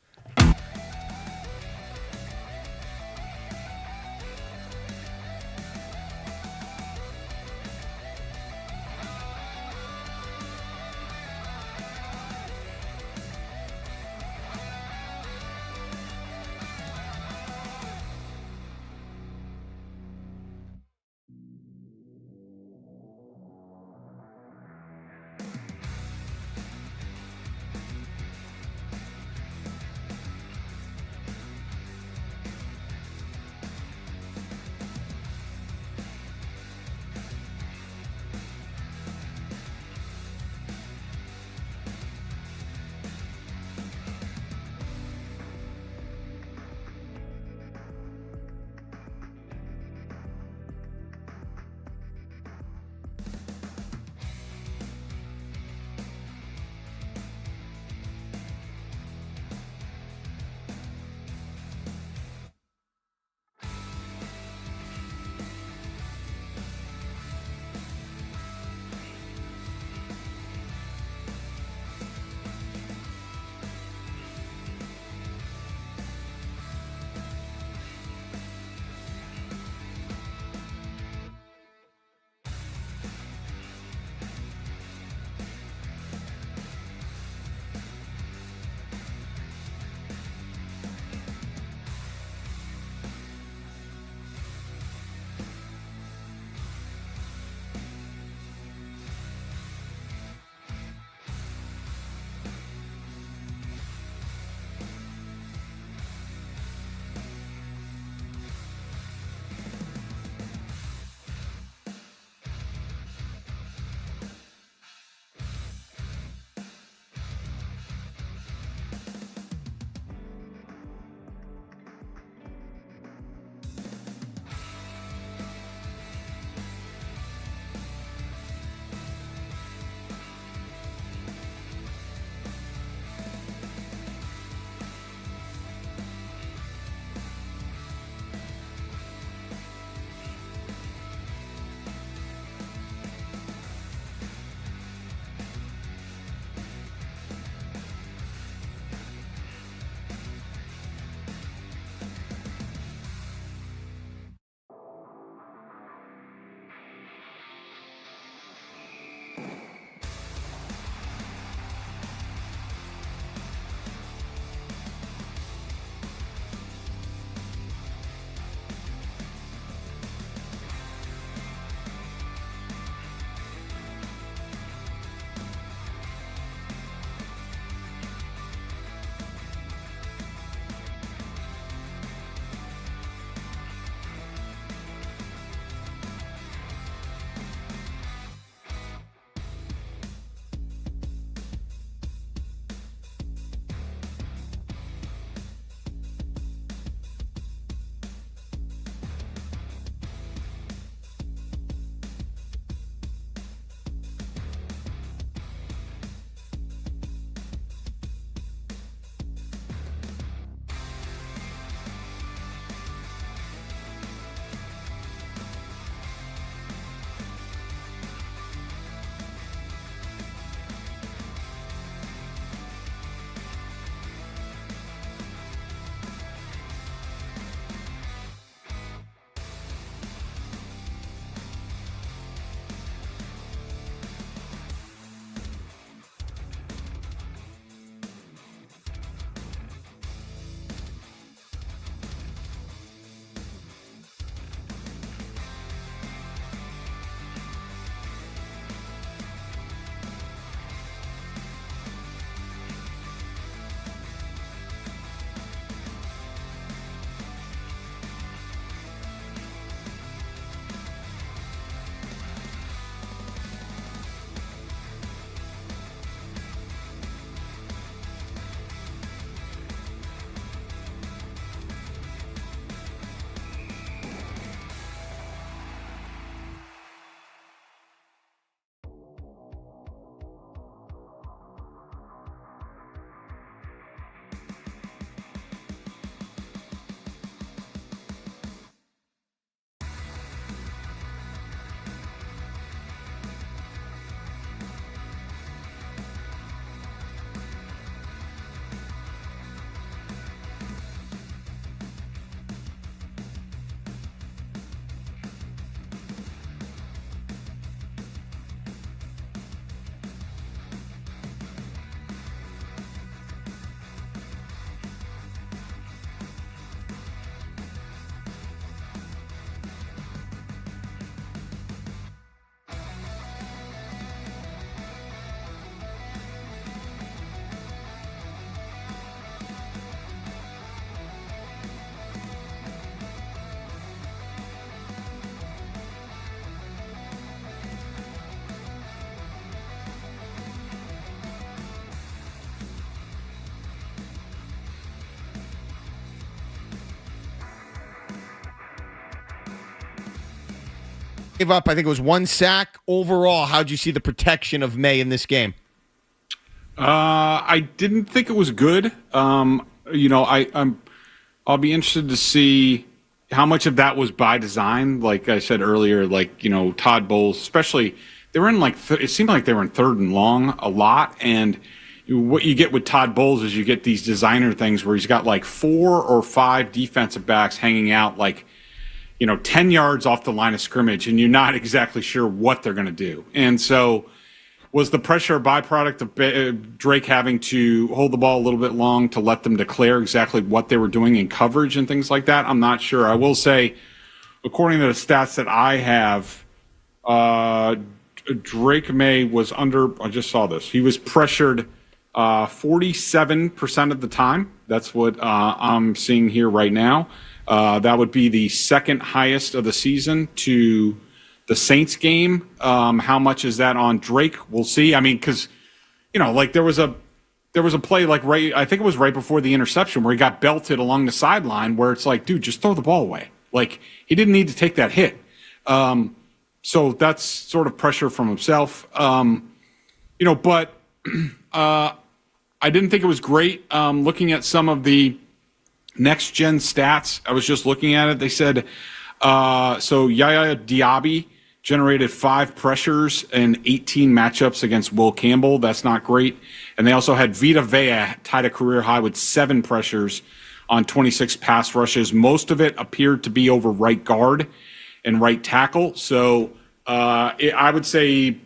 Gave up, I think it was 1 sack. Overall, how'd you see the protection of May in this game? I didn't think it was good. I'll be interested to see how much of that was by design. Like I said earlier, Todd Bowles, especially, they were in it seemed like they were in 3rd and long a lot. And what you get with Todd Bowles is you get these designer things where he's got 4 or 5 defensive backs hanging out 10 yards off the line of scrimmage, and you're not exactly sure what they're going to do. And so was the pressure a byproduct of Drake having to hold the ball a little bit long to let them declare exactly what they were doing in coverage and things like that? I'm not sure. I will say, according to the stats that I have, Drake May was I just saw this. He was pressured 47% of the time. That's what I'm seeing here right now. That would be the second highest of the season to the Saints game. How much is that on Drake? We'll see. I mean, because there was a play I think it was right before the interception where he got belted along the sideline, where it's like, dude, just throw the ball away. He didn't need to take that hit. So that's sort of pressure from himself. But I didn't think it was great. Looking at some of the next-gen stats, I was just looking at it. They said, Yaya Diaby generated 5 pressures and 18 matchups against Will Campbell. That's not great. And they also had Vita Vea tied a career high with 7 pressures on 26 pass rushes. Most of it appeared to be over right guard and right tackle. So I would say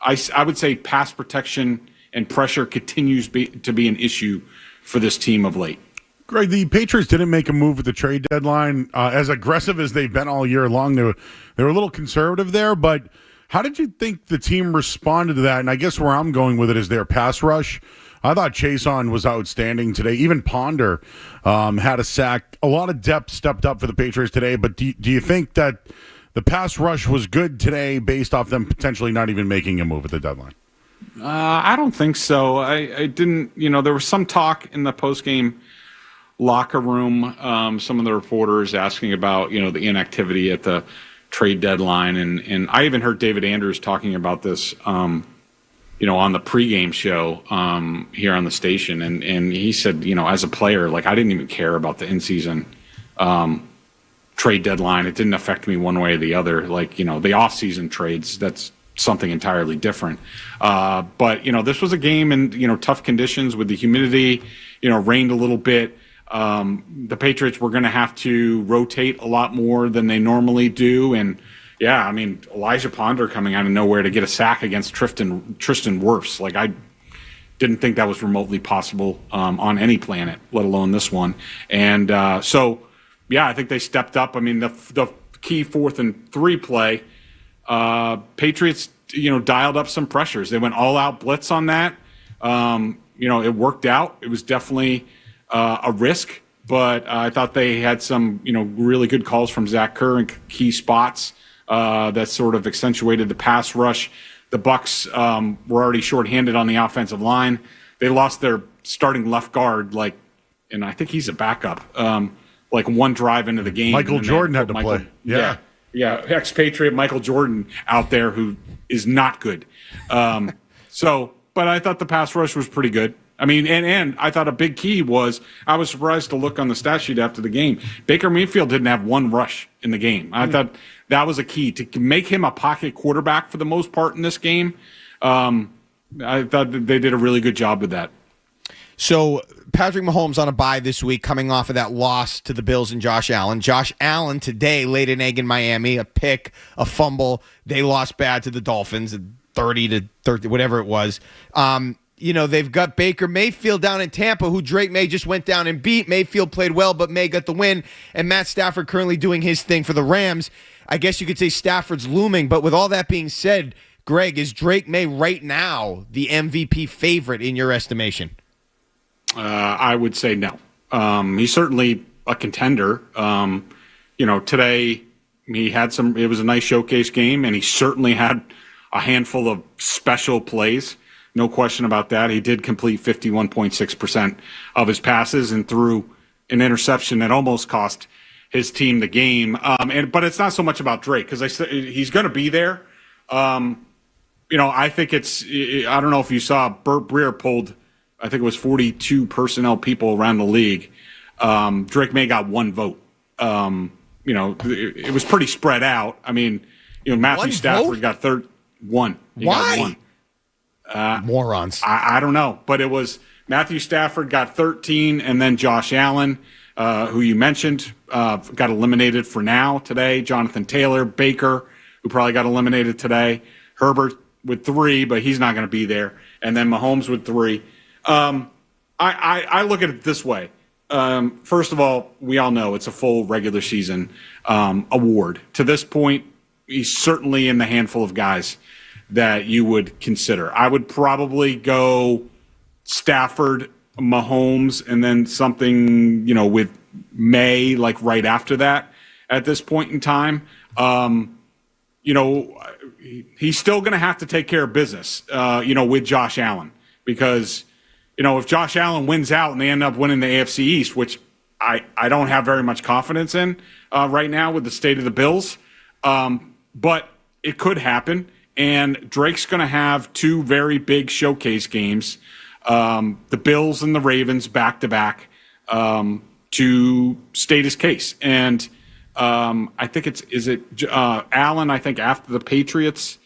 I would say pass protection and pressure continues to be an issue for this team of late. Greg, the Patriots didn't make a move at the trade deadline. As aggressive as they've been all year long, they were a little conservative there. But how did you think the team responded to that? And I guess where I'm going with it is their pass rush. I thought Chason was outstanding today. Even Ponder had a sack. A lot of depth stepped up for the Patriots today. But do you think that the pass rush was good today based off them potentially not even making a move at the deadline? I don't think so. I didn't, there was some talk in the postgame locker room, some of the reporters asking about, the inactivity at the trade deadline. And I even heard David Andrews talking about this, on the pregame show here on the station. And he said, as a player, I didn't even care about the in-season trade deadline. It didn't affect me one way or the other. The off-season trades, that's something entirely different. But this was a game in, tough conditions with the humidity, rained a little bit. The Patriots were going to have to rotate a lot more than they normally do. And yeah, Elijah Ponder coming out of nowhere to get a sack against Tristan Wirfs. I didn't think that was remotely possible on any planet, let alone this one. And so, yeah, I think they stepped up. The key 4th and 3 play, Patriots, dialed up some pressures. They went all out blitz on that. It worked out. It was definitely a risk, but I thought they had some, really good calls from Zach Kerr in key spots that sort of accentuated the pass rush. The Bucs were already shorthanded on the offensive line. They lost their starting left guard, and I think he's a backup, one drive into the game. Michael Jordan had to play. Yeah. Yeah, expatriate Michael Jordan out there who is not good. But I thought the pass rush was pretty good. And I thought a big key was, I was surprised to look on the stat sheet after the game. Baker Mayfield didn't have one rush in the game. I thought that was a key to make him a pocket quarterback for the most part in this game. I thought that they did a really good job with that. So Patrick Mahomes on a bye this week, coming off of that loss to the Bills and Josh Allen. Josh Allen today laid an egg in Miami, a pick, a fumble. They lost bad to the Dolphins, 30-30, whatever it was. They've got Baker Mayfield down in Tampa, who Drake May just went down and beat. Mayfield played well, but May got the win. And Matt Stafford currently doing his thing for the Rams. I guess you could say Stafford's looming. But with all that being said, Greg, is Drake May right now the MVP favorite in your estimation? I would say no. He's certainly a contender. Today he had it was a nice showcase game, and he certainly had a handful of special plays. No question about that. He did complete 51.6% of his passes and threw an interception that almost cost his team the game. But it's not so much about Drake, because he's going to be there. I think I don't know if you saw, Burt Breer pulled, I think it was 42 personnel people around the league. Drake May got one vote. It was pretty spread out. Matthew Stafford got one. Why? Got one. Morons. I don't know, but it was Matthew Stafford got 13, and then Josh Allen, who you mentioned, got eliminated for now today. Jonathan Taylor, Baker, who probably got eliminated today. Herbert with 3, but he's not going to be there. And then Mahomes with 3. I look at it this way. First of all, we all know it's a full regular season award. To this point, he's certainly in the handful of guys that you would consider. I would probably go Stafford, Mahomes, and then something, with May, right after that at this point in time. He's still going to have to take care of business, with Josh Allen, because, if Josh Allen wins out and they end up winning the AFC East, which I don't have very much confidence in right now with the state of the Bills, but it could happen. And Drake's going to have 2 very big showcase games, the Bills and the Ravens back-to-back, to state his case. And I think Allen, I think, after the Patriots,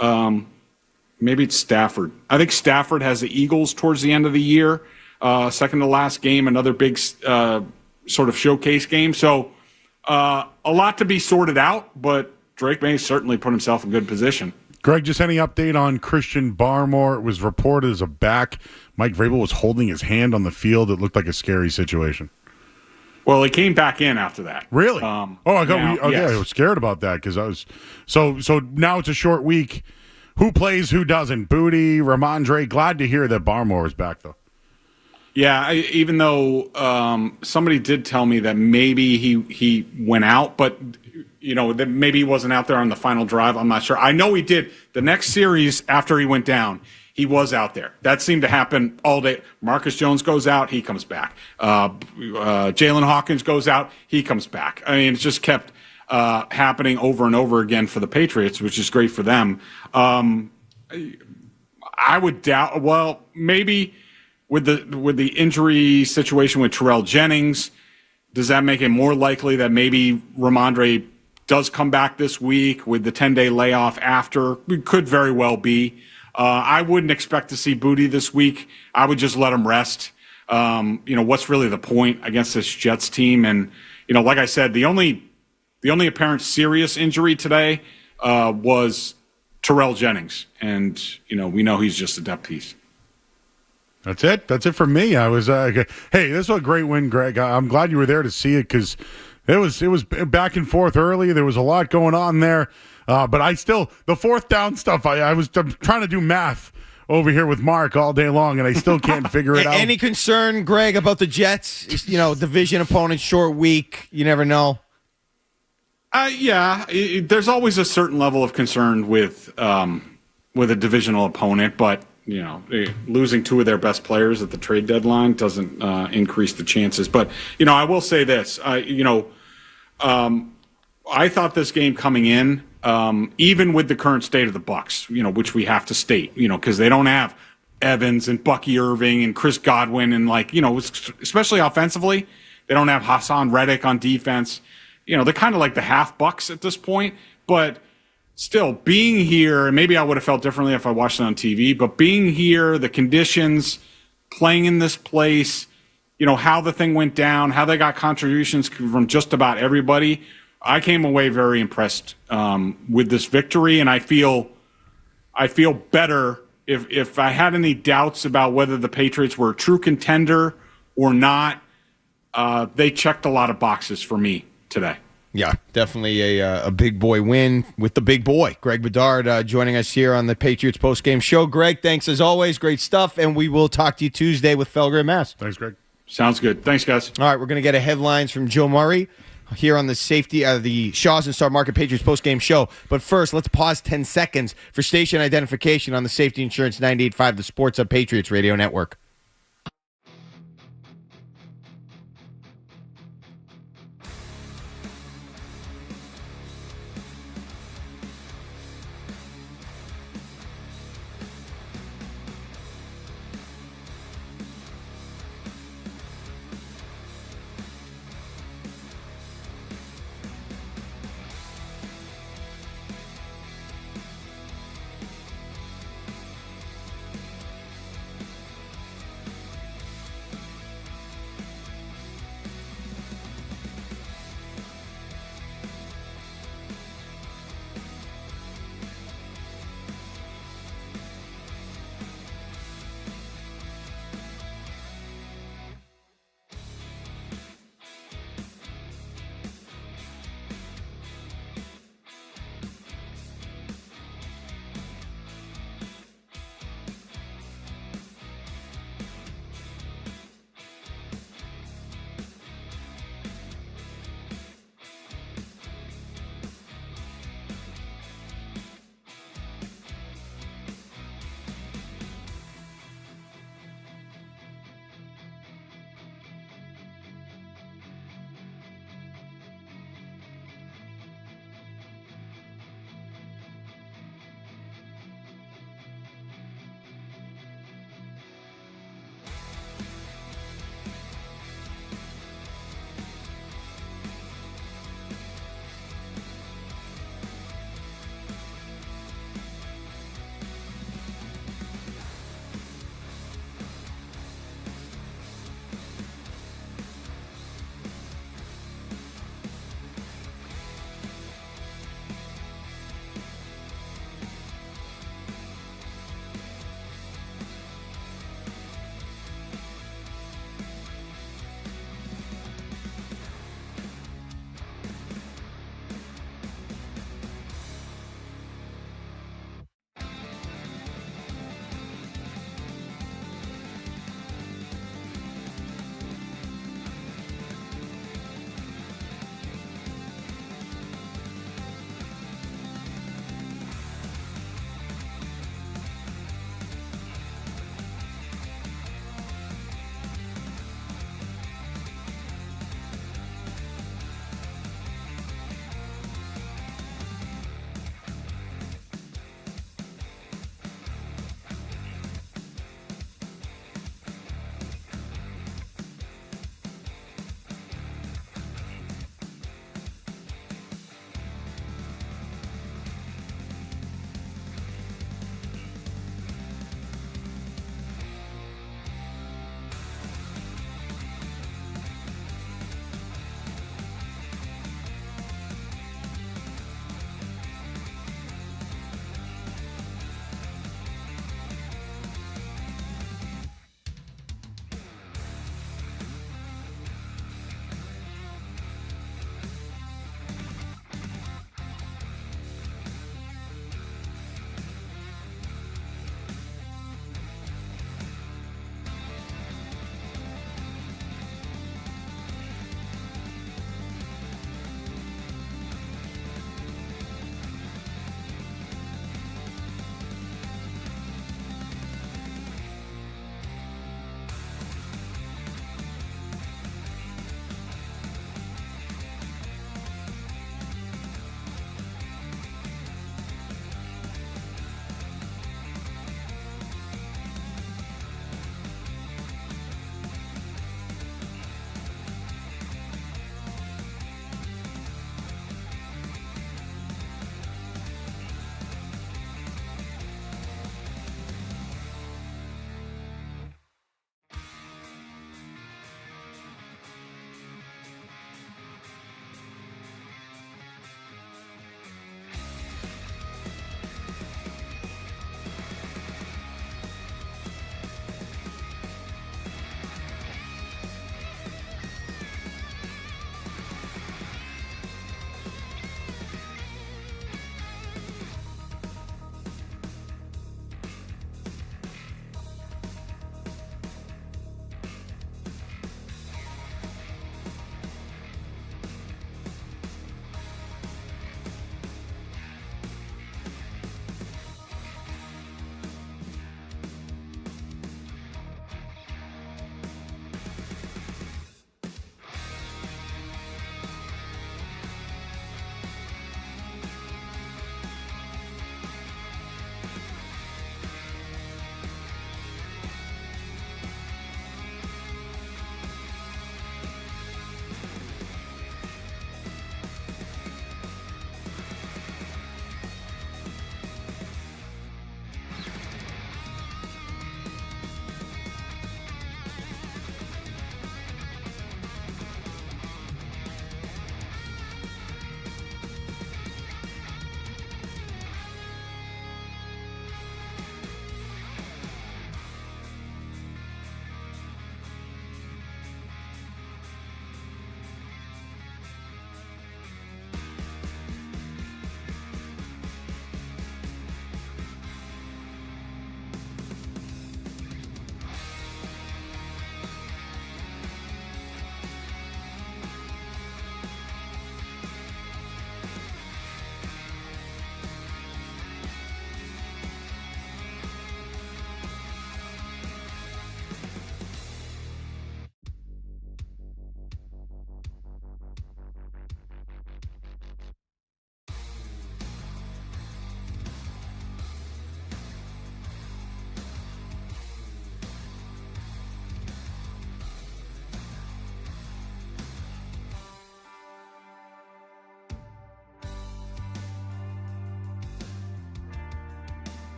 maybe it's Stafford. I think Stafford has the Eagles towards the end of the year, second to last game, another big sort of showcase game. So a lot to be sorted out, but Drake May certainly put himself in good position. Greg, just any update on Christian Barmore? It was reported as a back. Mike Vrabel was holding his hand on the field. It looked like a scary situation. Well, he came back in after that. Really? I was scared about that because I was so now it's a short week. Who plays? Who doesn't? Booty, Ramondre. Glad to hear that Barmore is back though. Yeah, even though somebody did tell me that maybe he went out, but that maybe he wasn't out there on the final drive. I'm not sure. I know he did. The next series after he went down, he was out there. That seemed to happen all day. Marcus Jones goes out, he comes back. Jalen Hawkins goes out, he comes back. I mean, it just kept happening over and over again for the Patriots, which is great for them. I would doubt. Well, maybe with the injury situation with Terrell Jennings, does that make it more likely that maybe Ramondre does come back this week with the 10-day layoff after? It could very well be. I wouldn't expect to see Booty this week. I would just let him rest. What's really the point against this Jets team? And, like I said, the only apparent serious injury today was Terrell Jennings. And, we know he's just a depth piece. That's it. That's it for me. I was, hey, this was a great win, Greg. I'm glad you were there to see it because it was back and forth early. There was a lot going on there. But the fourth down stuff, I'm trying to do math over here with Mark all day long, and I still can't figure it out. Any concern, Greg, about the Jets? Division opponent, short week. You never know. Yeah, there's always a certain level of concern with a divisional opponent, but losing two of their best players at the trade deadline doesn't increase the chances. But I will say this. I thought this game coming in, even with the current state of the Bucs, which we have to state, because they don't have Evans and Bucky Irving and Chris Godwin and especially offensively, they don't have Hassan Reddick on defense. They're kind of like the half Bucs at this point, but still being here, and maybe I would have felt differently if I watched it on TV, but being here, the conditions, playing in this place, how the thing went down, how they got contributions from just about everybody, I came away very impressed with this victory, and I feel better. If I had any doubts about whether the Patriots were a true contender or not, they checked a lot of boxes for me today. Yeah, definitely a big boy win with the big boy. Greg Bedard joining us here on the Patriots Postgame Show. Greg, thanks as always. Great stuff, and we will talk to you Tuesday with Felger and Mass. Thanks, Greg. Sounds good. Thanks, guys. All right, we're going to get a headlines from Joe Murray here on the the Shaw's and Star Market Patriots Postgame Show. But first, let's pause 10 seconds for station identification on the Safety Insurance 98.5, the Sports Hub Patriots Radio Network.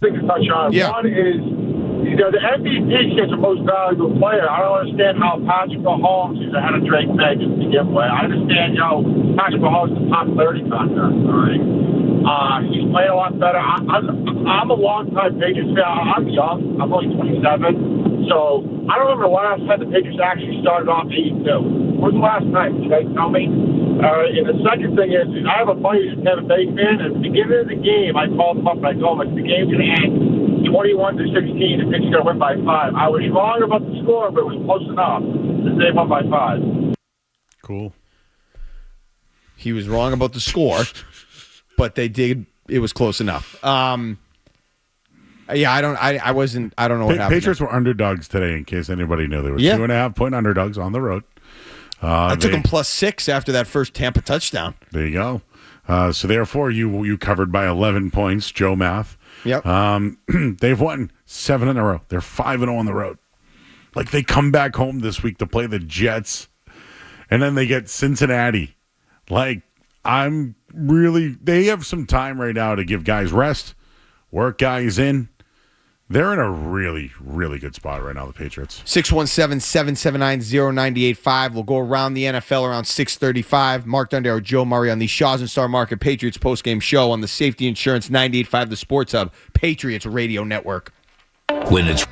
things to touch on. Yeah. One is, the MVP gets the most valuable player. I don't understand how Patrick Mahomes is ahead of Drake May to begin with. I understand, Patrick Mahomes is the top 30 contender, all right? He's playing a lot better. I'm a long-time Patriots fan. I'm young. I'm only 27. So I don't remember the last time the Patriots actually started off 82. When was the last time? You guys tell me? And the second thing is, I have a buddy who's a Tampa Bay fan. At the beginning of the game, I called him up and I told him the game's going to end 21-16. The Patriots going to win by 5. I was wrong about the score, but it was close enough that they won by 5. Cool. He was wrong about the score, but they did. It was close enough. Yeah, I don't know what happened. Patriots were underdogs today, in case anybody knew. They were 2.5-point underdogs on the road. I took them +6 after that first Tampa touchdown. There you go. So therefore, you covered by 11 points, Joe Math. Yep. They've won 7 in a row. They're 5-0 on the road. Like, they come back home this week to play the Jets, and then they get Cincinnati. Like, they have some time right now to give guys rest, work guys in. They're in a really, really good spot right now, the Patriots. 617-779-0985. We'll go around the NFL around 6:35. Mark Dondero, Joe Murray on the Shaw's and Star Market Patriots postgame show on the Safety Insurance 98.5 The Sports Hub, Patriots Radio Network. When it's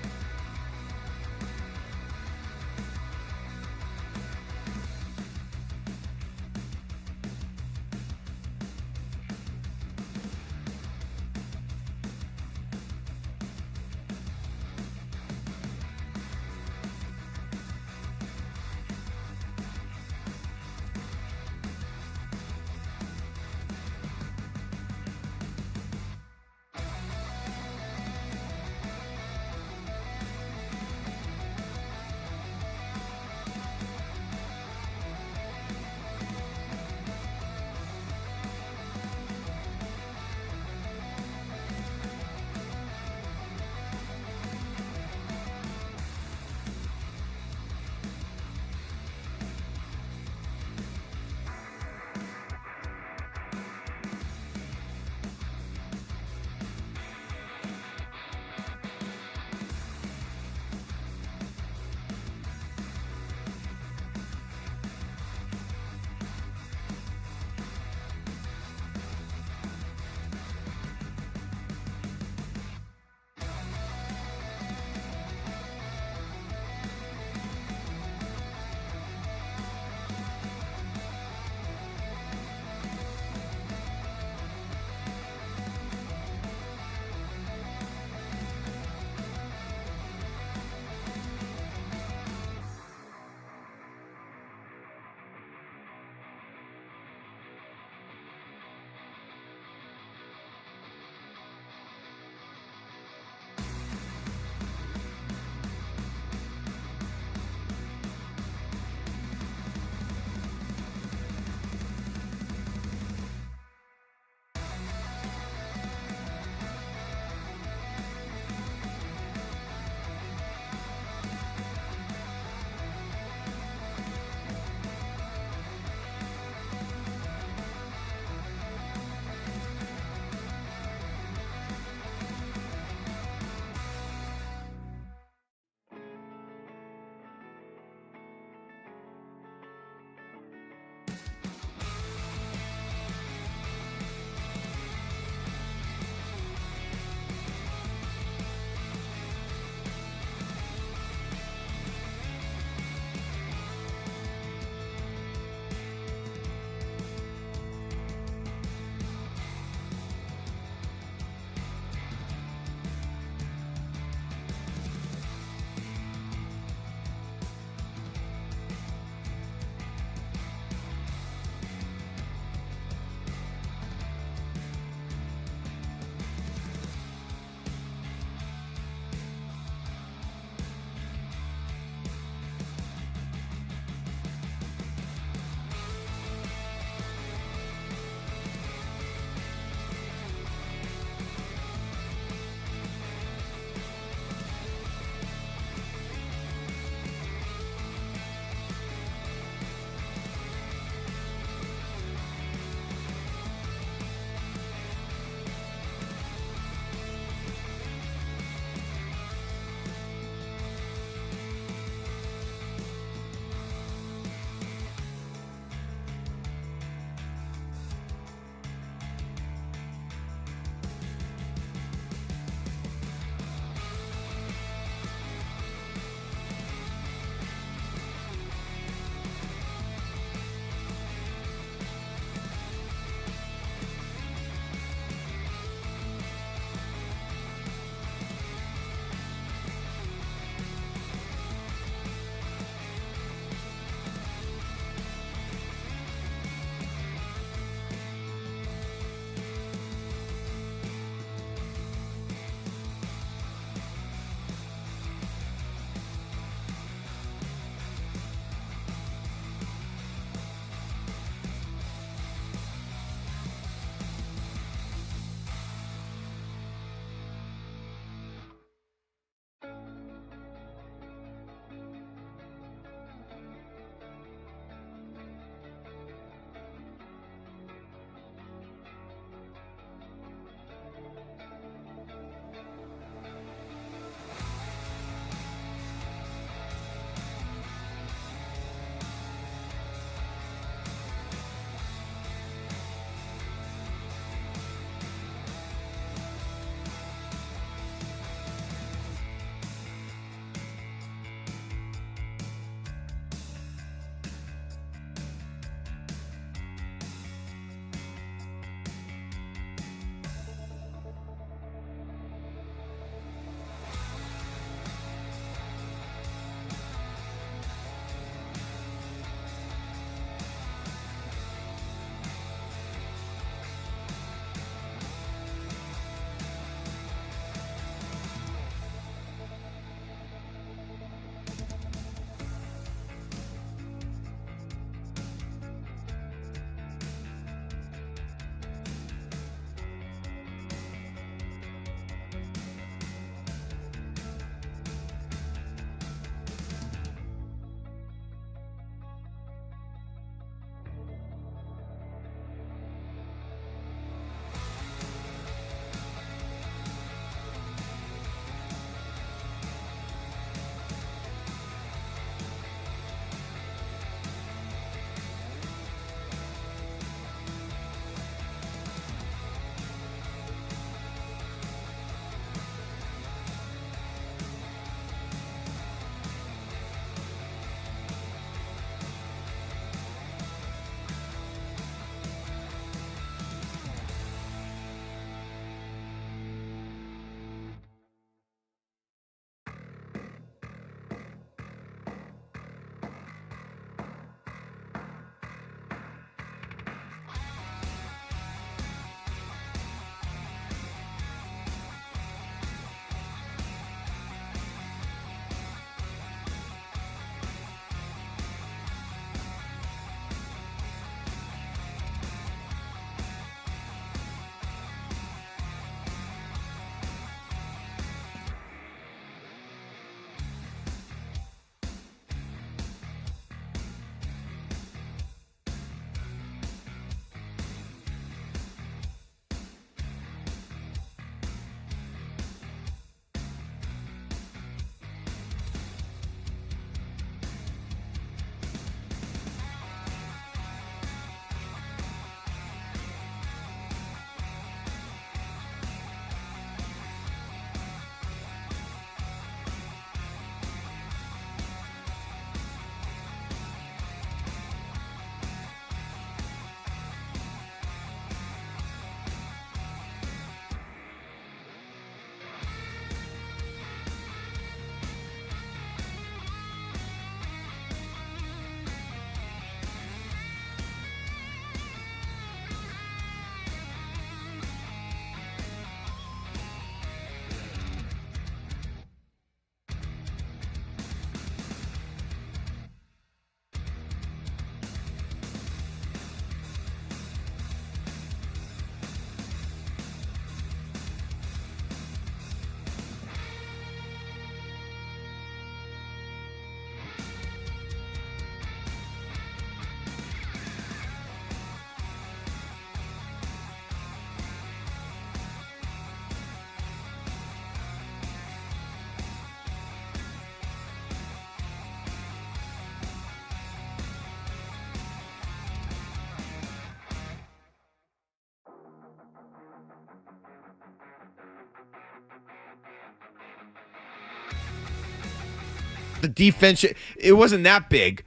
the defense. It wasn't that big.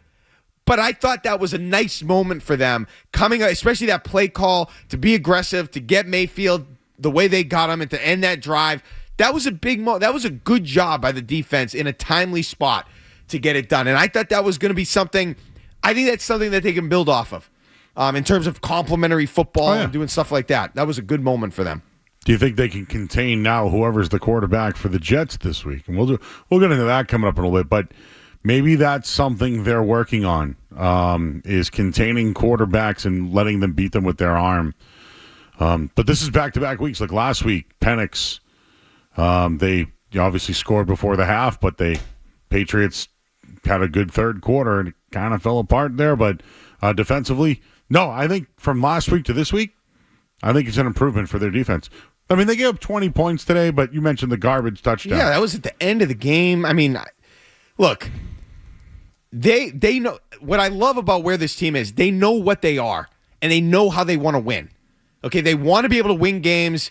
But I thought that was a nice moment for them coming, especially that play call to be aggressive, to get Mayfield the way they got him and to end that drive. That was a big that was a good job by the defense in a timely spot to get it done. And I thought that was going to be something. I think that's something that they can build off of in terms of complementary football and doing stuff like that. That was a good moment for them. Do you think they can contain now whoever's the quarterback for the Jets this week? And we'll get into that coming up in a little bit, but maybe that's something they're working on, is containing quarterbacks and letting them beat them with their arm. But this is back-to-back weeks. Like last week, Penix, they obviously scored before the half, but Patriots had a good third quarter and it kind of fell apart there. But defensively, no, I think from last week to this week, I think it's an improvement for their defense. I mean, they gave up 20 points today, but you mentioned the garbage touchdown. Yeah, that was at the end of the game. I mean, look, they know what I love about where this team is. They know what they are, and they know how they want to win. Okay, they want to be able to win games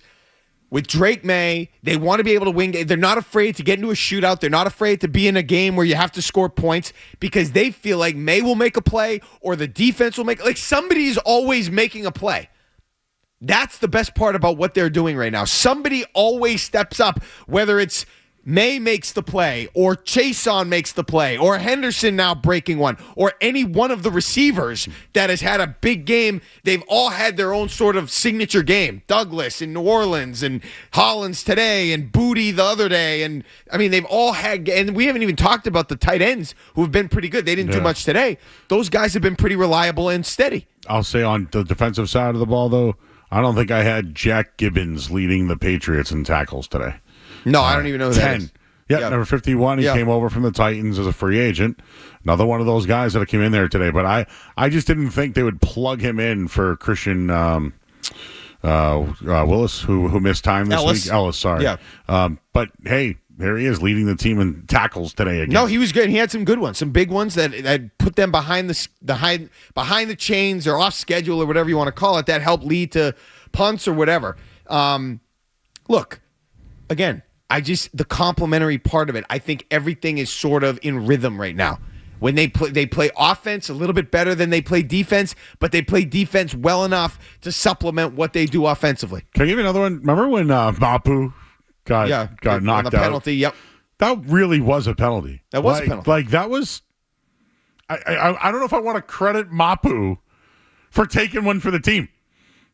with Drake May. They want to be able to win. They're not afraid to get into a shootout. They're not afraid to be in a game where you have to score points because they feel like May will make a play or the defense will make. Like somebody's always making a play. That's the best part about what they're doing right now. Somebody always steps up, whether it's May makes the play, or Chason makes the play, or Henderson now breaking one, or any one of the receivers that has had a big game. They've all had their own sort of signature game. Douglas in New Orleans, and Hollins today, and Booty the other day. And I mean, they've all had, and we haven't even talked about the tight ends who have been pretty good. They didn't do much today. Those guys have been pretty reliable and steady. I'll say on the defensive side of the ball, though, I don't think I had Jack Gibbons leading the Patriots in tackles today. No, I don't even know who 10. that is. Yeah, number 51. He came over from the Titans as a free agent. Another one of those guys that came in there today. But I just didn't think they would plug him in for Christian Willis, who missed time this week. Ellis, sorry. Yeah. But, hey, there he is leading the team in tackles today again. No, he was good. He had some good ones, some big ones that put them behind the chains or off schedule or whatever you want to call it, that helped lead to punts or whatever. Look, again, the complimentary part of it, I think everything is sort of in rhythm right now. When they play offense a little bit better than they play defense, but they play defense well enough to supplement what they do offensively. Can I give you another one? Remember when Mapu got knocked out? Penalty, yep. That really was a penalty. That was a penalty. Like, that was... I don't know if I want to credit Mapu for taking one for the team.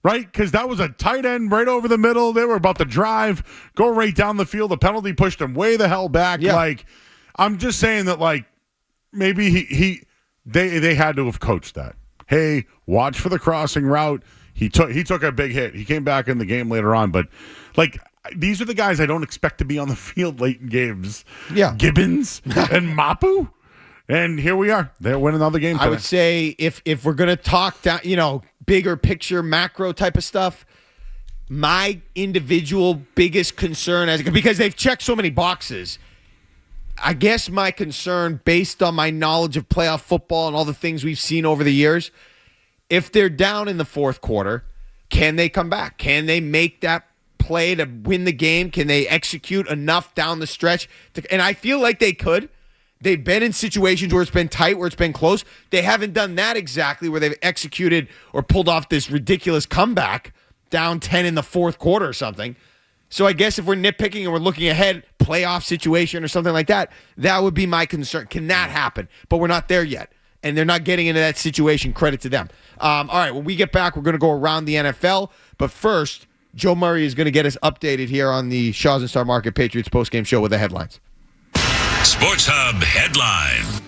Right? Because that was a tight end right over the middle. They were about to drive, go right down the field. The penalty pushed him way the hell back. Yeah. Like, I'm just saying that, like, maybe they had to have coached that. Hey, watch for the crossing route. He took a big hit. He came back in the game later on. But, like, these are the guys I don't expect to be on the field late in games. Yeah. Gibbons and Mapu. And here we are. They're winning another game today. I would say if we're going to talk down, bigger picture, macro type of stuff, my individual biggest concern, because they've checked so many boxes, I guess my concern, based on my knowledge of playoff football and all the things we've seen over the years, if they're down in the fourth quarter, can they come back? Can they make that play to win the game? Can they execute enough down the stretch? And I feel like they could. They've been in situations where it's been tight, where it's been close. They haven't done that exactly, where they've executed or pulled off this ridiculous comeback down 10 in the fourth quarter or something. So I guess if we're nitpicking and we're looking ahead, playoff situation or something like that, that would be my concern. Can that happen? But we're not there yet. And they're not getting into that situation. Credit to them. All right, when we get back, we're going to go around the NFL. But first, Joe Murray is going to get us updated here on the Shaw's and Star Market Patriots postgame show with the headlines. Sports Hub headline.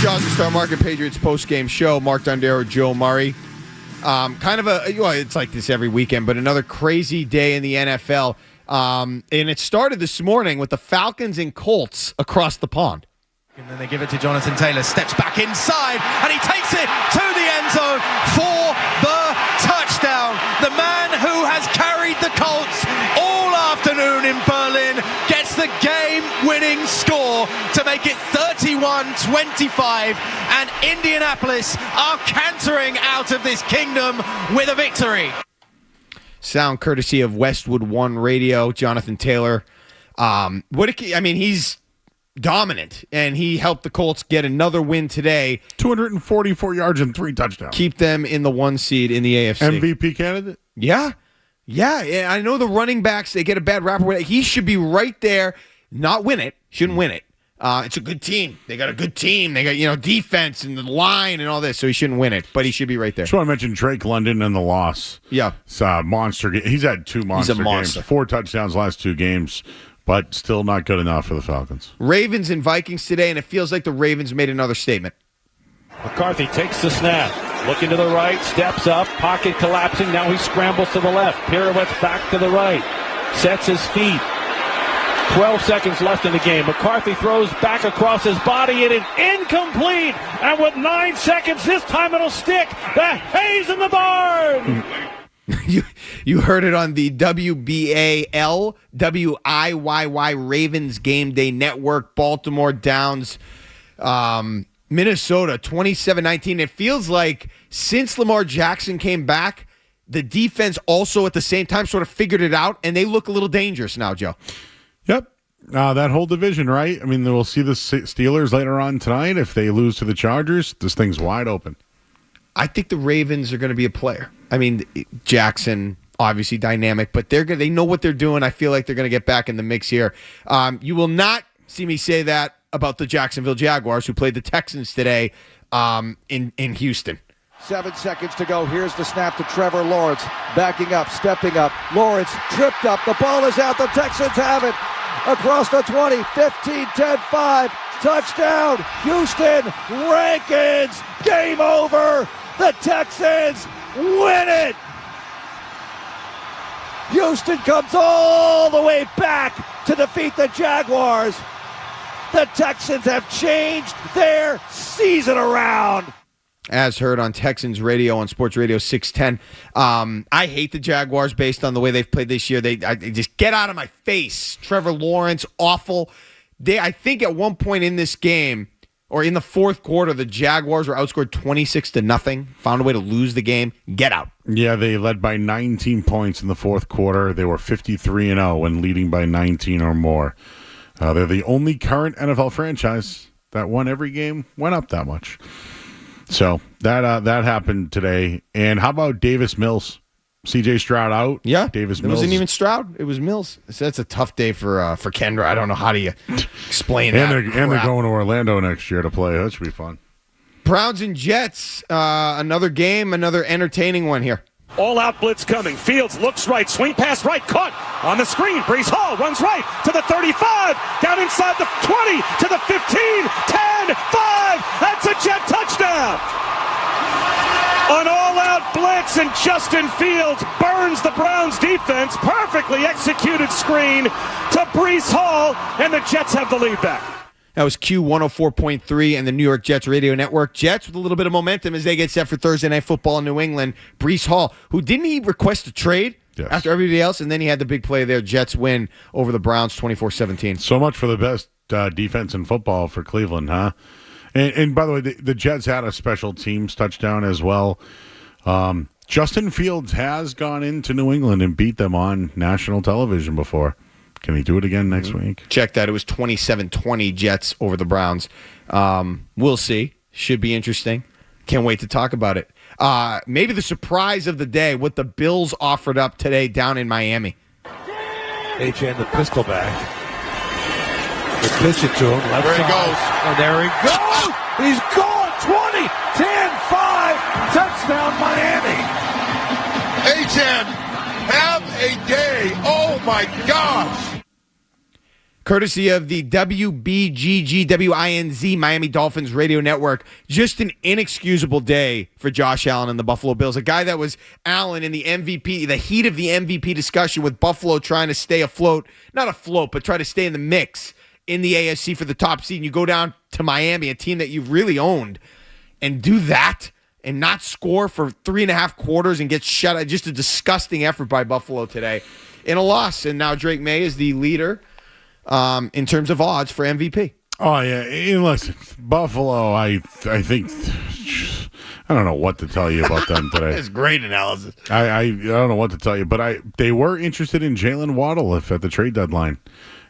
Jaws and Star Market Patriots Postgame Show. Mark Dondero, Joe Murray. It's like this every weekend, but another crazy day in the NFL. And it started this morning with the Falcons and Colts across the pond. And then they give it to Jonathan Taylor. Steps back inside, and he takes it to the end zone for the touchdown. The man who has carried the Colts all afternoon in Berlin gets the game-winning score to make it 31-25, and Indianapolis are cantering out of this kingdom with a victory. Sound courtesy of Westwood One Radio. Jonathan Taylor. He's dominant, and he helped the Colts get another win today. 244 yards and 3 touchdowns. Keep them in the 1 seed in the AFC. MVP candidate? Yeah. I know the running backs, they get a bad rap. He should be right there, not win it. Shouldn't win it. It's a good team. They got a good team. They got, defense and the line and all this, so he shouldn't win it, but he should be right there. Just want to mention Drake London and the loss. Yeah. It's a monster game. He's had 2 monster games. 4 touchdowns last 2 games. But still not good enough for the Falcons. Ravens and Vikings today, and it feels like the Ravens made another statement. McCarthy takes the snap. Looking to the right, steps up, pocket collapsing. Now he scrambles to the left. Pirouettes back to the right. Sets his feet. 12 seconds left in the game. McCarthy throws back across his body. It is incomplete. And with 9 seconds, this time it'll stick. The Hayes in the barn. You heard it on the WBAL, WIYY Ravens Game Day Network, Baltimore Downs, Minnesota, 27-19. It feels like since Lamar Jackson came back, the defense also at the same time sort of figured it out, and they look a little dangerous now, Joe. Yep. That whole division, right? I mean, we'll see the Steelers later on tonight. If they lose to the Chargers, this thing's wide open. I think the Ravens are going to be a player. I mean, Jackson, obviously dynamic, but they know what they're doing. I feel like they're going to get back in the mix here. You will not see me say that about the Jacksonville Jaguars, who played the Texans today in Houston. 7 seconds to go. Here's the snap to Trevor Lawrence. Backing up, stepping up. Lawrence tripped up. The ball is out. The Texans have it. Across the 20, 15, 10, 5. Touchdown, Houston, Rankins. Game over. The Texans win it! Houston comes all the way back to defeat the Jaguars. The Texans have changed their season around. As heard on Texans radio on Sports Radio 610. I hate the Jaguars based on the way they've played this year. They just get out of my face. Trevor Lawrence, awful. I think at one point in this game, or in the fourth quarter, the Jaguars were outscored 26-0, found a way to lose the game. Get out. Yeah, they led by 19 points in the fourth quarter. They were 53-0 when leading by 19 or more. They're the only current NFL franchise that won every game, went up that much. So that happened today. And how about Davis Mills? C.J. Stroud out. Yeah, Davis Mills. It Mills. wasn't even Stroud. It was Mills. So that's a tough day for Kendra. I don't know how do you explain that. And they're going to Orlando next year to play. That should be fun. Browns and Jets. Another game. Another entertaining one here. All-out blitz coming. Fields looks right. Swing pass right. Caught on the screen. Breece Hall runs right to the 35. Down inside the 20 to the 15. 10, 5. That's a Jet touchdown. An all-out blitz, and Justin Fields burns the Browns defense. Perfectly executed screen to Breece Hall, and the Jets have the lead back. That was Q104.3 and the New York Jets radio network. Jets with a little bit of momentum as they get set for Thursday Night Football in New England. Breece Hall, who didn't he request a trade after everybody else, and then he had the big play there. Jets win over the Browns 24-17. So much for the best defense in football for Cleveland, huh? And by the way, the Jets had a special teams touchdown as well. Justin Fields has gone into New England and beat them on national television before. Can he do it again next week? Check that. It was 27-20 Jets over the Browns. We'll see. Should be interesting. Can't wait to talk about it. Maybe the surprise of the day, what the Bills offered up today down in Miami. HN the pistol back. They pitch it to him. Left there he side. goes. And there he goes. He's gone. 20, 10, 5. Touchdown, Miami. HN, have a day. Oh, my gosh. courtesy of the WBGGWINZ Miami Dolphins radio network. Just an inexcusable day for Josh Allen and the Buffalo Bills. A guy that was Allen in the MVP, the heat of the MVP discussion with Buffalo trying to stay afloat, not afloat, but try to stay in the mix in the AFC for the top seed. And you go down to Miami, a team that you've really owned, and do that and not score for 3.5 quarters and get shut out. Just a disgusting effort by Buffalo today in a loss. And now Drake May is the leader in terms of odds for MVP. Oh, yeah. And listen, Buffalo, I think, I don't know what to tell you about them today. That's great analysis. I don't know what to tell you, but they were interested in Jalen Waddle at the trade deadline.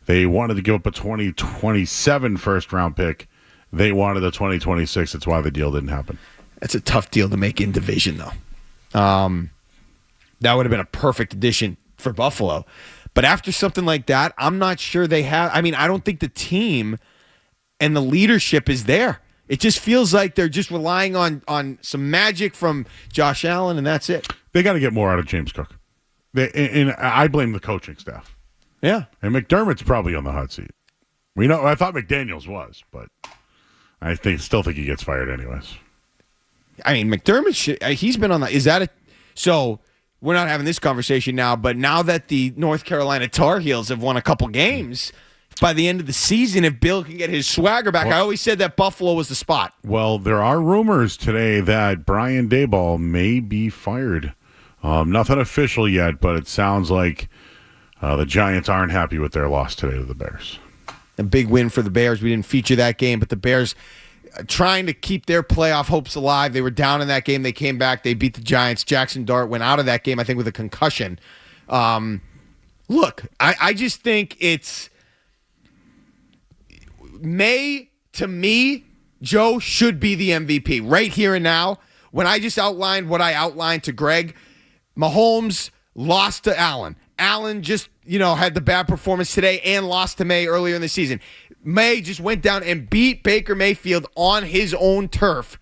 They wanted to give up a 2027 first-round pick. They wanted a 2026. That's why the deal didn't happen. That's a tough deal to make in division, though. That would have been a perfect addition for Buffalo. But after something like that, I'm not sure they have. I mean, I don't think the team and the leadership is there. It just feels like they're just relying on some magic from Josh Allen, and that's it. They got to get more out of James Cook. And I blame the coaching staff. Yeah. And McDermott's probably on the hot seat. I thought McDaniels was, but I still think he gets fired anyways. I mean, McDermott, he's been on the – is that a – so we're not having this conversation now, but now that the North Carolina Tar Heels have won a couple games – by the end of the season, if Bill can get his swagger back, I always said that Buffalo was the spot. Well, there are rumors today that Brian Daboll may be fired. Nothing official yet, but it sounds like the Giants aren't happy with their loss today to the Bears. A big win for the Bears. We didn't feature that game, but the Bears trying to keep their playoff hopes alive. They were down in that game. They came back. They beat the Giants. Jackson Dart went out of that game, I think, with a concussion. Look, I just think it's – May, to me, Joe, should be the MVP right here and now. When I just outlined what I outlined to Greg, Mahomes lost to Allen. Allen just, had the bad performance today and lost to May earlier in the season. May just went down and beat Baker Mayfield on his own turf.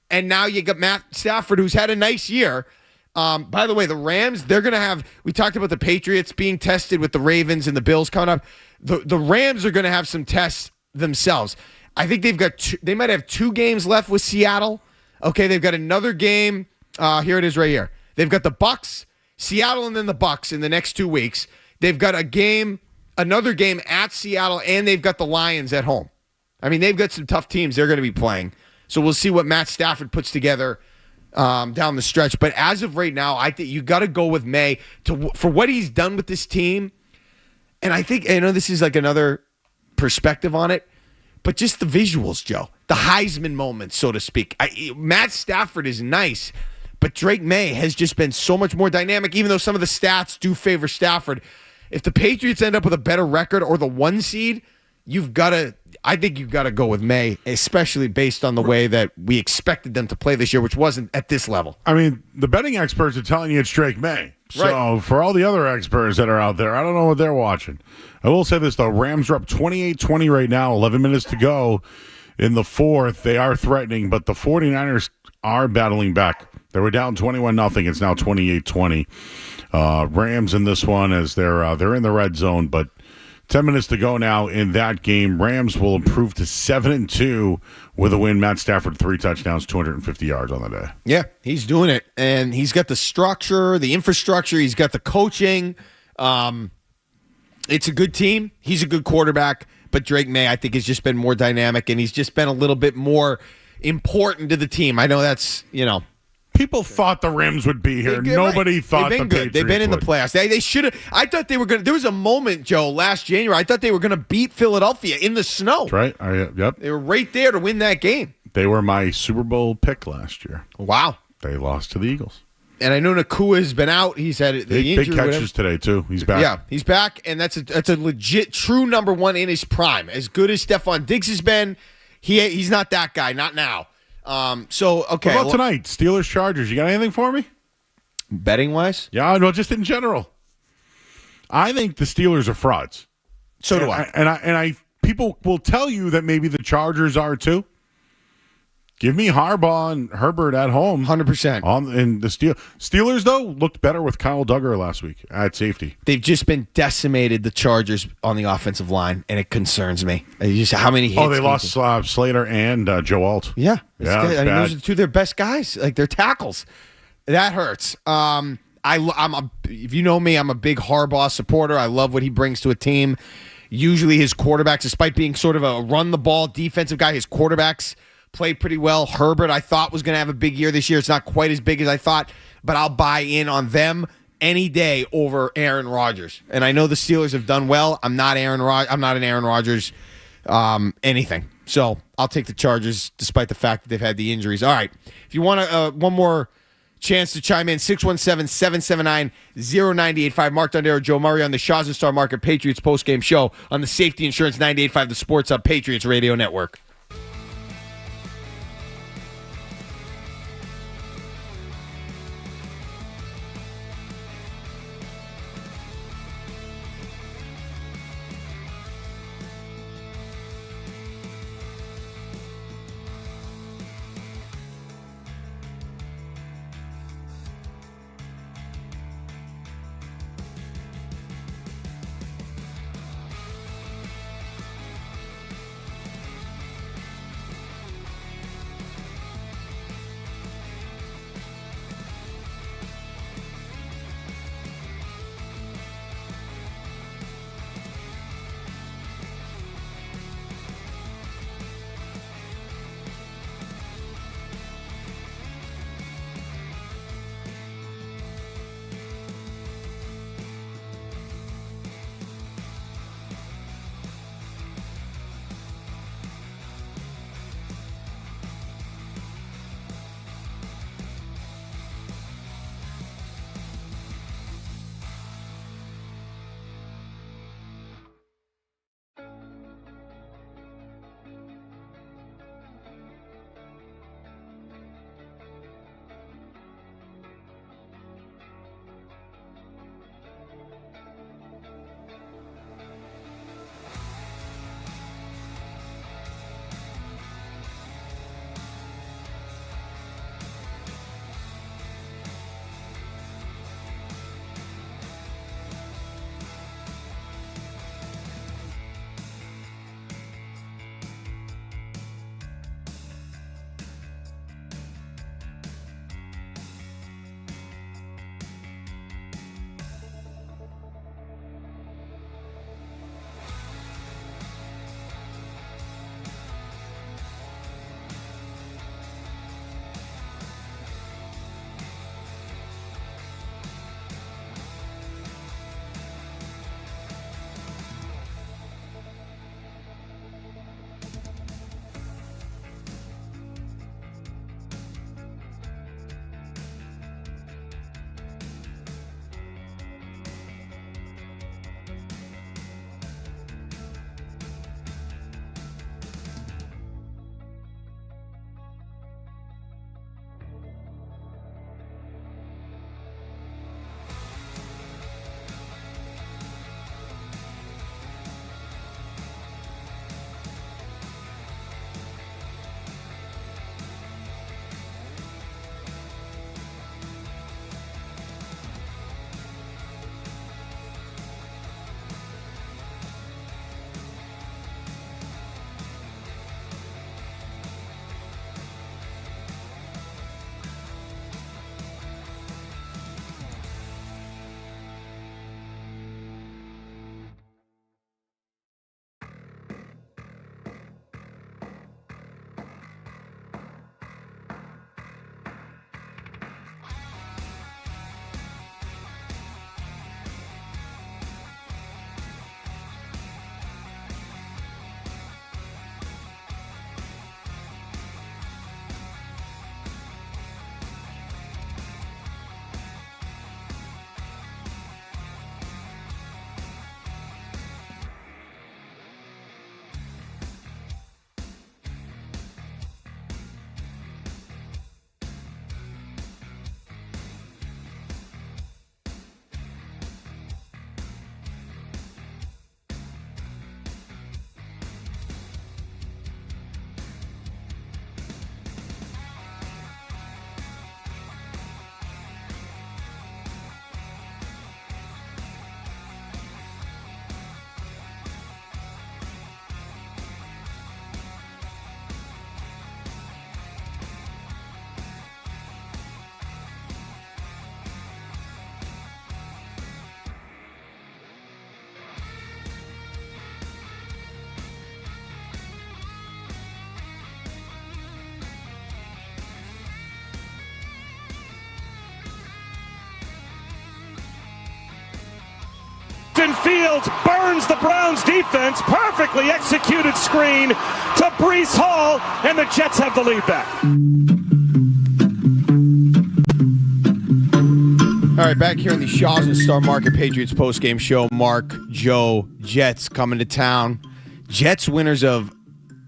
And now you got Matt Stafford, who's had a nice year. By the way, the Rams, they're going to have, we talked about the Patriots being tested with the Ravens and the Bills coming up. The Rams are going to have some tests themselves. I think they might have 2 games left with Seattle. Okay, they've got another game. Here it is right here. They've got the Bucs, Seattle, and then the Bucs in the next 2 weeks. They've got another game at Seattle, and they've got the Lions at home. I mean, they've got some tough teams they're going to be playing. So we'll see what Matt Stafford puts together down the stretch. But as of right now, I think you got to go with May for what he's done with this team. And I think, this is like another perspective on it, but just the visuals, Joe, the Heisman moment, so to speak. Matt Stafford is nice, but Drake May has just been so much more dynamic, even though some of the stats do favor Stafford. If the Patriots end up with a better record or the 1 seed, I think you've got to go with May, especially based on the way that we expected them to play this year, which wasn't at this level. I mean, the betting experts are telling you it's Drake May. So right. For all the other experts that are out there, I don't know what they're watching. I will say this, though. Rams are up 28-20 right now, 11 minutes to go in the fourth. They are threatening, but the 49ers are battling back. They were down 21-0. It's now 28-20. Rams in this one as they're in the red zone, but 10 minutes to go now in that game. Rams will improve to 7-2 with a win. Matt Stafford, 3 touchdowns, 250 yards on the day. Yeah, he's doing it. And he's got the structure, the infrastructure. He's got the coaching. It's a good team. He's a good quarterback. But Drake May, I think, has just been more dynamic, and he's just been a little bit more important to the team. I know that's, People thought the Rams would be here. Nobody thought the Patriots would. They've been in the playoffs. They should have. I thought they were going to. There was a moment, Joe, last January. I thought they were going to beat Philadelphia in the snow. That's right. Yep. They were right there to win that game. They were my Super Bowl pick last year. Wow. They lost to the Eagles. And I know Nakua has been out. He's had the injury. Big catches today, too. He's back. Yeah, he's back, and that's a legit, true number 1 in his prime. As good as Stephon Diggs has been, he's not that guy. Not now. Okay. What about tonight? Steelers, Chargers. You got anything for me? Betting wise? Yeah, no, just in general. I think the Steelers are frauds. So do I. And people will tell you that maybe the Chargers are too. Give me Harbaugh and Herbert at home. 100%. And the Steelers, though, looked better with Kyle Duggar last week at safety. They've just been decimated, the Chargers, on the offensive line, and it concerns me. How many hits? Oh, they lost Slater and Joe Alt. Yeah. Yeah, those are two of their best guys. Like, they're tackles. That hurts. If you know me, I'm a big Harbaugh supporter. I love what he brings to a team. Usually his quarterbacks, despite being sort of a run-the-ball defensive guy, his quarterbacks played pretty well. Herbert, I thought, was going to have a big year this year. It's not quite as big as I thought, but I'll buy in on them any day over Aaron Rodgers. And I know the Steelers have done well. I'm not an Aaron Rodgers anything. So I'll take the Chargers despite the fact that they've had the injuries. All right. If you want one more chance to chime in, 617-779-0985. Mark Dondero, Joe Murray on the Shaw's and Star Market Patriots postgame show on the Safety Insurance 98.5, the Sports Hub Patriots Radio Network. Fields burns the Browns defense. Perfectly executed screen to Breece Hall, and the Jets have the lead back. All right, back here on the Shaws and Star Market Patriots postgame show. Mark, Joe, Jets coming to town. Jets winners of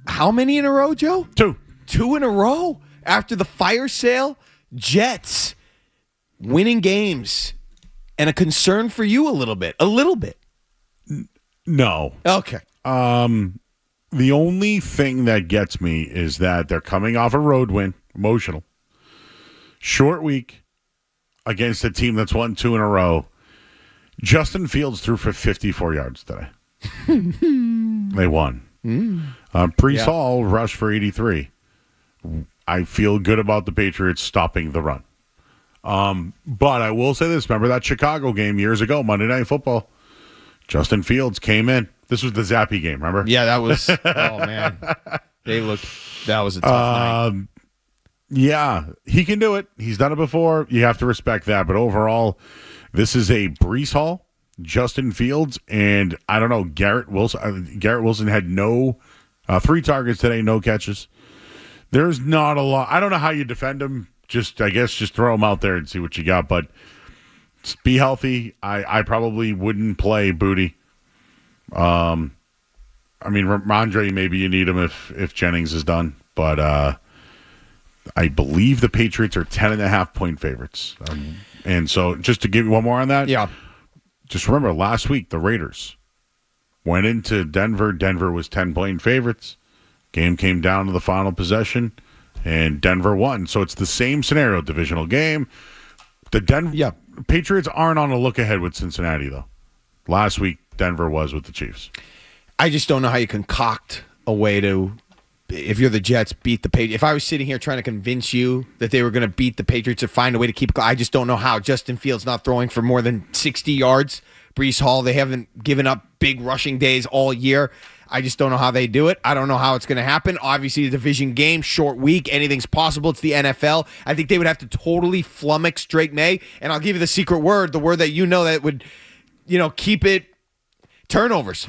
how many in a row, Joe? 2. 2 in a row after the fire sale. Jets winning games. And a concern for you a little bit. A little bit. No. Okay. The only thing that gets me is that they're coming off a road win, emotional. Short week against a team that's won 2 in a row. Justin Fields threw for 54 yards today. They won. Breece Hall rushed for 83. I feel good about the Patriots stopping the run. But I will say this. Remember that Chicago game years ago, Monday Night Football? Justin Fields came in. This was the Zappy game, remember? Yeah, that was, oh, man. That was a tough night. Yeah, he can do it. He's done it before. You have to respect that. But overall, this is a Breece Hall, Justin Fields, and I don't know, Garrett Wilson. Garrett Wilson had 3 targets today, no catches. There's not a lot. I don't know how you defend him. I guess just throw him out there and see what you got. But be healthy. I probably wouldn't play Booty. I mean, Ramondre, maybe you need him if Jennings is done. But I believe the Patriots are 10.5-point favorites. And so just to give you one more on that. Yeah. Just remember, last week, the Raiders went into Denver. Denver was 10-point favorites. Game came down to the final possession, and Denver won. So it's the same scenario, divisional game. The Patriots aren't on a look-ahead with Cincinnati, though. Last week, Denver was with the Chiefs. I just don't know how you concoct a way to, if you're the Jets, beat the Patriots. If I was sitting here trying to convince you that they were going to beat the Patriots or find a way to keep, I just don't know how. Justin Fields not throwing for more than 60 yards. Breece Hall, they haven't given up big rushing days all year. I just don't know how they do it. I don't know how it's going to happen. Obviously, a division game, short week, anything's possible. It's the NFL. I think they would have to totally flummox Drake May. And I'll give you the secret word, the word that you know that would, keep it turnovers.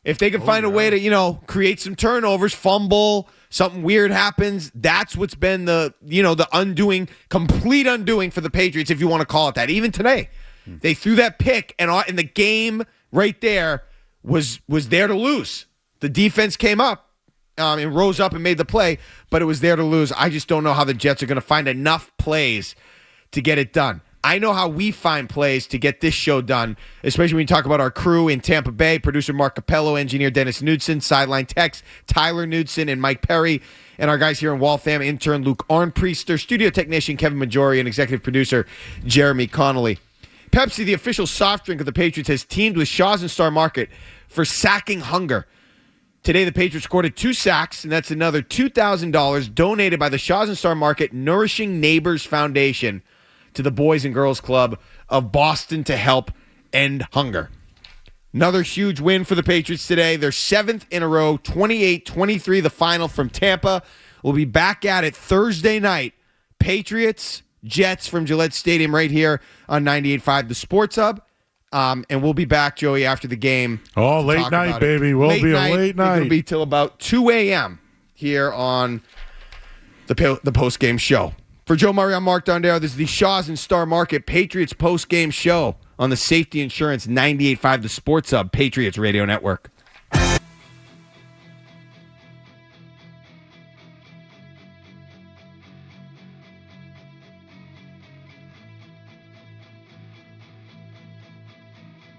If they can find a way to, create some turnovers, fumble, something weird happens, that's what's been the undoing, complete undoing for the Patriots, if you want to call it that. Even today, they threw that pick, and the game right there was there to lose. The defense came up and rose up and made the play, but it was there to lose. I just don't know how the Jets are going to find enough plays to get it done. I know how we find plays to get this show done, especially when you talk about our crew in Tampa Bay, producer Mark Capello, engineer Dennis Knudsen, sideline techs Tyler Knudsen and Mike Perry, and our guys here in Waltham, intern Luke Arnpriester, studio technician Kevin Majori, and executive producer Jeremy Connolly. Pepsi, the official soft drink of the Patriots, has teamed with Shaws and Star Market for sacking hunger. Today, the Patriots recorded 2 sacks, and that's another $2,000 donated by the Shaws and Star Market Nourishing Neighbors Foundation to the Boys and Girls Club of Boston to help end hunger. Another huge win for the Patriots today. Their 7th in a row, 28-23, the final from Tampa. We'll be back at it Thursday night. Patriots, Jets from Gillette Stadium right here on 98.5 The Sports Hub. And we'll be back, Joey, after the game. Oh, late night, baby. We'll be a late night. It'll be till about 2 a.m. here on the post-game show. For Joe Murray, I'm Mark Dondero. This is the Shaws and Star Market Patriots post-game show on the Safety Insurance 98.5 The Sports Hub Patriots Radio Network.